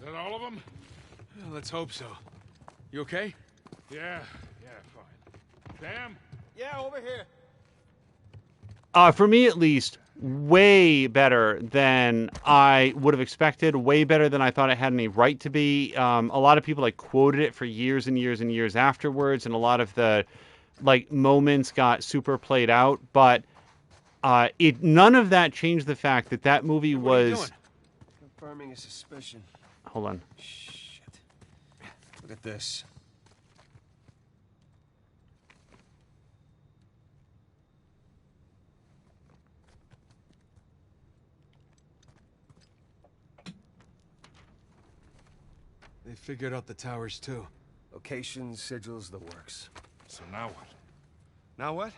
Is that all of them? Well, let's hope so. You okay? Yeah, fine. Sam? Yeah, over here. for me at least, way better than I would have expected, way better than I thought it had any right to be. A lot of people like quoted it for years and years and years afterwards, and a lot of the like moments got super played out, but none of that changed the fact that that movie What are you was doing? Confirming a suspicion. hold on. Shit. Look at this. They figured out the towers, too. Locations, sigils, the works. So now what? Now what?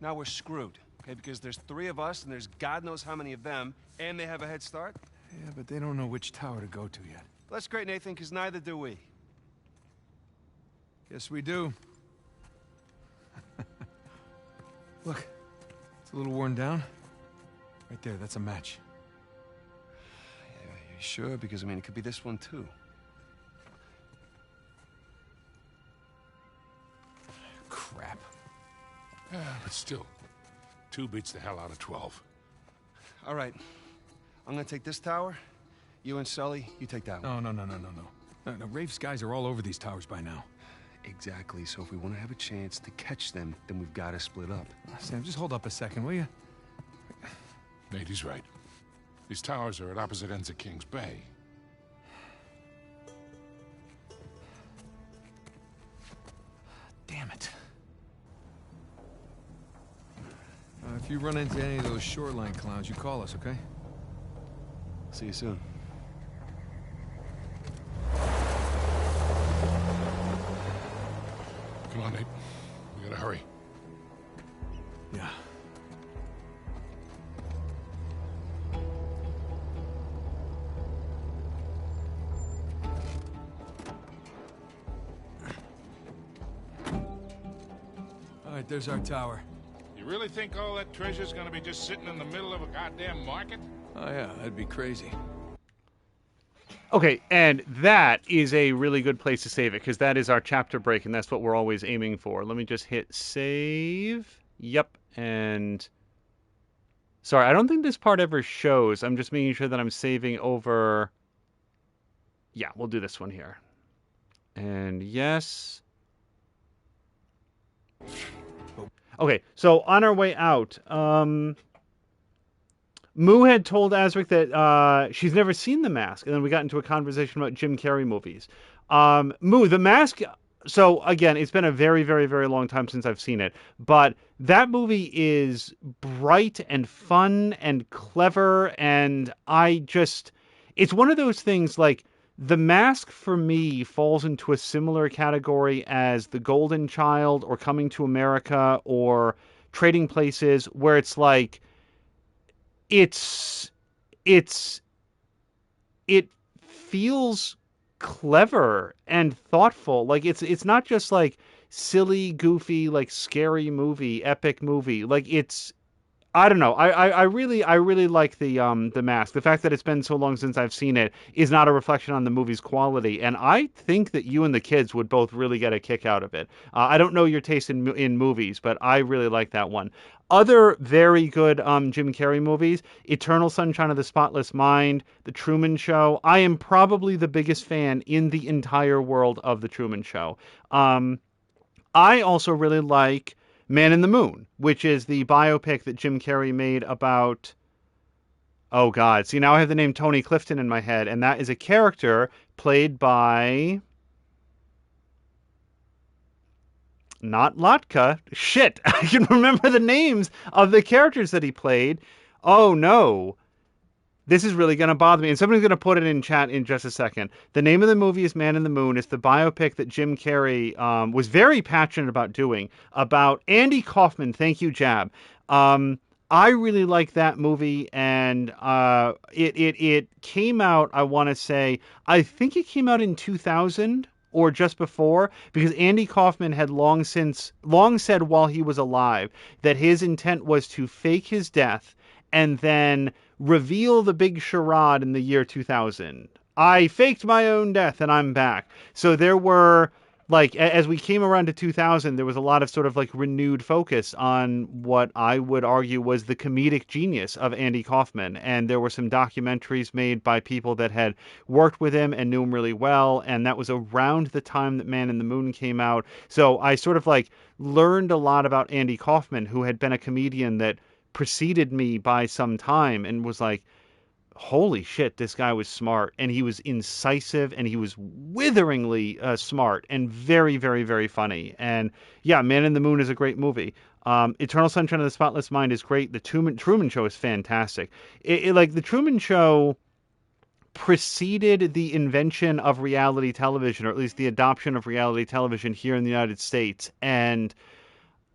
Now we're screwed. Okay, because there's 3 of us and there's God knows how many of them, and they have a head start. Yeah, but they don't know which tower to go to yet. That's great, Nathan, because neither do we. Yes, we do. Look, it's a little worn down. Right there, that's a match. Yeah, you sure? Because, I mean, it could be this one, too. Crap. Yeah, but still, 2 beats the hell out of 12. All right. I'm gonna take this tower. You and Sully, you take that one. No. No, Rafe's guys are all over these towers by now. Exactly. So if we want to have a chance to catch them, then we've got to split up. Sam, just hold up a second, will you? Nate, he's right. These towers are at opposite ends of King's Bay. Damn it. If you run into any of those shoreline clowns, you call us, okay? See you soon. Come on, Nate. We gotta hurry. Yeah. All right, there's our tower. You really think all that treasure's gonna be just sitting in the middle of a goddamn market? Oh, yeah, that'd be crazy. Okay, and that is a really good place to save it, because that is our chapter break, and that's what we're always aiming for. Let me just hit save. Yep, and... Sorry, I don't think this part ever shows. I'm just making sure that I'm saving over... Yeah, we'll do this one here. And yes... Okay, so on our way out, Moo had told Asric that she's never seen The Mask, and then we got into a conversation about Jim Carrey movies. Moo, The Mask, so again, it's been a very, very, very long time since I've seen it, but that movie is bright and fun and clever, and it's one of those things like, The Mask, for me, falls into a similar category as The Golden Child or Coming to America or Trading Places, where it's like, it feels clever and thoughtful. Like, it's not just like silly, goofy, like scary movie, epic movie. Like, I don't know. I really like the Mask. The fact that it's been so long since I've seen it is not a reflection on the movie's quality, and I think that you and the kids would both really get a kick out of it. I don't know your taste in movies, but I really like that one. Other very good Jim Carrey movies: Eternal Sunshine of the Spotless Mind, The Truman Show. I am probably the biggest fan in the entire world of The Truman Show. I also really like Man in the Moon, which is the biopic that Jim Carrey made about... Oh, God. See, now I have the name Tony Clifton in my head, and that is a character played by... Not Latka. Shit! I can remember the names of the characters that he played. Oh, no. This is really going to bother me, and somebody's going to put it in chat in just a second. The name of the movie is Man in the Moon. It's the biopic that Jim Carrey was very passionate about doing, about Andy Kaufman. Thank you, Jab. I really like that movie, and it came out, I want to say, I think it came out in 2000 or just before, because Andy Kaufman had long said while he was alive that his intent was to fake his death and then reveal the big charade in the year 2000. I faked my own death and I'm back. So there were, like, as we came around to 2000, there was a lot of sort of like renewed focus on what I would argue was the comedic genius of Andy Kaufman. And there were some documentaries made by people that had worked with him and knew him really well. And that was around the time that Man in the Moon came out. So I sort of like learned a lot about Andy Kaufman, who had been a comedian that preceded me by some time, and was like, holy shit, this guy was smart, and he was incisive, and he was witheringly smart, and very, very, very funny. And yeah, Man in the Moon is a great movie. Eternal Sunshine of the Spotless Mind is great. The Truman Show is fantastic. Like, the Truman Show preceded the invention of reality television, or at least the adoption of reality television here in the United States. And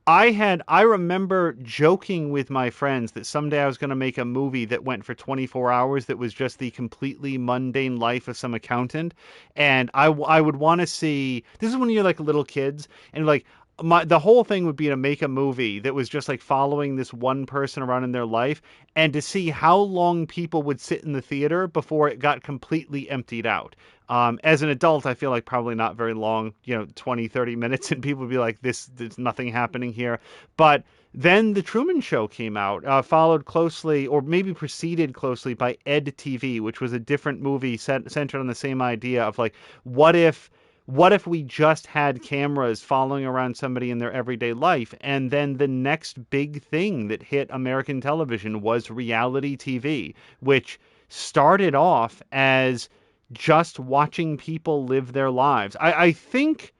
I remember joking with my friends that someday I was going to make a movie that went for 24 hours that was just the completely mundane life of some accountant. And I would want to see, this is when you're like little kids, and like, the whole thing would be to make a movie that was just like following this one person around in their life, and to see how long people would sit in the theater before it got completely emptied out. As an adult, I feel like probably not very long, 20, 30 minutes, and people would be like, there's nothing happening here. But then The Truman Show came out, followed closely, or maybe preceded closely, by Ed TV, which was a different movie centered on the same idea of like, what if we just had cameras following around somebody in their everyday life? And then the next big thing that hit American television was reality TV, which started off as just watching people live their lives. I think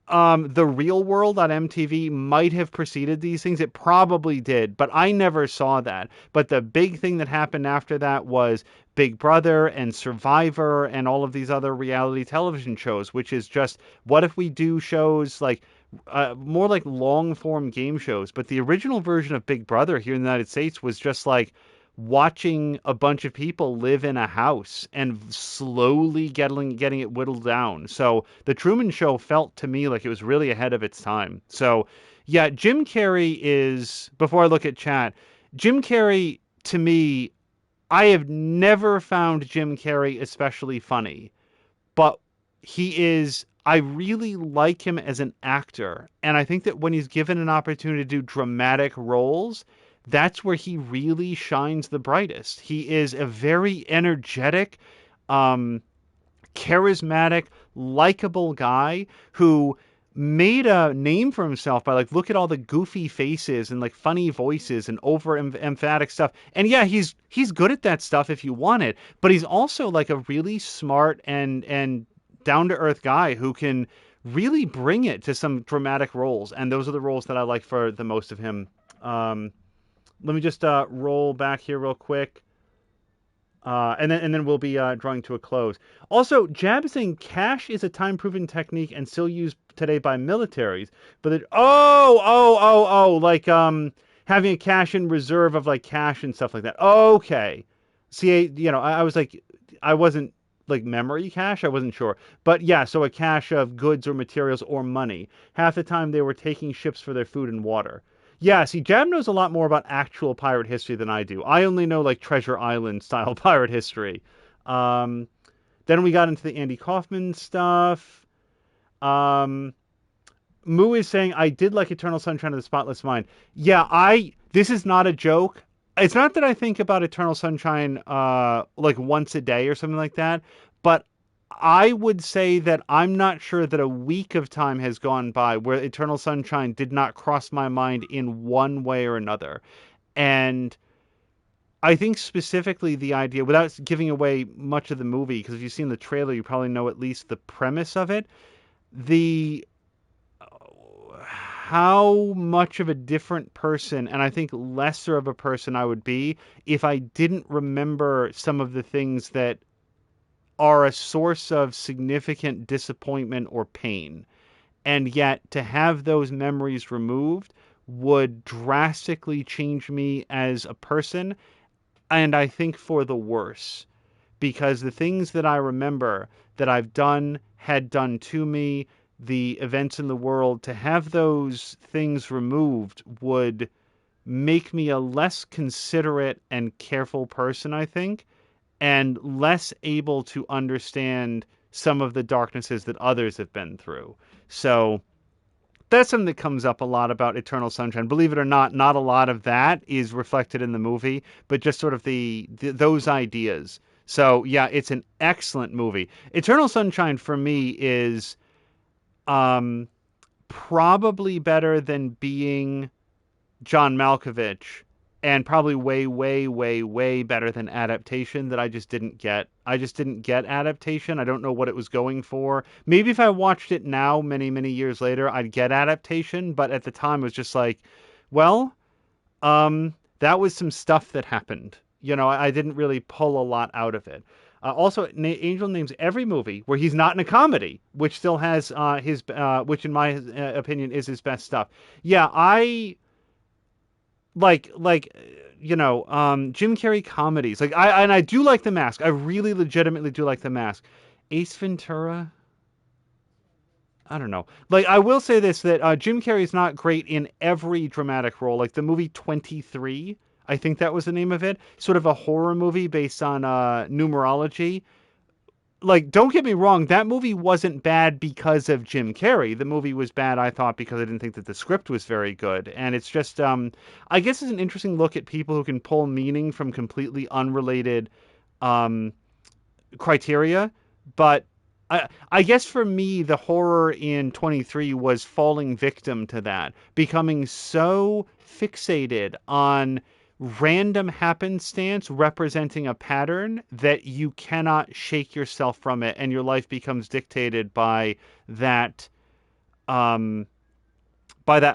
The Real World on MTV might have preceded these things. It probably did, but I never saw that. But the big thing that happened after that was Big Brother and Survivor and all of these other reality television shows, which is just, what if we do shows like more like long form game shows? But the original version of Big Brother here in the United States was just like watching a bunch of people live in a house and slowly getting it whittled down. So the Truman Show felt to me like it was really ahead of its time. So yeah, Jim Carrey is, before I look at chat, Jim Carrey, to me, I have never found Jim Carrey especially funny, but I really like him as an actor. And I think that when he's given an opportunity to do dramatic roles, that's where he really shines the brightest. He is a very energetic, charismatic, likable guy who made a name for himself by like, look at all the goofy faces and like funny voices and over emphatic stuff. And yeah, he's good at that stuff if you want it, but he's also like a really smart and down to earth guy who can really bring it to some dramatic roles. And those are the roles that I like for the most of him. Let me just roll back here real quick. And then we'll be drawing to a close. Also, Jab is saying cash is a time-proven technique and still used today by militaries. But like having a cash in reserve of like cash and stuff like that. Okay. See, I was like, I wasn't like memory cache. I wasn't sure. But yeah, so a cache of goods or materials or money. Half the time they were taking ships for their food and water. Yeah, see, Jab knows a lot more about actual pirate history than I do. I only know like Treasure Island style pirate history. Then we got into the Andy Kaufman stuff. Moo is saying, I did like Eternal Sunshine of the Spotless Mind. Yeah, this is not a joke. It's not that I think about Eternal Sunshine like once a day or something like that, but I would say that I'm not sure that a week of time has gone by where Eternal Sunshine did not cross my mind in one way or another. And I think specifically the idea, without giving away much of the movie, because if you've seen the trailer, you probably know at least the premise of it, how much of a different person, and I think lesser of a person I would be if I didn't remember some of the things that are a source of significant disappointment or pain. And yet to have those memories removed would drastically change me as a person, and I think for the worse. Because the things that I remember that I've had done to me, the events in the world, to have those things removed would make me a less considerate and careful person, I think, and less able to understand some of the darknesses that others have been through. So that's something that comes up a lot about Eternal Sunshine. Believe it or not a lot of that is reflected in the movie, but just sort of those ideas. So yeah, it's an excellent movie. Eternal Sunshine for me is probably better than Being John Malkovich, and probably way, way, way, way better than Adaptation that I just didn't get. I just didn't get Adaptation. I don't know what it was going for. Maybe if I watched it now, many, many years later, I'd get Adaptation, but at the time it was just like, well, that was some stuff that happened. You know, I didn't really pull a lot out of it. Also, Angel names every movie where he's not in a comedy, which still has which in my opinion is his best stuff. Yeah, I like Jim Carrey comedies. Like I do like The Mask. I really legitimately do like The Mask. Ace Ventura, I don't know. Like, I will say this, that Jim Carrey's not great in every dramatic role. Like the movie 23, I think that was the name of it. Sort of a horror movie based on numerology. Like, don't get me wrong, that movie wasn't bad because of Jim Carrey. The movie was bad, I thought, because I didn't think that the script was very good. And it's just, I guess it's an interesting look at people who can pull meaning from completely unrelated criteria. But I guess for me, the horror in 23 was falling victim to that, becoming so fixated on random happenstance representing a pattern that you cannot shake yourself from it, and your life becomes dictated by that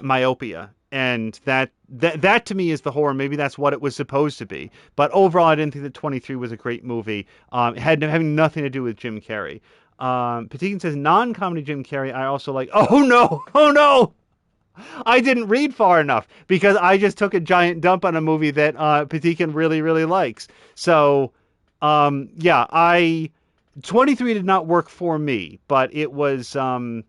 myopia. And that to me is the horror. Maybe that's what it was supposed to be. But overall, I didn't think that 23 was a great movie. Having nothing to do with Jim Carrey. Patikin says, non-comedy Jim Carrey, I also like. Oh no! I didn't read far enough because I just took a giant dump on a movie that Patikin really, really likes. So, 23 did not work for me, but it was, like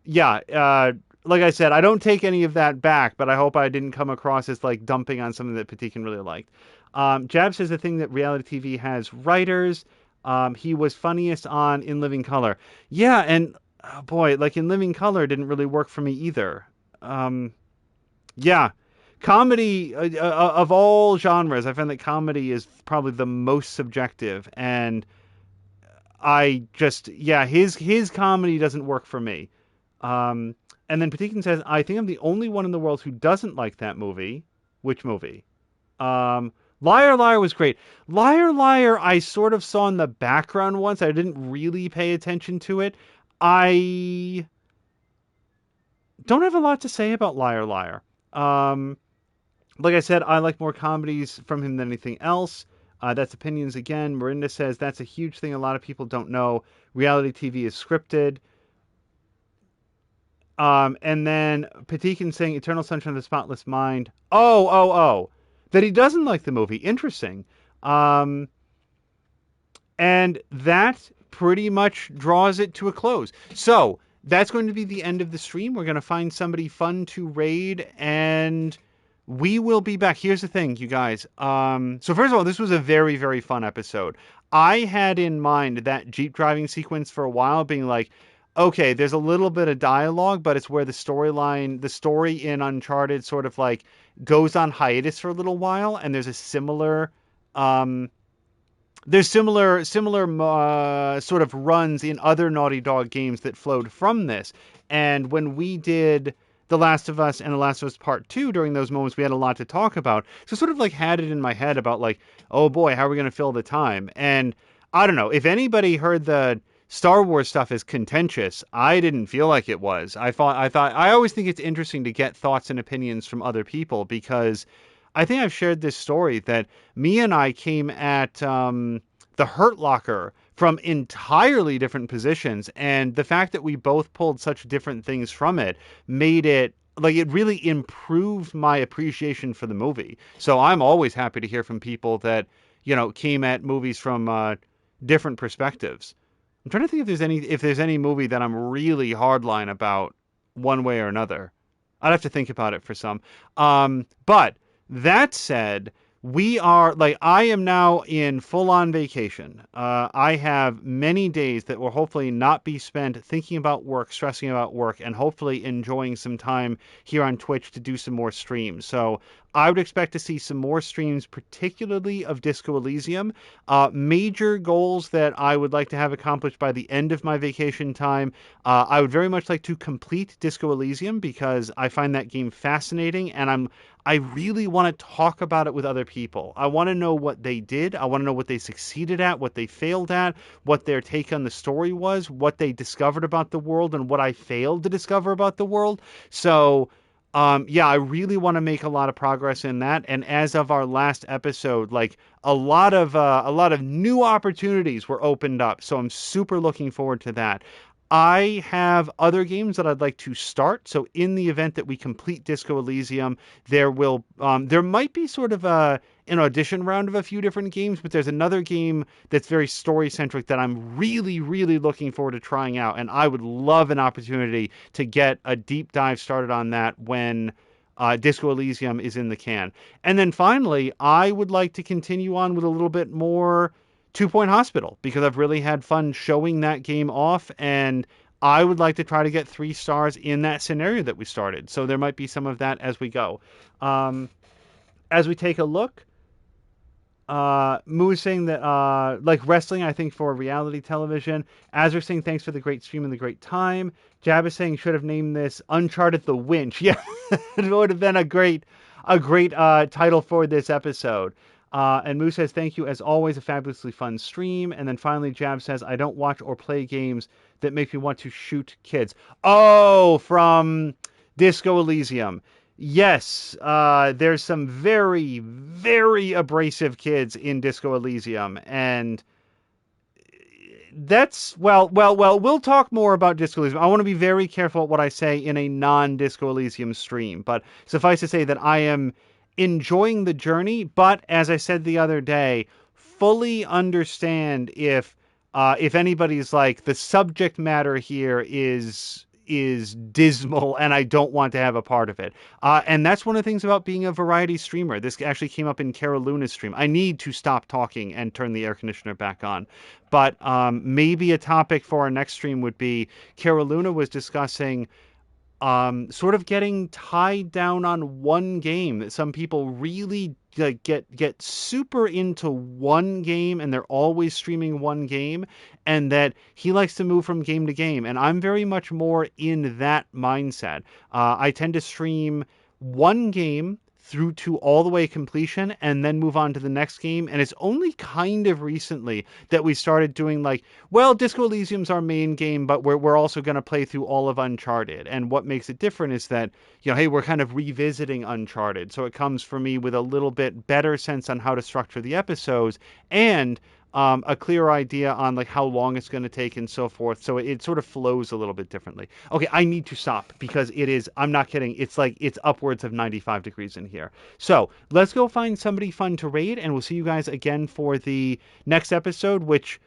I said, I don't take any of that back, but I hope I didn't come across as like dumping on something that Patikin really liked. Jab says the thing that reality TV has writers. He was funniest on In Living Color. Yeah, and like In Living Color didn't really work for me either. Comedy of all genres, I find that comedy is probably the most subjective, and I just, his comedy doesn't work for me. And then Patikin says, I think I'm the only one in the world who doesn't like that movie. Which movie? Liar, Liar was great. Liar, Liar, I sort of saw in the background once. I didn't really pay attention to it. I don't have a lot to say about Liar, Liar. Like I said, I like more comedies from him than anything else. That's opinions again. Marinda says that's a huge thing a lot of people don't know. Reality TV is scripted. And then Patikin saying Eternal Sunshine of the Spotless Mind. Oh. That he doesn't like the movie. Interesting. And that pretty much draws it to a close. So that's going to be the end of the stream. We're going to find somebody fun to raid, and we will be back. Here's the thing, you guys. So first of all, this was a very, very fun episode. I had in mind that Jeep driving sequence for a while, being like, okay, there's a little bit of dialogue, but it's where the story in Uncharted sort of like goes on hiatus for a little while, and there's a similar sort of runs in other Naughty Dog games that flowed from this. And when we did The Last of Us and The Last of Us Part 2 during those moments, we had a lot to talk about. So sort of like had it in my head about like, oh boy, how are we going to fill the time? And I don't know, if anybody heard the Star Wars stuff is contentious, I didn't feel like it was. I always think it's interesting to get thoughts and opinions from other people, because I think I've shared this story that me and I came at the Hurt Locker from entirely different positions, and the fact that we both pulled such different things from it made it like it really improved my appreciation for the movie. So I'm always happy to hear from people that, you know, came at movies from different perspectives. I'm trying to think if there's any movie that I'm really hardline about one way or another. I'd have to think about it for some. But That said, I am now in full-on vacation. I have many days that will hopefully not be spent thinking about work, stressing about work, and hopefully enjoying some time here on Twitch to do some more streams. So I would expect to see some more streams, particularly of Disco Elysium. Major goals that I would like to have accomplished by the end of my vacation time. I would very much like to complete Disco Elysium because I find that game fascinating, and I really want to talk about it with other people. I want to know what they did. I want to know what they succeeded at, what they failed at, what their take on the story was, what they discovered about the world, and what I failed to discover about the world. So, I really want to make a lot of progress in that. And as of our last episode, like a lot of new opportunities were opened up. So I'm super looking forward to that. I have other games that I'd like to start. So in the event that we complete Disco Elysium, there might be sort of an audition round of a few different games, but there's another game that's very story centric that I'm really, really looking forward to trying out. And I would love an opportunity to get a deep dive started on that when Disco Elysium is in the can. And then finally, I would like to continue on with a little bit more 2 Point Hospital because I've really had fun showing that game off, and I would like to try to get 3 stars in that scenario that we started. So there might be some of that as we go. As we take a look, Moo is saying that like wrestling, I think, for reality television. Azra saying thanks for the great stream and the great time. Jab is saying should have named this Uncharted the Winch. Yeah, it would have been a great title for this episode. And Moo says, thank you as always, a fabulously fun stream. And then finally, Jab says, I don't watch or play games that make me want to shoot kids. Oh, from Disco Elysium. Yes, there's some very, very abrasive kids in Disco Elysium. And we'll talk more about Disco Elysium. I want to be very careful what I say in a non-Disco Elysium stream. But suffice to say that I am enjoying the journey, but as I said the other day, fully understand if anybody's like the subject matter here is dismal and I don't want to have a part of it. And that's one of the things about being a variety streamer. This actually came up in Cara Luna's stream. I need to stop talking and turn the air conditioner back on. But maybe a topic for our next stream would be Cara Luna was discussing sort of getting tied down on one game. That some people really get super into one game and they're always streaming one game, and that he likes to move from game to game. And I'm very much more in that mindset. I tend to stream one game through to all the way completion and then move on to the next game. And it's only kind of recently that we started doing Disco Elysium's our main game, but we're also going to play through all of Uncharted. And what makes it different is that, hey, we're kind of revisiting Uncharted. So it comes for me with a little bit better sense on how to structure the episodes and a clear idea on how long it's going to take and so forth. So it sort of flows a little bit differently. Okay, I need to stop because I'm not kidding. It's upwards of 95 degrees in here. So let's go find somebody fun to raid, and we'll see you guys again for the next episode, which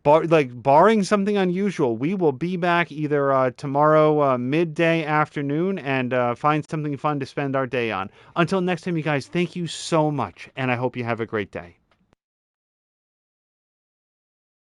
barring something unusual, we will be back either tomorrow midday afternoon and find something fun to spend our day on. Until next time, you guys, thank you so much, and I hope you have a great day.